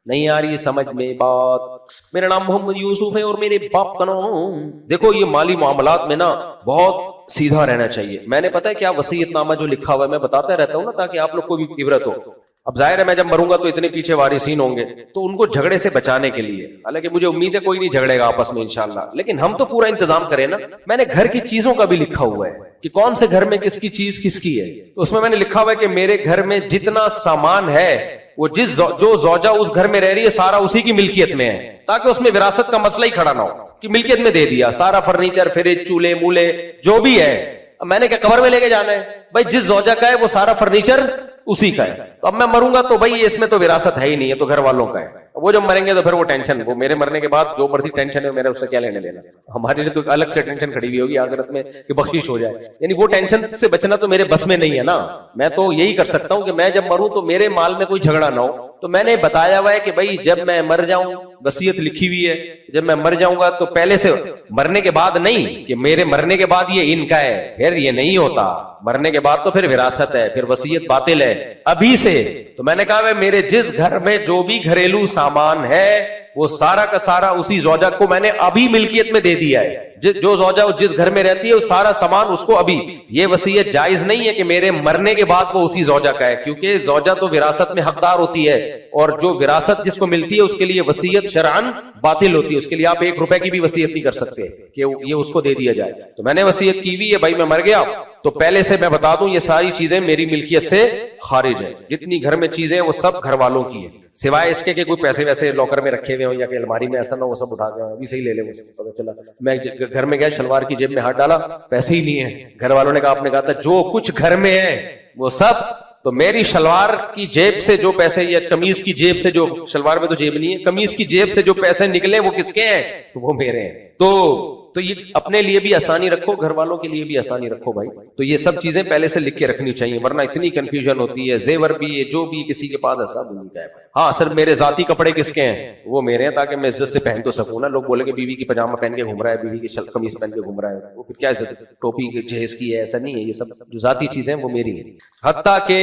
نہیں آ رہی سمجھ میں بات. میرا نام محمد یوسف ہے اور میرے باپ کا نام. دیکھو یہ مالی معاملات میں نا بہت سیدھا رہنا چاہیے. میں نے پتا ہے کیا وصیت نامہ جو لکھا ہوا ہے میں بتاتا رہتا ہوں نا, تاکہ آپ لوگ کو بھی عبرت ہو. اب ظاہر ہے میں جب مروں گا تو اتنے پیچھے وارثین ہوں گے, تو ان کو جھگڑے سے بچانے کے لیے, حالانکہ مجھے امید ہے کوئی نہیں جھگڑے گا آپس میں انشاءاللہ, لیکن ہم تو پورا انتظام کریں نا. میں نے گھر کی چیزوں کا بھی لکھا ہوا ہے کہ کون سے گھر میں کس کی چیز کس کی ہے. تو اس میں نے لکھا ہوا ہے کہ میرے گھر میں جتنا سامان ہے وہ جو زوجہ اس گھر میں رہ رہی ہے سارا اسی کی ملکیت میں ہے, تاکہ اس میں وراثت کا مسئلہ ہی کھڑا نہ ہو کہ ملکیت میں دے دیا سارا فرنیچر, فریج, چولہے مولے جو بھی ہے. میں نے کیا قبر میں لے کے جانا ہے بھائی, جس زوجہ کا ہے وہ سارا فرنیچر اسی کا ہے. تو اب میں مروں گا تو بھائی اس میں تو وراثت ہے ہی نہیں ہے, تو گھر والوں کا ہے. وہ جب مریں گے تو پھر وہ ٹینشن, وہ میرے مرنے کے بعد جو مرضی ٹینشن ہے میرے اس سے کیا لینے دینا. ہمارے لیے تو الگ سے ٹینشن کھڑی ہوئی ہوگی آخرت میں کہ بخشش ہو جائے. یعنی وہ ٹینشن سے بچنا تو میرے بس میں نہیں ہے نا. میں تو یہی کر سکتا ہوں کہ میں جب مروں تو میرے مال میں کوئی جھگڑا نہ ہو. تو میں نے بتایا ہوا ہے کہ بھائی جب میں مر جاؤں, وصیت لکھی ہوئی ہے, جب میں مر جاؤں گا تو پہلے سے, مرنے کے بعد نہیں کہ میرے مرنے کے بعد یہ ان کا ہے, پھر یہ نہیں ہوتا. مرنے کے بعد تو پھر وراثت ہے, پھر وصیت باطل ہے ابھی سے. تو میں نے کہا میرے جس گھر میں جو بھی گھریلو سامان ہے وہ سارا کا سارا اسی زوجہ کو میں نے ابھی ملکیت میں دے دیا ہے. جو زوجہ جس گھر میں رہتی ہے وہ سارا سامان اس کو ابھی. یہ وصیت جائز نہیں ہے کہ میرے مرنے کے بعد وہ اسی زوجہ کا ہے, کیونکہ زوجہ تو وراثت میں حقدار ہوتی ہے, اور جو وراثت جس کو ملتی ہے اس کے لیے وصیت شرعن باطل ہوتی ہے. اس کے لیے آپ 1 روپے کی بھی وصیت نہیں کر سکتے کہ یہ اس کو دے دیا جائے. تو میں نے وصیت کی ہوئی ہے بھائی, میں مر گیا تو پہلے سے میں بتا دوں یہ ساری چیزیں میری ملکیت سے خارج ہے. جتنی گھر میں چیزیں وہ سب گھر والوں کی ہیں, سوائے اس کے کہ کوئی پیسے ویسے لاکر میں رکھے ہوئے ہوں یا کہ الماری میں ایسا نہ وہ سب اٹھا کے ابھی صحیح لے لے. پتہ چلا میں گھر میں گیا, شلوار کی جیب میں ہاتھ ڈالا, پیسے ہی نہیں ہے. گھر والوں نے کہا, آپ نے کہا تھا جو کچھ گھر میں ہے وہ سب. تو میری شلوار کی جیب سے جو پیسے, یا قمیض کی جیب سے جو, شلوار میں تو جیب نہیں ہے, قمیض کی جیب سے جو پیسے نکلے وہ کس کے ہیں؟ وہ میرے ہیں. تو یہ اپنے لیے بھی آسانی رکھو, گھر والوں کے لیے بھی آسانی رکھو بھائی. تو یہ سب چیزیں پہلے سے لکھ کے رکھنی چاہیے, ورنہ اتنی کنفیوژن ہوتی ہے. زیور بھی ہے, جو بھی کسی کے پاس ایسا نہیں جائے. ہاں سر میرے ذاتی کپڑے کس کے ہیں؟ وہ میرے ہیں, تاکہ میں عزت سے پہن تو سکوں نا. لوگ بولے کہ بیوی کی پاجامہ پہن کے گھوم رہا ہے, بیوی کی قمیض پہن کے گھوم رہا ہے, وہ پھر کیا عزت, ٹوپی جہیز کی ہے, ایسا نہیں ہے. یہ سب جو ذاتی چیزیں وہ میری ہیں. حتیٰ کہ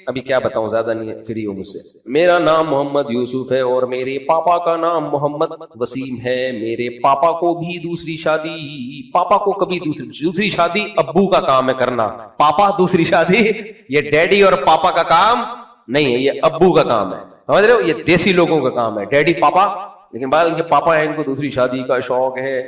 ابھی کیا بتاؤں, زیادہ نہیں فری ہو مجھ سے. میرا نام محمد یوسف ہے اور میرے پاپا کا نام محمد وسیم ہے. میرے پاپا کو بھی دوسری شادی, پاپا کو کبھی دوسری شادی ابو کا کام ہے کرنا. پاپا دوسری شادی یہ ڈیڈی اور پاپا کا کام نہیں ہے, یہ ابو کا کام ہے. سمجھ رہے ہو, یہ دیسی لوگوں کا کام ہے, ڈیڈی پاپا. لیکن بعد ان کے پاپا ہیں, ان کو دوسری شادی کا شوق ہے.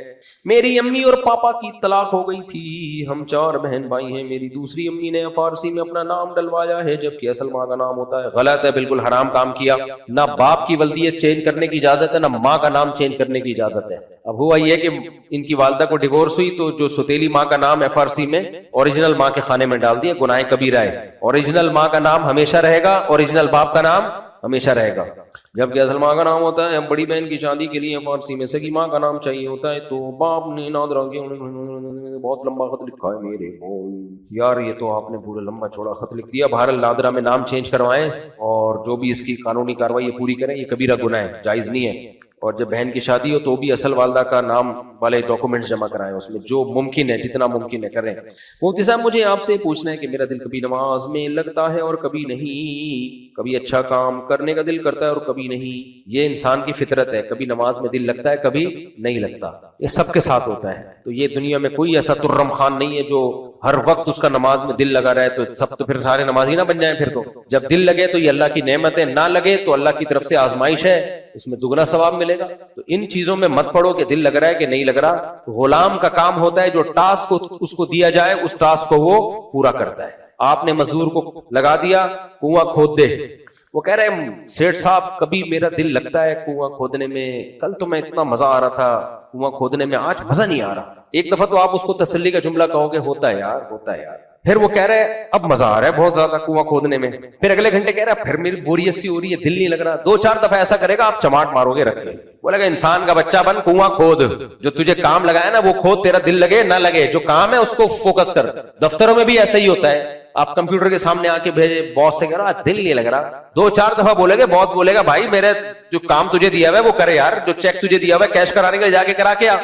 میری امی اور پاپا کی طلاق ہو گئی تھی, ہم 4 بہن بھائی ہیں. میری دوسری امی نے فارسی میں اپنا نام ڈلوایا ہے جبکہ اصل ماں کا نام ہوتا ہے. غلط ہے, بالکل حرام کام کیا. نہ باپ کی ولدیت چینج کرنے کی اجازت ہے, نہ ماں کا نام چینج کرنے کی اجازت ہے. اب ہوا یہ کہ ان کی والدہ کو ڈیورس ہوئی تو جو سوتیلی ماں کا نام ہے فارسی میں اوریجنل ماں کے خانے میں ڈال دیا, گناہ کبیرہ ہے. اوریجنل ماں کا نام ہمیشہ رہے گا, اوریجنل باپ کا نام ہمیشہ رہے گا. جبکہ اصل ماں کا نام ہوتا ہے, بڑی بہن کی شادی کے لیے فارسی میں سگی ماں کا نام چاہیے ہوتا ہے. تو باپ نے نادرا کے بہت لمبا خط لکھا ہے میرے یار, یہ تو آپ نے پورا لمبا چوڑا خط لکھ دیا. بہرحال نادرا میں نام چینج کروائیں اور جو بھی اس کی قانونی کاروائی پوری کریں. یہ کبیرہ گناہ ہے, جائز نہیں ہے. اور جب بہن کی شادی ہو تو بھی اصل والدہ کا نام والے ڈاکومنٹس جمع کرائیں، اس میں جو ممکن ہے جتنا ممکن ہے کریں۔ مفتی صاحب مجھے آپ سے پوچھنا ہے کہ میرا دل کبھی نماز میں لگتا ہے اور کبھی نہیں، کبھی اچھا کام کرنے کا دل کرتا ہے اور کبھی نہیں، یہ انسان کی فطرت ہے، کبھی نماز میں دل لگتا ہے کبھی نہیں لگتا، یہ سب کے ساتھ ہوتا ہے۔ تو یہ دنیا میں کوئی ایسا ترم خان نہیں ہے جو ہر وقت اس کا نماز میں دل لگا رہے، تو سب تو پھر سارے نمازی نہ بن جائیں۔ پھر تو جب دل لگے تو یہ اللہ کی نعمت ہے، نہ لگے تو اللہ کی طرف سے آزمائش ہے، اس میں دگنا ثواب ملے گا۔ تو ان چیزوں میں مت پڑو کہ دل لگ رہا ہے کہ نہیں لگ رہا۔ غلام کا کام ہوتا ہے جو ٹاسک اس کو دیا جائے اس ٹاسک کو وہ پورا کرتا ہے۔ آپ نے مزدور کو لگا دیا کنواں کھود دے، وہ کہہ رہے ہیں سیٹھ صاحب کبھی میرا دل لگتا ہے کنواں کھودنے میں، کل تو میں اتنا مزہ آ رہا تھا کنواں کھودنے میں، آج مزہ نہیں آ رہا۔ ایک دفعہ تو آپ اس کو تسلی کا جملہ کہو گے ہوتا ہے یار، ہوتا ہے یار۔ پھر وہ کہہ رہے ہیں اب مزہ آ رہا ہے بہت زیادہ کنواں کھودنے میں، پھر اگلے گھنٹے کہہ رہا ہے پھر میری بوریت سی ہو رہی ہے، دل نہیں لگ رہا۔ دو چار دفعہ ایسا کرے گا آپ چماٹ مارو گے رکھ کے۔ بولے گا انسان کا بچہ بن، کنواں کھود، جو تجھے کام لگایا نا وہ کھود، تیرا دل لگے نہ لگے جو کام ہے اس کو فوکس کر۔ دفتروں میں بھی ایسا ہی ہوتا ہے، آپ کمپیوٹر کے سامنے آ کے بھیجے باس سے کہہ رہا دل نہیں لگ رہا، دو چار دفعہ بولے گے باس بولے گا بھائی میرے جو کام تجھے دیا ہوا ہے وہ کرے یار، جو چیک تجھے دیا ہوا ہے کیش کرانے کے جا کے کرا کے آ۔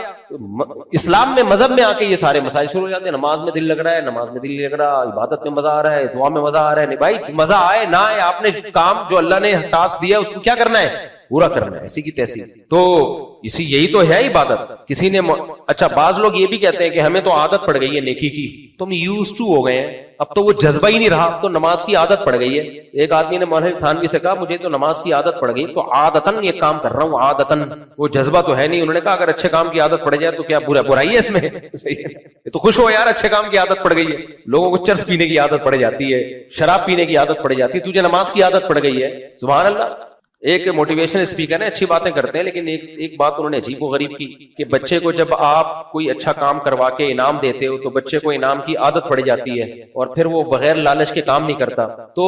اسلام میں مذہب میں آ کے یہ سارے مسائل شروع ہو جاتے ہیں، نماز میں دل لگ رہا ہے، نماز میں دل نہیں لگ رہا، عبادت میں مزہ آ رہا ہے، دعا میں مزہ آ رہا ہے۔ نہیں بھائی مزہ آئے نہ آئے، آپ نے کام جو اللہ نے ٹاسک دیا اس کو کیا کرنا ہے، پورا کرنا ہے، ایسی کی تیسی۔ تو اسی یہی تو ہے عبادت۔ کسی نے اچھا بعض لوگ یہ بھی کہتے ہیں کہ ہمیں تو عادت پڑ گئی ہے نیکی کی، تم یوز ٹو ہو گئے ہیں، اب تو وہ جذبہ ہی نہیں رہا، اب تو نماز کی عادت پڑ گئی ہے۔ ایک آدمی نے مولانا تھانوی سے کہا مجھے تو نماز کی عادت پڑ گئی، تو عادتاً یہ کام کر رہا ہوں، عادتاً، وہ جذبہ تو ہے نہیں۔ انہوں نے کہا اگر اچھے کام کی عادت پڑ جائے تو کیا برائی ہے اس میں؟ یہ تو خوش ہو یار اچھے کام کی عادت پڑ گئی ہے۔ لوگوں کو چرس پینے کی عادت پڑ جاتی ہے، شراب پینے کی عادت پڑ جاتی ہے، تجھے نماز کی عادت پڑ گئی ہے، سبحان اللہ۔ ایک موٹیویشن اسپیکر ہے، اچھی باتیں کرتے ہیں، لیکن ایک بات انہوں نے عجیب و غریب کی کہ بچے کو جب آپ کوئی اچھا کام کروا کے انعام دیتے ہو تو بچے کو انعام کی عادت پڑ جاتی ہے اور پھر وہ بغیر لالچ کے کام نہیں کرتا۔ تو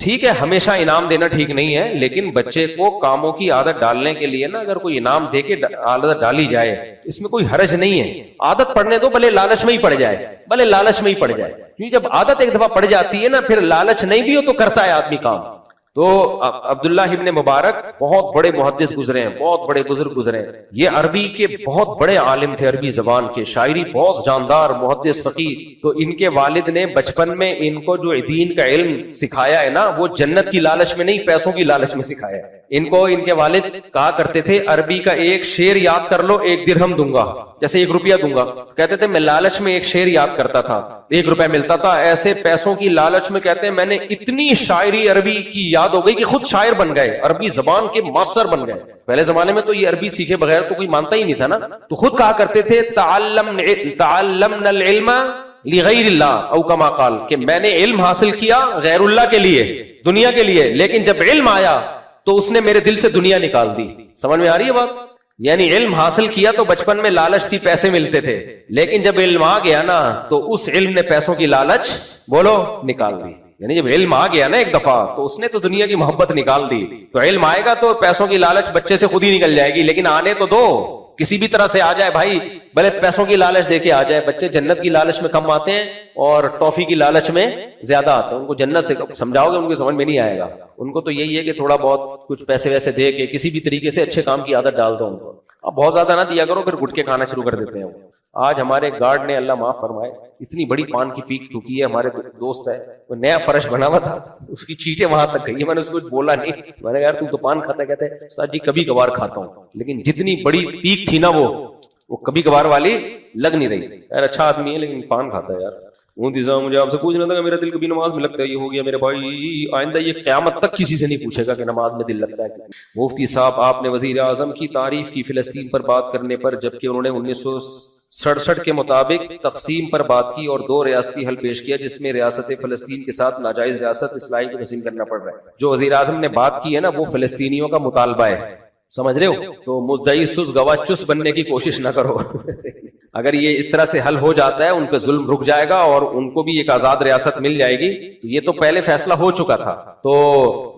ٹھیک ہے ہمیشہ انعام دینا ٹھیک نہیں ہے، لیکن بچے کو کاموں کی عادت ڈالنے کے لیے نا اگر کوئی انعام دے کے عادت ڈالی جائے اس میں کوئی حرج نہیں ہے۔ عادت پڑنے دو، بھلے لالچ میں ہی پڑ جائے، بھلے لالچ میں ہی پڑ جائے، کیونکہ جب عادت ایک دفعہ پڑ جاتی ہے نا پھر لالچ نہیں بھی ہو تو کرتا ہے آدمی کام۔ تو عبداللہ ابن مبارک بہت بڑے محدث گزرے ہیں، بہت بڑے بزرگ گزرے ہیں، یہ عربی کے بہت بڑے عالم تھے، عربی زبان کے، شاعری بہت جاندار، محدث فقیہ۔ تو ان کے والد نے بچپن میں ان کو جو دین کا علم سکھایا ہے نا وہ جنت کی لالچ میں نہیں پیسوں کی لالچ میں سکھایا ہے۔ ان کو ان کے والد کہا کرتے تھے عربی کا ایک شعر یاد کر لو 1 درہم دوں گا، جیسے 1 روپیہ دوں گا۔ کہتے تھے میں لالچ میں ایک شعر یاد کرتا تھا 1 روپیہ ملتا تھا، ایسے پیسوں کی لالچ میں کہتے ہیں میں نے اتنی شاعری عربی کی یاد ہو گئی کہ خود شاعر بن گئے، عربی زبان کے ماسٹر بن گئے۔ پہلے زمانے میں تو یہ عربی سیکھے بغیر تو کوئی مانتا ہی نہیں تھا نا، تو خود کہا کرتے تھے تعلمنا العلم لغیر اللہ او کما قال، کہ میں نے علم حاصل کیا غیر اللہ کے لیے، دنیا کے لیے، لیکن جب علم آیا تو اس نے میرے دل سے دنیا نکال دی۔ سمجھ میں آ رہی ہے بات؟ یعنی علم حاصل کیا تو بچپن میں لالچ تھی، پیسے ملتے تھے، لیکن جب علم آ گیا نا تو اس علم نے پیسوں کی لالچ بولو نکال دی۔ یعنی جب علم آ گیا نا ایک دفعہ تو اس نے تو دنیا کی محبت نکال دی۔ تو علم آئے گا تو پیسوں کی لالچ بچے سے خود ہی نکل جائے گی، لیکن آنے تو دو، کسی بھی طرح سے آ جائے بھائی، بھلے پیسوں کی لالچ دے کے آ جائے۔ بچے جنت کی لالچ میں کم آتے ہیں اور ٹافی کی لالچ میں زیادہ آتے ہیں، ان کو جنت سے سمجھاؤ گے ان کو سمجھ میں نہیں آئے گا۔ ان کو تو یہی ہے کہ تھوڑا بہت کچھ پیسے ویسے دے کے کسی بھی طریقے سے اچھے کام کی عادت ڈال دو ان کو۔ اب بہت زیادہ نہ دیا کرو، پھر گٹکے کھانا شروع کر دیتے ہیں۔ آج ہمارے گارڈ نے اللہ معاف فرمائے اتنی بڑی پان کی پیک تھوکی ہے، ہمارے دوست ہے وہ نیا فرش بنا ہوا تھا، اس کی چیٹیں وہاں تک گئی، میں نے اس کو کچھ بولا نہیں، میں نے کہا یار تو پان کھاتا ہے؟ کہتے ہیں استاد جی کبھی کبھار کھاتا ہوں، لیکن جتنی بڑی پیک تھی نا وہ کبھی کبھار والی لگ نہیں رہی۔ یار اچھا آدمی ہے لیکن پان کھاتا ہے یار۔ مجھے آپ سے پوچھنا تھا کہ میرا دل کبھی نماز میں لگتا ہے، یہ ہو گیا میرے بھائی، آئندہ یہ قیامت تک کسی سے نہیں پوچھے گا کہ نماز میں دل لگتا ہے۔ مفتی صاحب آپ نے وزیر اعظم کی تعریف کی فلسطین پر بات کرنے پر، جبکہ انہوں نے 1967 کے مطابق تقسیم پر بات کی اور 2 ریاستی حل پیش کیا جس میں ریاست فلسطین کے ساتھ ناجائز ریاست اسرائیل کو تقسیم کرنا پڑ رہا ہے۔ جو وزیر اعظم نے بات کی ہے نا وہ فلسطینیوں کا مطالبہ ہے، سمجھ رہے ہو؟ تو مدعی سس گواہ چس بننے کی کوشش نہ کرو۔ اگر یہ اس طرح سے حل ہو جاتا ہے ان پہ ظلم رک جائے گا اور ان کو بھی ایک آزاد ریاست مل جائے گی۔ تو یہ تو پہلے فیصلہ ہو چکا تھا، تو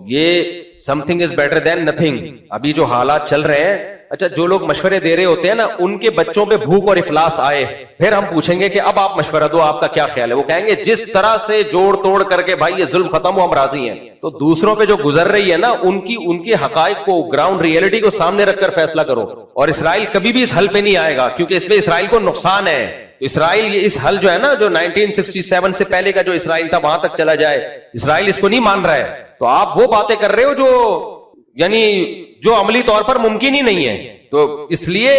یہ some thing is better than nothing. ابھی جو حالات چل رہے ہیں اچھا جو لوگ مشورے دے رہے ہوتے ہیں نا ان کے بچوں پہ بھوک اور افلاس آئے, پھر ہم پوچھیں گے کہ اب آپ مشورہ دو, آپ کا کیا خیال ہے؟ وہ کہیں گے جس طرح سے جوڑ توڑ کر کے بھائی یہ ظلم ختم ہو ہم راضی ہیں. تو دوسروں پہ جو گزر رہی ہے نا ان کے حقائق کو, گراؤنڈ ریئلٹی کو سامنے رکھ کر فیصلہ کرو. اور اسرائیل کبھی بھی اس حل پہ نہیں آئے گا کیونکہ اس میں اسرائیل کو نقصان ہے. اسرائیل یہ اس حل جو ہے نا جو 1967 سے پہلے کا جو اسرائیل تھا وہاں تک چلا جائے, اسرائیل اس کو نہیں مان رہا ہے. تو آپ وہ باتیں کر رہے ہو جو یعنی جو عملی طور پر ممکن ہی نہیں ہے. تو اس لیے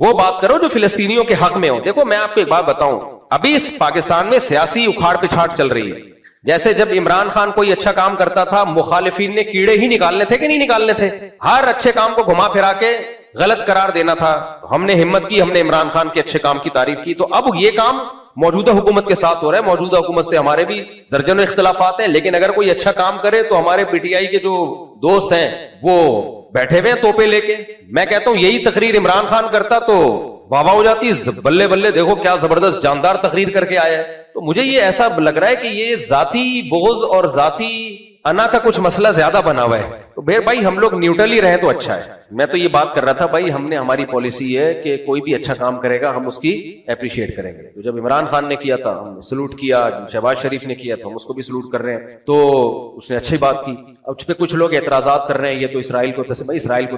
وہ بات کرو جو فلسطینیوں کے حق میں ہو. دیکھو میں آپ کو ایک بات بتاؤں, ابھی اس پاکستان میں سیاسی اکھاڑ پچھاڑ چل رہی ہے. جیسے جب عمران خان کوئی اچھا کام کرتا تھا مخالفین نے کیڑے ہی نکالنے تھے کہ نہیں نکالنے تھے, ہر اچھے کام کو گھما پھرا کے غلط قرار دینا تھا. ہم نے ہمت کی, ہم نے عمران خان کے اچھے کام کی تعریف کی. تو اب یہ کام موجودہ حکومت کے ساتھ ہو رہا ہے. موجودہ حکومت سے ہمارے بھی درجنوں اختلافات ہیں, لیکن اگر کوئی اچھا کام کرے تو ہمارے پی ٹی آئی کے جو دوست ہیں وہ بیٹھے ہوئے ہیں توپے لے کے. میں کہتا ہوں یہی تقریر عمران خان کرتا تو واہ واہ ہو جاتی, بلے بلے دیکھو کیا زبردست جاندار تقریر کر کے آیا ہے. تو مجھے یہ ایسا لگ رہا ہے کہ یہ ذاتی بغض اور ذاتی انا کا کچھ مسئلہ زیادہ بنا ہوا ہے. تو بھائی ہم لوگ نیوٹرل ہی رہیں تو اچھا ہے. میں تو یہ بات کر رہا تھا بھائی ہم نے, ہماری پالیسی ہے کہ کوئی بھی اچھا کام کرے گا ہم اس کی اپریشیٹ کریں گے. تو جب عمران خان نے کیا تھا ہم نے سلوٹ کیا, شہباز شریف نے کیا تھا ہم اس کو بھی سلوٹ کر رہے ہیں. تو اس نے اچھی بات کی. اب اس پہ کچھ لوگ اعتراضات کر رہے ہیں یہ تو اسرائیل کو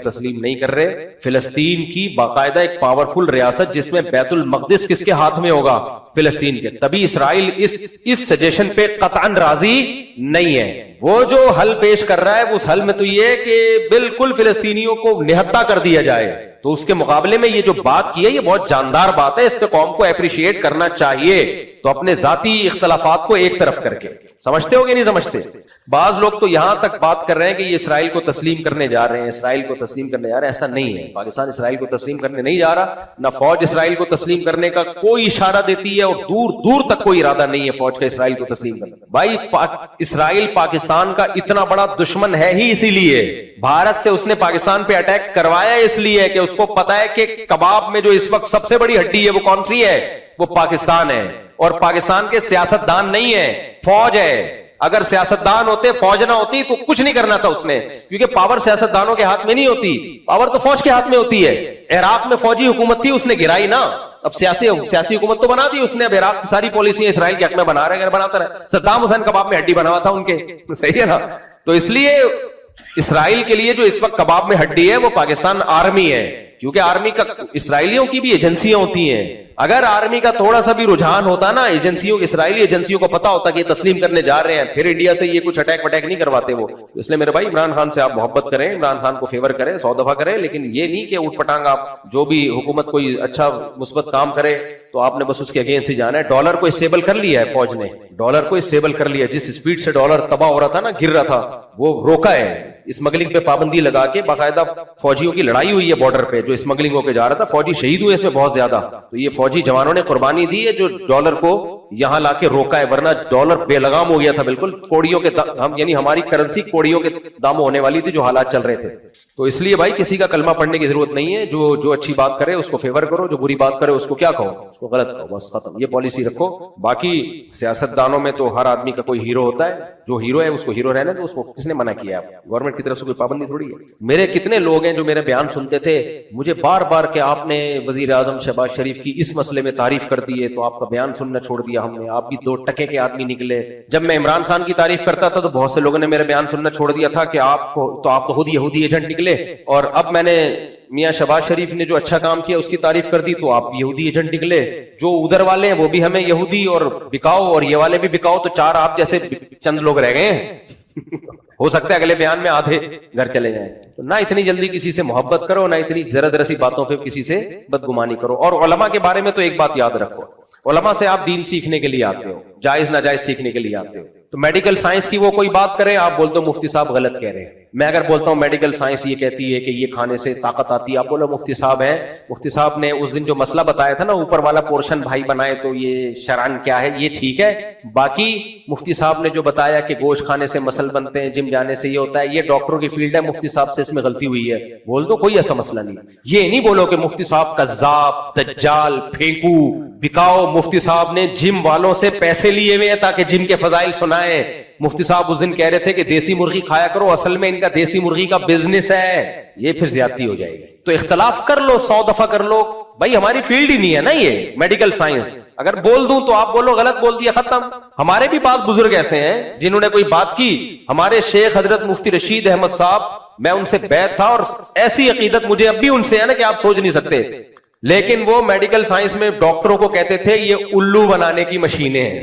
تسلیم نہیں کر رہے. فلسطین کی باقاعدہ ایک پاورفل ریاست جس میں بیت المقدس کس کے ہاتھ میں ہوگا؟ فلسطین کے. تبھی اسرائیل اس سجیشن پہ قطعاً راضی نہیں ہے. وہ جو حل پیش کر رہا ہے اس حل میں تو یہ ہے کہ بالکل فلسطینیوں کو نہتا کر دیا جائے. تو اس کے مقابلے میں یہ جو بات کی ہے یہ بہت جاندار بات ہے, اس پہ قوم کو اپریشیٹ کرنا چاہیے. تو اپنے ذاتی اختلافات کو ایک طرف کر کے, سمجھتے ہو کہ نہیں سمجھتے؟ بعض لوگ تو یہاں تک بات کر رہے ہیں کہ یہ اسرائیل کو تسلیم کرنے جا رہے ہیں, اسرائیل کو تسلیم کرنے جا رہے ہیں. ایسا نہیں ہے, پاکستان اسرائیل کو تسلیم کرنے نہیں جا رہا, نہ فوج اسرائیل کو تسلیم کرنے کا کوئی اشارہ دیتی ہے, اور دور دور تک کوئی ارادہ نہیں ہے فوج کا اسرائیل کو تسلیم کرنے. بھائی اسرائیل پاکستان کا اتنا بڑا دشمن ہے ہی اسی لیے. بھارت سے اس نے پاکستان پہ اٹیک کروایا اس لیے کہ اس کو پتا ہے کہ کباب میں جو اس وقت سب سے بڑی ہڈی ہے وہ کون سی ہے؟ وہ پاکستان ہے. اور پاکستان کے سیاستدان نہیں ہے, فوج ہے. اگر سیاستدان ہوتے, فوج نہ ہوتی تو کچھ نہیں کرنا تھا اس نے, کیونکہ پاور سیاستدانوں کے ہاتھ میں نہیں ہوتی, پاور تو فوج کے ہاتھ میں ہوتی ہے. عراق میں فوجی حکومت تھی, اس نے گرائی نا. اب سیاسی حکومت تو بنا دی اس نے. اب عراق کی ساری پالیسیاں اسرائیل کے حق میں بنا رہے ہیں, بناتا رہے. صدام حسین کباب میں ہڈی بنا ہوا تھا ان کے, صحیح ہے نا. تو اس لیے اسرائیل کے لیے جو اس وقت کباب میں ہڈی ہے وہ پاکستان آرمی ہے, کیونکہ آرمی کا, اسرائیلیوں کی بھی ایجنسیاں ہوتی ہیں. اگر آرمی کا تھوڑا سا بھی رجحان ہوتا نا ایجنسیوں, اسرائیلی ایجنسیوں کو پتا ہوتا کہ یہ تسلیم کرنے جا رہے ہیں, پھر انڈیا سے یہ کچھ اٹیک نہیں کرواتے وہ. اس لیے میرے بھائی عمران خان سے آپ محبت کریں, عمران خان کو فیور کریں, 100 دفعہ کریں, لیکن یہ نہیں کہ اوٹ پٹانگ آپ جو بھی حکومت کوئی اچھا مثبت کام کرے تو آپ نے بس اس کے اگینسٹ ہی جانا ہے. ڈالر کو اسٹیبل کر لیا ہے فوج نے, ڈالر کو اسٹیبل کر لیا. جس اسپیڈ سے ڈالر تباہ ہو رہا تھا نا, گر رہا تھا, وہ روکا ہے. اسمگلنگ پہ پابندی لگا کے باقاعدہ فوجیوں کی لڑائی ہوئی ہے بارڈر پہ, جو اسمگلنگ ہو کے جا رہا تھا. فوجی شہید ہوئے اس میں بہت زیادہ. تو یہ فوجی جوانوں نے قربانی دی ہے جو ڈالر کو یہاں لا کے روکا ہے, ورنہ ڈالر بے لگام ہو گیا تھا بالکل. کوڑیوں کے یعنی ہماری کرنسی کوڑیوں کے داموں ہونے والی تھی جو حالات چل رہے تھے. تو اس لیے بھائی کسی کا کلمہ پڑھنے کی ضرورت نہیں ہے. جو اچھی بات کرے اس کو فیور کرو, جو بری بات کرے اس کو کیا کہو, اس کو غلط کہو, بس ختم. یہ پالیسی رکھو. باقی سیاستدانوں میں تو ہر آدمی کا کوئی ہیرو ہوتا ہے, جو ہیرو ہے اس کو ہیرو رہنے دو. اس کو کس نے منع کیا ہے؟ گورنمنٹ کی طرف سے کوئی پابندی تھوڑی ہے. میرے کتنے لوگ ہیں جو میرے بیان سنتے تھے مجھے بار بار کہ آپ نے وزیر اعظم شہباز شریف کی اس مسئلے میں تعریف کر دی ہے تو آپ کا بیان سننا چھوڑ دیا ہم نے, آپ بھی 2 ٹکے کے آدمی نکلے. جب میں عمران خان کی تعریف کرتا تھا تو بہت سے لوگوں نے میرے بیان سننا چھوڑ دیا تھا کہ آپ تو خود یہودی ایجنٹ نکلے. اور اب میں نے میاں شہباز شریف نے جو اچھا کام کیا اس کی تعریف کر دی تو آپ یہودی ایجنٹ نکلے. جو ادھر والے ہیں وہ بھی ہمیں یہودی اور بکاؤ, اور یہ والے بھی بکاؤ. تو 4 آپ جیسے چند لوگ رہ گئے ہیں. ہو سکتا ہے اگلے بیان میں آدھے گھر چلے جائیں. تو نہ اتنی جلدی کسی سے محبت کرو, نہ اتنی ذرا سی باتوں پہ کسی سے بدگمانی کرو. اور علماء کے بارے میں تو ایک بات یاد رکھو, علماء سے آپ دین سیکھنے کے لیے آتے ہو, جائز ناجائز سیکھنے کے لیے آتے ہو. تو میڈیکل سائنس کی وہ کوئی بات کرے, آپ بولتے ہو مفتی صاحب غلط کہہ رہے ہیں. میں اگر بولتا ہوں میڈیکل سائنس یہ کہتی ہے کہ یہ کھانے سے طاقت آتی ہے, آپ بولو مفتی صاحب ہیں, مفتی صاحب نے اس دن جو مسئلہ بتایا تھا نا اوپر والا پورشن بھائی بنائے تو یہ شرعن کیا ہے, یہ ٹھیک ہے. باقی مفتی صاحب نے جو بتایا کہ گوشت کھانے سے مسل بنتے ہیں, جم جانے سے یہ ہوتا ہے, یہ ڈاکٹروں کی فیلڈ ہے, مفتی صاحب سے اس میں غلطی ہوئی ہے. بول دو, کوئی ایسا مسئلہ نہیں. یہ نہیں بولو کہ مفتی صاحب کذاب, دجال, پھینکو, بکاؤ. مفتی صاحب نے جم والوں سے پیسے لیے ہوئے ہیں تاکہ جم کے فضائل سنائیں. مفتی صاحب اس دن کہہ رہے تھے کہ دیسی مرغی کھایا کرو، اصل میں ان کا دیسی مرغی کا بزنس ہے، یہ پھر زیادتی ہو جائے گی. تو اختلاف کر لو، 100 دفعہ کر لو بھائی، ہماری فیلڈ ہی نہیں ہے نا یہ میڈیکل سائنس. اگر بول دوں تو آپ بولو غلط بول دیا، ختم. ہمارے بھی بعض بزرگ ایسے ہیں جنہوں نے کوئی بات کی، ہمارے شیخ حضرت مفتی رشید احمد صاحب، میں ان سے بیعت تھا اور ایسی عقیدت مجھے اب بھی ان سے ہے نا کہ آپ سوچ نہیں سکتے، لیکن وہ میڈیکل سائنس میں ڈاکٹروں کو کہتے تھے یہ الو بنانے کی مشینیں ہیں.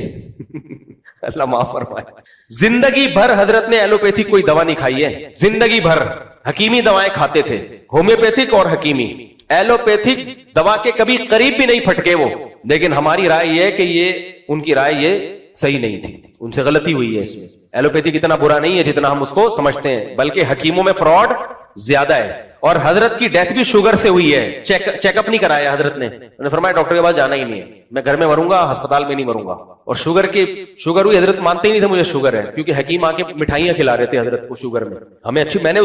اللہ معاف فرمائے. زندگی بھر حضرت نے ایلوپیتھک کوئی دوا نہیں کھائی ہے، زندگی بھر حکیمی دوائیں کھاتے تھے، ہومیوپیتھک اور حکیمی. ایلوپیتھک دوا کے کبھی قریب بھی نہیں پھٹکے وہ. لیکن ہماری رائے یہ ہے کہ یہ ان کی رائے یہ صحیح نہیں تھی، ان سے غلطی ہوئی ہے. اس میں ایلوپیتھک اتنا برا نہیں ہے جتنا ہم اس کو سمجھتے ہیں، بلکہ حکیموں میں فراڈ زیادہ ہے. اور حضرت کی ڈیتھ بھی شوگر سے ہوئی ہے، چیک اپ نہیں کرایا حضرت نے. انہوں نے فرمایا ڈاکٹر کے پاس جانا ہی نہیں ہے، میں گھر میں مروں گا، ہسپتال میں نہیں مروں گا. اور شوگر ہوئی، حضرت مانتے ہی نہیں تھے مجھے شوگر ہے، کیونکہ حکیم آ کے مٹھائیاں کھلا رہے تھے حضرت کو شوگر میں. ہمیں اچھی، میں نے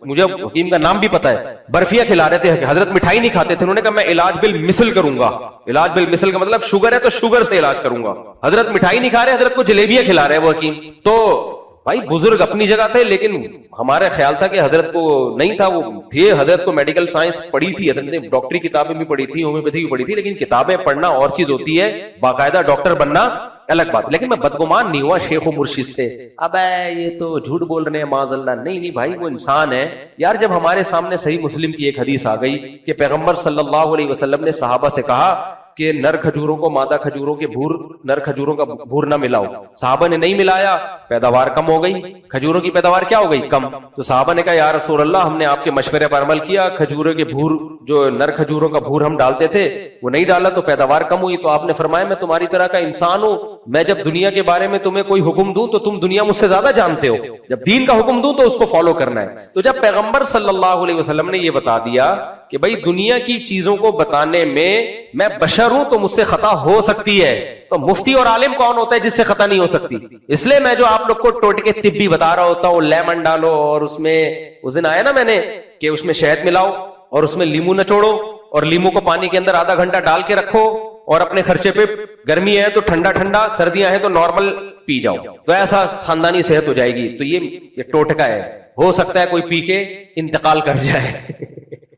مجھے حکیم کا نام بھی پتا ہے، برفیاں کھلا رہے تھے، حضرت مٹھائی نہیں کھاتے تھے. انہوں نے کہا میں علاج بالمثل کروں گا. علاج بالمثل کا مطلب شوگر ہے تو شوگر سے علاج کروں گا. حضرت مٹھائی نہیں کھا رہے، حضرت کو جلیبیاں کھلا رہے وہ حکیم. تو بھائی بزرگ اپنی جگہ تھے، لیکن ہمارا خیال تھا کہ حضرت کو نہیں تھا، وہ تھے، حضرت کو میڈیکل سائنس پڑھی تھی، حضرت نے ڈاکٹری کتابیں بھی پڑھی تھی، ہومیوپیتھی بھی پڑھی تھی. لیکن کتابیں پڑھنا اور چیز ہوتی ہے، باقاعدہ ڈاکٹر بننا الگ بات. لیکن میں بدگمان نہیں ہوا شیخ و مرشد سے، اب یہ تو جھوٹ بول رہے ہیں معاذ اللہ. نہیں بھائی، وہ انسان ہے یار. جب ہمارے سامنے صحیح مسلم کی ایک حدیث آ گئی کہ پیغمبر صلی اللہ علیہ وسلم نے صحابہ سے کہا کہ نر کھجوروں کو مادہ کھجوروں کے نر کھجوروں کا بھور نہ ملاؤ. صحابہ نے نہیں ملایا، پیداوار کم ہو گئی، کھجوروں کی پیداوار کیا ہو گئی؟ کم. تو صحابہ نے کہا یا رسول اللہ، ہم نے آپ کے مشورے پر عمل کیا، کھجوروں کے بھور، جو نر کھجوروں کا بھور ہم ڈالتے تھے وہ نہیں ڈالا تو پیداوار کم ہوئی. تو آپ نے فرمایا میں تمہاری طرح کا انسان ہوں، میں جب دنیا کے بارے میں تمہیں کوئی حکم دوں تو تم دنیا مجھ سے زیادہ جانتے ہو، جب دین کا حکم دوں تو اس کو فالو کرنا ہے. تو جب پیغمبر صلی اللہ علیہ وسلم نے یہ بتا دیا کہ بھائی دنیا کی چیزوں کو بتانے میں بشر ہوں تو مجھ سے خطا ہو سکتی ہے، تو مفتی اور عالم کون ہوتا ہے جس سے خطا نہیں ہو سکتی؟ اس لیے میں جو آپ لوگ کو ٹوٹکے طبی بتا رہا ہوتا ہوں، لیمن ڈالو اور اس میں اس دن آیا نا میں نے کہ اس میں شہد ملاؤ اور اس میں لیمو نچوڑو اور لیمو کو پانی کے اندر آدھا گھنٹہ ڈال کے رکھو اور اپنے خرچے پہ، گرمی ہے تو ٹھنڈا ٹھنڈا، سردیاں ہیں تو نارمل پی جاؤ، تو ایسا خاندانی صحت ہو جائے گی. تو یہ ٹوٹکا ہے. ہو سکتا ہے کوئی پی کے انتقال کر جائے،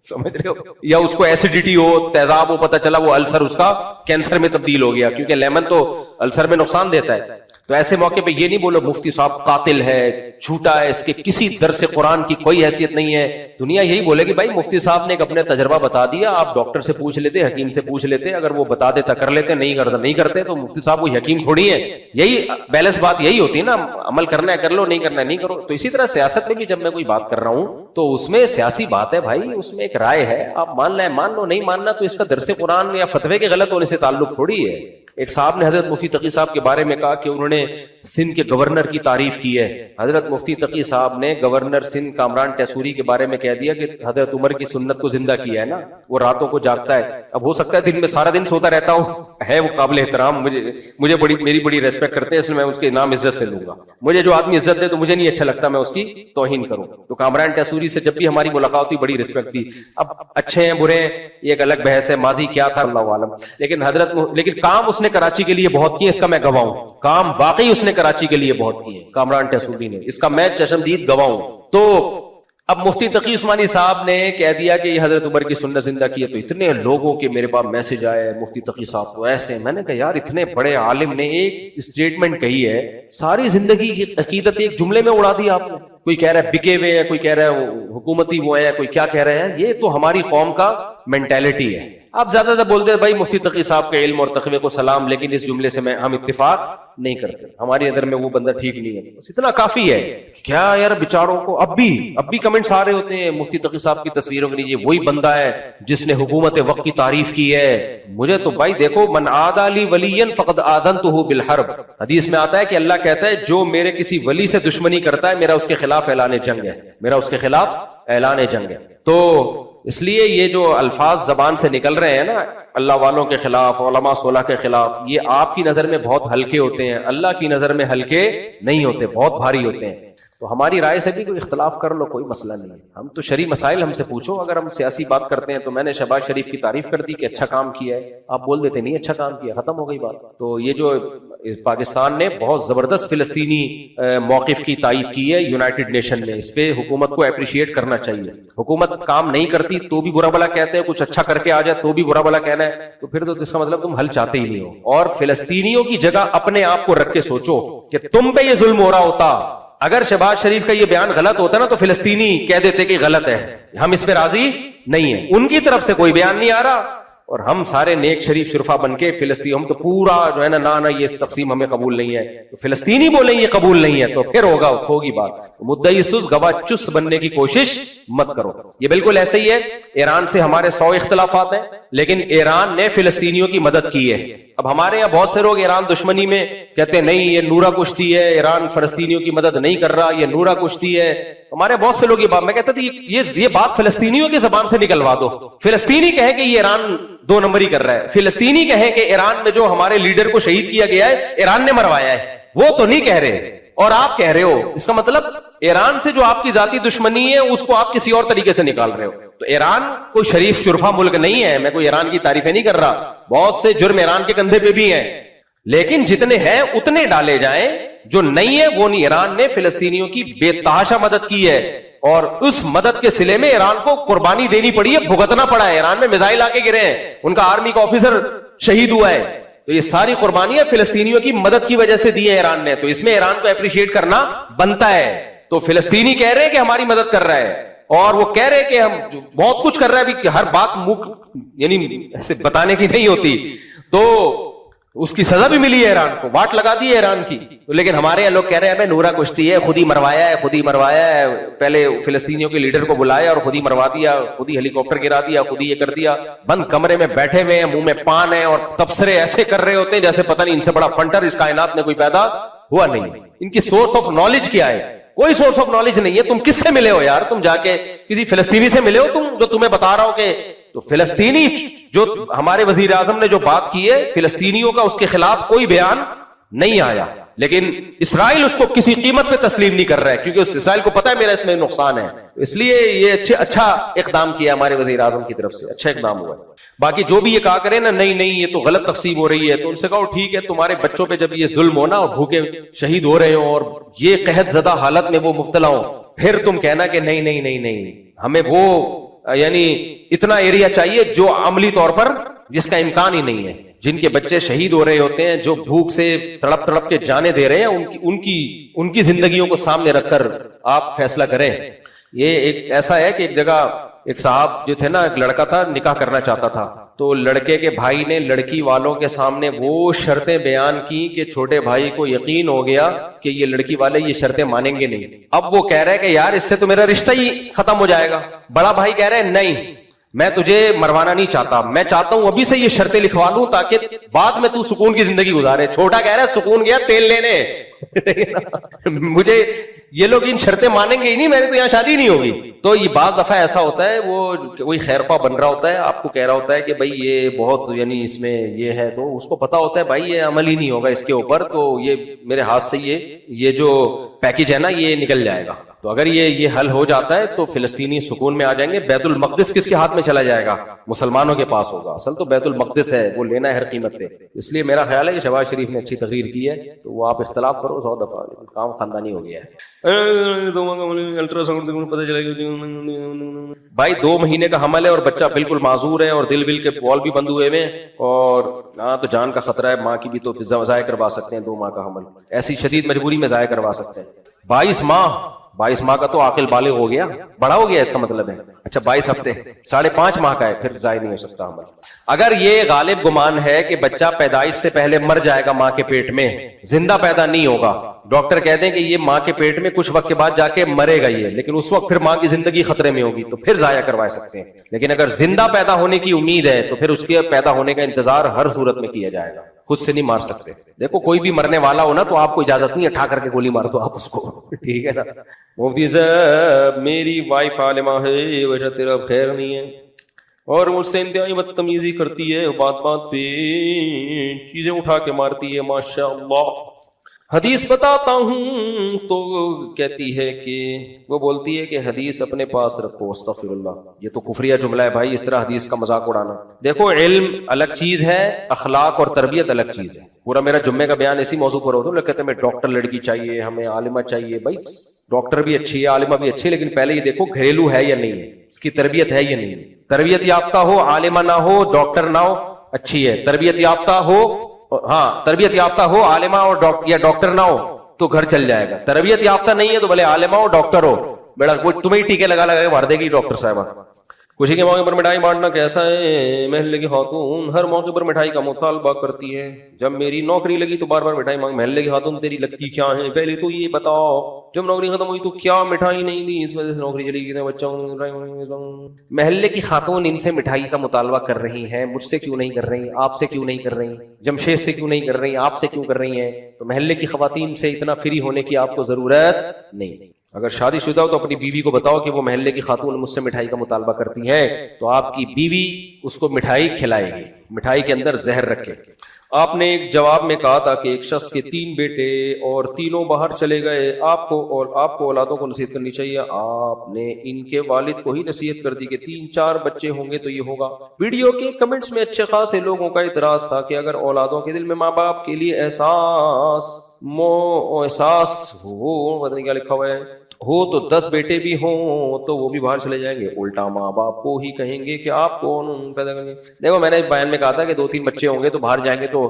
سمجھ رہے ہو، یا اس کو ایسیڈیٹی ہو، تیزاب ہو، پتہ چلا وہ السر اس کا کینسر میں تبدیل ہو گیا، کیونکہ لیمن تو السر میں نقصان دیتا ہے. تو ایسے موقع پہ یہ نہیں بولو مفتی صاحب قاتل ہے، جھوٹا ہے، اس کے کسی درس قرآن کی کوئی حیثیت نہیں ہے. دنیا یہی بولے گی بھائی مفتی صاحب نے ایک اپنے تجربہ بتا دیا، آپ ڈاکٹر سے پوچھ لیتے، حکیم سے پوچھ لیتے، اگر وہ بتا دیتا کر لیتے، نہیں کرتے تو مفتی صاحب وہ حکیم تھوڑی ہے. یہی بیلنس بات یہی ہوتی ہے نا، عمل کرنا ہے کر لو، نہیں کرنا ہے نہیں کرو. تو اسی طرح سیاست میں بھی جب میں کوئی بات کر رہا ہوں تو اس میں سیاسی بات ہے بھائی، اس میں ایک رائے ہے، آپ مان لیں مان لو، نہیں ماننا تو اس کا درس قرآن یا فتوے کے غلط ہونے سے تعلق تھوڑی ہے. ایک صاحب نے حضرت مفتی تقی صاحب کے بارے میں کہا کہ انہوں نے سندھ کے گورنر کی تعریف کی ہے. حضرت مفتی تقی صاحب نے گورنر سندھ کامران ٹیسوری کے بارے میں کہہ دیا کہ حضرت عمر کی سنت کو زندہ کیا ہے نا، وہ راتوں کو جاگتا ہے. اب ہو سکتا ہے دن میں سارا دن سوتا رہتا ہوں، ہے وہ قابل احترام، مجھے میری بڑی ریسپیکٹ کرتے ہیں، اس لیے میں اس کے نام عزت سے لوں گا. مجھے جو آدمی عزت دے تو مجھے نہیں اچھا لگتا میں اس کی توہین کروں. تو کامران ٹیسوری سے جب بھی ہماری ملاقات ہوئی بڑی ریسپیکٹ تھی. اب اچھے ہیں برے ہیں یہ ایک الگ بحث ہے، ماضی کیا تھا اللہ عالم. لیکن کام اس نے کراچی کے لیے بہت کیے، اس کا میں گواہ ہوں. کام واقعی اس نے کراچی کے لیے بہت کیے کامران ٹیسوری نے، اس کا میں چشمدید گواہ ہوں. تو اب مفتی تقی عثمانی صاحب نے کہہ دیا کہ یہ حضرت عمر کی سنت زندہ کی ہے. تو اتنے لوگوں کے میرے پاس میسج آئے مفتی تقی صاحب تو ایسے. میں نے کہا یار اتنے بڑے عالم نے ایک اسٹیٹمنٹ کہی ہے، ساری زندگی کی عقیدت ایک جملے میں اڑا دی آپ نے. کوئی کہہ رہا ہے بکے ہوئے ہے، کوئی کہہ رہا ہے حکومتی وہ ہے، کوئی کیا کہہ رہے ہیں. یہ تو ہماری قوم کا مینٹیلٹی ہے. آپ زیادہ سے بولتے ہیں بھائی مفتی تقی صاحب کے علم اور تقوی کو سلام، لیکن اس جملے سے ہم اتفاق نہیں کرتے، ہماری نظر میں وہ بندہ ٹھیک نہیں ہے. بس اتنا کافی ہے. کیا یار بیچاروں کو اب بھی کمنٹس آ رہے ہوتے ہیں مفتی تقی صاحب کی تصویروں کے نیچے وہی بندہ ہے جس نے حکومت وقت کی تعریف کی ہے. مجھے تو بھائی دیکھو، من عادى لي وليا فقد آذنته بالحرب، حدیث میں آتا ہے کہ اللہ کہتا ہے جو میرے کسی ولی سے دشمنی کرتا ہے میرا اس کے خلاف اعلان جنگ ہے، میرا اس کے خلاف اعلان جنگ ہے. تو اس لیے یہ جو الفاظ زبان سے نکل رہے ہیں نا اللہ والوں کے خلاف، علماء صلح کے خلاف، یہ آپ کی نظر میں بہت ہلکے ہوتے ہیں، اللہ کی نظر میں ہلکے نہیں ہوتے، بہت بھاری ہوتے ہیں. تو ہماری رائے سے بھی کوئی اختلاف کر لو، کوئی مسئلہ نہیں ہے. ہم تو شرعی مسائل ہم سے پوچھو. اگر ہم سیاسی بات کرتے ہیں تو میں نے شہباز شریف کی تعریف کر دی کہ اچھا کام کیا ہے، آپ بول دیتے نہیں اچھا کام کیا، ختم ہو گئی بات. تو یہ جو پاکستان نے بہت زبردست فلسطینی موقف کی تائید کی ہے یونائٹڈ نیشن میں، اس پہ حکومت کو اپریشیٹ کرنا چاہیے. حکومت کام نہیں کرتی تو بھی برا بلا کہتے ہیں، کچھ اچھا کر کے آ جائے تو بھی برا بلا کہنا ہے، تو پھر تو اس کا مطلب تم حل چاہتے ہی نہیں ہو. اور فلسطینیوں کی جگہ اپنے آپ کو رکھ کے سوچو کہ تم پہ یہ ظلم ہو رہا ہوتا، اگر شہباز شریف کا یہ بیان غلط ہوتا نا تو فلسطینی کہہ دیتے کہ غلط ہے، ہم اس پہ راضی نہیں ہیں. ان کی طرف سے کوئی بیان نہیں آ رہا اور ہم سارے نیک شریف شرفا بن کے فلسطین، ہم تو پورا جو ہے نا یہ تقسیم ہمیں قبول نہیں ہے، تو فلسطینی بولیں یہ قبول نہیں ہے تو پھر ہوگی بات. مدعی سست گواہ چست بننے کی کوشش مت کرو. یہ بالکل ایسے ہی ہے، ایران سے ہمارے 100 اختلافات ہیں لیکن ایران نے فلسطینیوں کی مدد کی ہے. اب ہمارے یہاں بہت سے لوگ ایران دشمنی میں کہتے ہیں نہیں یہ نورا کشتی ہے، ایران فلسطینیوں کی مدد نہیں کر رہا، یہ نورا کشتی ہے. ہمارے بہت سے لوگ یہ بات، میں کہتا تھا یہ بات فلسطینیوں کی زبان سے نکلوا دو. فلسطینی کہے کہ یہ ایران 2 نمبری کر رہا ہے، فلسطینی کہے کہ ایران میں جو ہمارے لیڈر کو شہید کیا گیا ہے ایران نے مروایا ہے، وہ تو نہیں کہہ رہے اور آپ کہہ رہے ہو. اس کا مطلب ایران سے جو آپ کی ذاتی دشمنی ہے اس کو آپ کسی اور طریقے سے نکال رہے ہو. تو ایران کوئی شریف شرفا ملک نہیں ہے، میں کوئی ایران کی تعریفیں نہیں کر رہا، بہت سے جرم ایران کے کندھے پہ بھی ہیں لیکن جتنے ہیں اتنے ڈالے جائیں، جو نہیں ہے وہ نہیں. ایران نے فلسطینیوں کی بے تحاشا مدد کی ہے اور اس مدد کے صلے میں ایران کو قربانی دینی پڑی ہے، بھگتنا پڑا ہے. ایران میں میزائل آ کے گرے ہیں، ان کا آرمی کا آفیسر شہید ہوا ہے. تو یہ ساری قربانیاں فلسطینیوں کی مدد کی وجہ سے دی ہے ایران نے، تو اس میں ایران کو اپریشیٹ کرنا بنتا ہے. تو فلسطینی کہہ رہے ہیں کہ ہماری مدد کر رہا ہے اور وہ کہہ رہے ہیں کہ ہم بہت کچھ کر رہا ہے بھی کہ ہر بات یعنی ایسے بتانے کی نہیں ہوتی، تو اس کی سزا بھی ملی ہے ایران کو، واٹ لگا دی ہے ایران کی. لیکن ہمارے یہاں لوگ کہہ رہے ہیں ہمیں نورا کشتی ہے، خود ہی مروایا ہے، پہلے فلسطینیوں کے لیڈر کو بلایا اور خود ہی مروا دیا، خود ہی ہیلی کاپٹر گرا دیا، خود ہی یہ کر دیا. بند کمرے میں بیٹھے ہوئے ہیں، منہ میں پان ہے اور تبصرے ایسے کر رہے ہوتے ہیں جیسے پتہ نہیں ان سے بڑا فنٹر اس کائنات میں کوئی پیدا ہوا نہیں. ان کی سورس آف نالج کیا ہے؟ کوئی سورس آف نالج نہیں ہے. تم کس سے ملے ہو یار؟ تم جا کے کسی فلسطینی سے ملے ہو تم جو تمہیں بتا رہا ہو کہ تو فلسطینی جو ہمارے وزیر اعظم نے جو بات کی ہے فلسطینیوں کا، اس کے خلاف کوئی بیان نہیں آیا، لیکن اسرائیل اس کو کسی قیمت پہ تسلیم نہیں کر رہا ہے کیونکہ اس اسرائیل کو پتا ہے میرا اس میں نقصان ہے. اس لیے یہ اچھا اقدام کیا ہمارے وزیر اعظم کی طرف سے، اچھا اقدام ہوا ہے. باقی جو بھی یہ کہا کرے نا نہیں یہ تو غلط تقسیم ہو رہی ہے، تو ان سے کہو ٹھیک ہے تمہارے بچوں پہ جب یہ ظلم ہونا اور بھوکے شہید ہو رہے ہوں اور یہ قحط زدہ حالت میں وہ مبتلا ہوں، پھر تم کہنا کہ نہیں ہمیں وہ یعنی اتنا ایریا چاہیے جو عملی طور پر جس کا امکان ہی نہیں ہے. جن کے بچے شہید ہو رہے ہوتے ہیں، جو بھوک سے تڑپ کے جانے دے رہے ہیں، ان کی زندگیوں کو سامنے رکھ کر آپ فیصلہ کریں. یہ ایک ایسا ہے کہ ایک جگہ ایک صاحب جو تھے نا، ایک لڑکا تھا نکاح کرنا چاہتا تھا، تو لڑکے کے بھائی نے لڑکی والوں کے سامنے وہ شرطیں بیان کی کہ چھوٹے بھائی کو یقین ہو گیا کہ یہ لڑکی والے یہ شرطیں مانیں گے نہیں. اب وہ کہہ رہا ہے کہ یار اس سے تو میرا رشتہ ہی ختم ہو جائے گا. بڑا بھائی کہہ رہا ہے نہیں میں تجھے مروانا نہیں چاہتا، میں چاہتا ہوں ابھی سے یہ شرطیں لکھوا لوں تاکہ بعد میں تو سکون کی زندگی گزارے. چھوٹا کہہ رہا ہے سکون گیا تیل لینے مجھے یہ لوگ ان شرطیں مانیں گے ہی نہیں، میرے تو یہاں شادی نہیں ہوگی. تو یہ بعض دفعہ ایسا ہوتا ہے، وہ کوئی خیر خواہ بن رہا ہوتا ہے، آپ کو کہہ رہا ہوتا ہے کہ بھائی یہ بہت یعنی اس میں یہ ہے، تو اس کو پتا ہوتا ہے بھائی یہ عمل ہی نہیں ہوگا اس کے اوپر، تو یہ میرے ہاتھ سے یہ جو پیکج ہے نا یہ نکل جائے گا. تو اگر یہ حل ہو جاتا ہے تو فلسطینی سکون میں آ جائیں گے. بیت المقدس کس کے ہاتھ میں چلا جائے گا؟ مسلمانوں کے پاس ہوگا. اصل تو بیت المقدس ہے، وہ لینا ہے ہر قیمت پہ. اس لیے میرا خیال ہے کہ شہباز شریف نے اچھی تقریر کی ہے، تو وہ آپ اختلاف کرو 100 دفعہ، کام خاندانی ہو گیا ہے. الٹرا ساؤنڈ پتہ چلے گا بھائی 2 مہینے کا حمل ہے اور بچہ بالکل معذور ہے اور دل کے بال بھی بند ہوئے ہیں، اور تو جان کا خطرہ ہے. ماں کی بھی تو ضائع کروا سکتے ہیں 2 ماہ کا حمل، ایسی شدید مجبوری میں ضائع کروا سکتے ہیں. 22 ماہ کا تو عاقل بالغ ہو گیا، بڑا ہو گیا اس کا مطلب ہے. اچھا 22 ہفتے 5.5 ماہ کا ہے، پھر ضائع نہیں ہو سکتا حمل. اگر یہ غالب گمان ہے کہ بچہ پیدائش سے پہلے مر جائے گا ماں کے پیٹ میں، زندہ پیدا نہیں ہوگا، ڈاکٹر کہتے ہیں کہ یہ ماں کے پیٹ میں کچھ وقت کے بعد جا کے مرے گا یہ، لیکن اس وقت پھر ماں کی زندگی خطرے میں ہوگی، تو پھر ضائع کروا سکتے ہیں. لیکن اگر زندہ پیدا ہونے کی امید ہے تو پھر اس کے پیدا ہونے کا انتظار ہر صورت میں کیا جائے گا، خود سے نہیں مار سکتے. دیکھو کوئی بھی مرنے والا ہو نا تو آپ کو اجازت نہیں اٹھا کر کے گولی مار دو آپ اس کو، ٹھیک ہے نا. مفتی صاحب میری وائف عالمہ ہے، وجہ تیرا خیر نہیں ہے اور مجھ سے انتہائی بدتمیزی کرتی ہے، بات بات پہ چیزیں اٹھا کے مارتی ہے، ماشاء اللہ. حدیث بتاتا ہوں تو کہتی ہے کہ وہ بولتی ہے کہ حدیث اپنے پاس رکھو. استغفر اللہ، یہ تو کفریہ جملہ ہے بھائی، اس طرح حدیث کا مذاق اڑانا. دیکھو علم الگ چیز ہے، اخلاق اور تربیت الگ چیز ہے. پورا میرا جمعے کا بیان اسی موضوع پر ہوتا ہے. لوگ کہتے ہیں ہمیں ڈاکٹر لڑکی چاہیے، ہمیں عالمہ چاہیے. بھائی ڈاکٹر بھی اچھی ہے، عالمہ بھی اچھی ہے، لیکن پہلے یہ دیکھو گھریلو ہے یا نہیں ہے، اس کی تربیت ہے یا نہیں ہے. تربیت یافتہ ہو، عالمہ نہ ہو، ڈاکٹر نہ ہو، اچھی ہے. تربیت یافتہ ہو، ہاں تربیت یافتہ ہو، عالمہ اور یا ڈاکٹر نہ ہو تو گھر چل جائے گا. تربیت یافتہ نہیں ہے تو بھلے عالمہ ہو ڈاکٹر ہو، بیڑا وہ تمہیں ہی ٹیکے لگا کے مار دے گی ڈاکٹر صاحبہ. خوشی کے موقع پر مٹھائی بانٹنا کیسا ہے؟ محلے کی خاتون ہر موقع پر مٹھائی کا مطالبہ کرتی ہے. جب میری نوکری لگی تو بار بار مٹھائی مانگ. محلے کی خاتون تیری لگتی کیا ہے؟ پہلے تو یہ بتاؤ جب نوکری ختم ہوئی تو کیا مٹھائی نہیں دی، اس وجہ سے نوکری چلی گئی. بچوں محلے کی خاتون ان سے مٹھائی کا مطالبہ کر رہی ہیں، مجھ سے کیوں نہیں کر رہی؟ آپ سے کیوں نہیں کر رہی؟ جمشید سے کیوں نہیں کر رہی؟ آپ سے کیوں کر رہی ہیں؟ تو محلے کی خواتین سے اتنا فری ہونے کی آپ کو ضرورت نہیں. اگر شادی شدہ ہو تو اپنی بیوی کو بتاؤ کہ وہ محلے کی خاتون مجھ سے مٹھائی کا مطالبہ کرتی ہیں تو آپ کی بیوی اس کو مٹھائی کھلائے گی، مٹھائی کے اندر زہر رکھے. آپ نے ایک جواب میں کہا تھا کہ ایک شخص کے 3 بیٹے اور تینوں باہر چلے گئے، آپ کو اولادوں کو نصیحت کرنی چاہیے. آپ نے ان کے والد کو ہی نصیحت کر دی کہ 3-4 بچے ہوں گے تو یہ ہوگا. ویڈیو کے کمنٹس میں اچھے خاصے لوگوں کا اعتراض تھا کہ اگر اولادوں کے دل میں ماں باپ کے لیے احساس ہو، پتہ نہیں کیا لکھا ہوا ہے، ہو تو 10 بیٹے بھی ہوں تو وہ بھی باہر چلے جائیں گے. الٹا ماں باپ کو ہی کہیں گے کہ آپ کون پیدا کریں گے. دیکھو میں نے بیان میں کہا تھا کہ 2-3 بچے ہوں گے تو باہر جائیں گے تو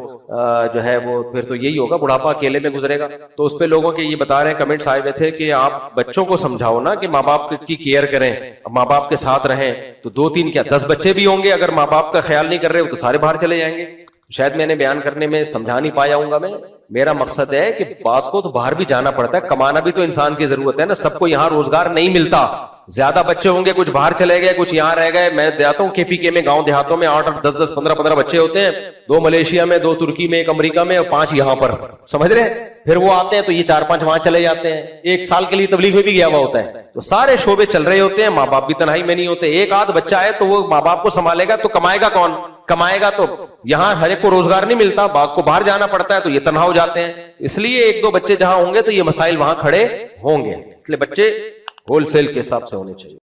جو ہے وہ پھر تو یہی ہوگا، بڑھاپا اکیلے میں گزرے گا. تو اس پہ لوگوں کے یہ بتا رہے ہیں، کمنٹس آئے ہوئے تھے کہ آپ بچوں کو سمجھاؤ نا کہ ماں باپ کی کیئر کریں، ماں باپ کے ساتھ رہیں. تو 2-3 کیا 10 بچے بھی ہوں گے، اگر ماں باپ کا خیال نہیں کر رہے تو سارے باہر چلے جائیں گے. شاید میں نے بیان کرنے میں سمجھا نہیں پایا ہوں گا. میرا مقصد ہے کہ بعض کو تو باہر بھی جانا پڑتا ہے، کمانا بھی تو انسان کی ضرورت ہے نا. سب کو یہاں روزگار نہیں ملتا. زیادہ بچے ہوں گے، کچھ باہر چلے گئے، کچھ یہاں رہ گئے. میں جاتا ہوں KPK میں، گاؤں دیہاتوں میں 8-8 10-10 15-15 بچے ہوتے ہیں. 2 ملیشیا میں، 2 ترکی میں، 1 امریکہ میں اور 5 یہاں پر. سمجھ رہے ہیں؟ پھر وہ آتے ہیں تو یہ 4-5 وہاں چلے جاتے ہیں. 1 سال کے لیے تبلیغ میں بھی گیا ہوا ہوتا ہے. تو سارے شعبے چل رہے ہوتے ہیں، ماں باپ بھی تنہائی میں نہیں ہوتے. 1 آدھ بچہ ہے تو وہ ماں باپ کو سنبھالے گا تو کمائے گا کون؟ کمائے گا تو یہاں ہر ایک کو روزگار نہیں ملتا، بعض کو باہر جانا پڑتا ہے تو یہ تنہا ہو جاتے ہیں. اس لیے 1-2 بچے جہاں ہوں گے تو یہ مسائل وہاں کھڑے ہوں گے. اس لیے بچے ہول سیل کے حساب سے ہونے چاہیے.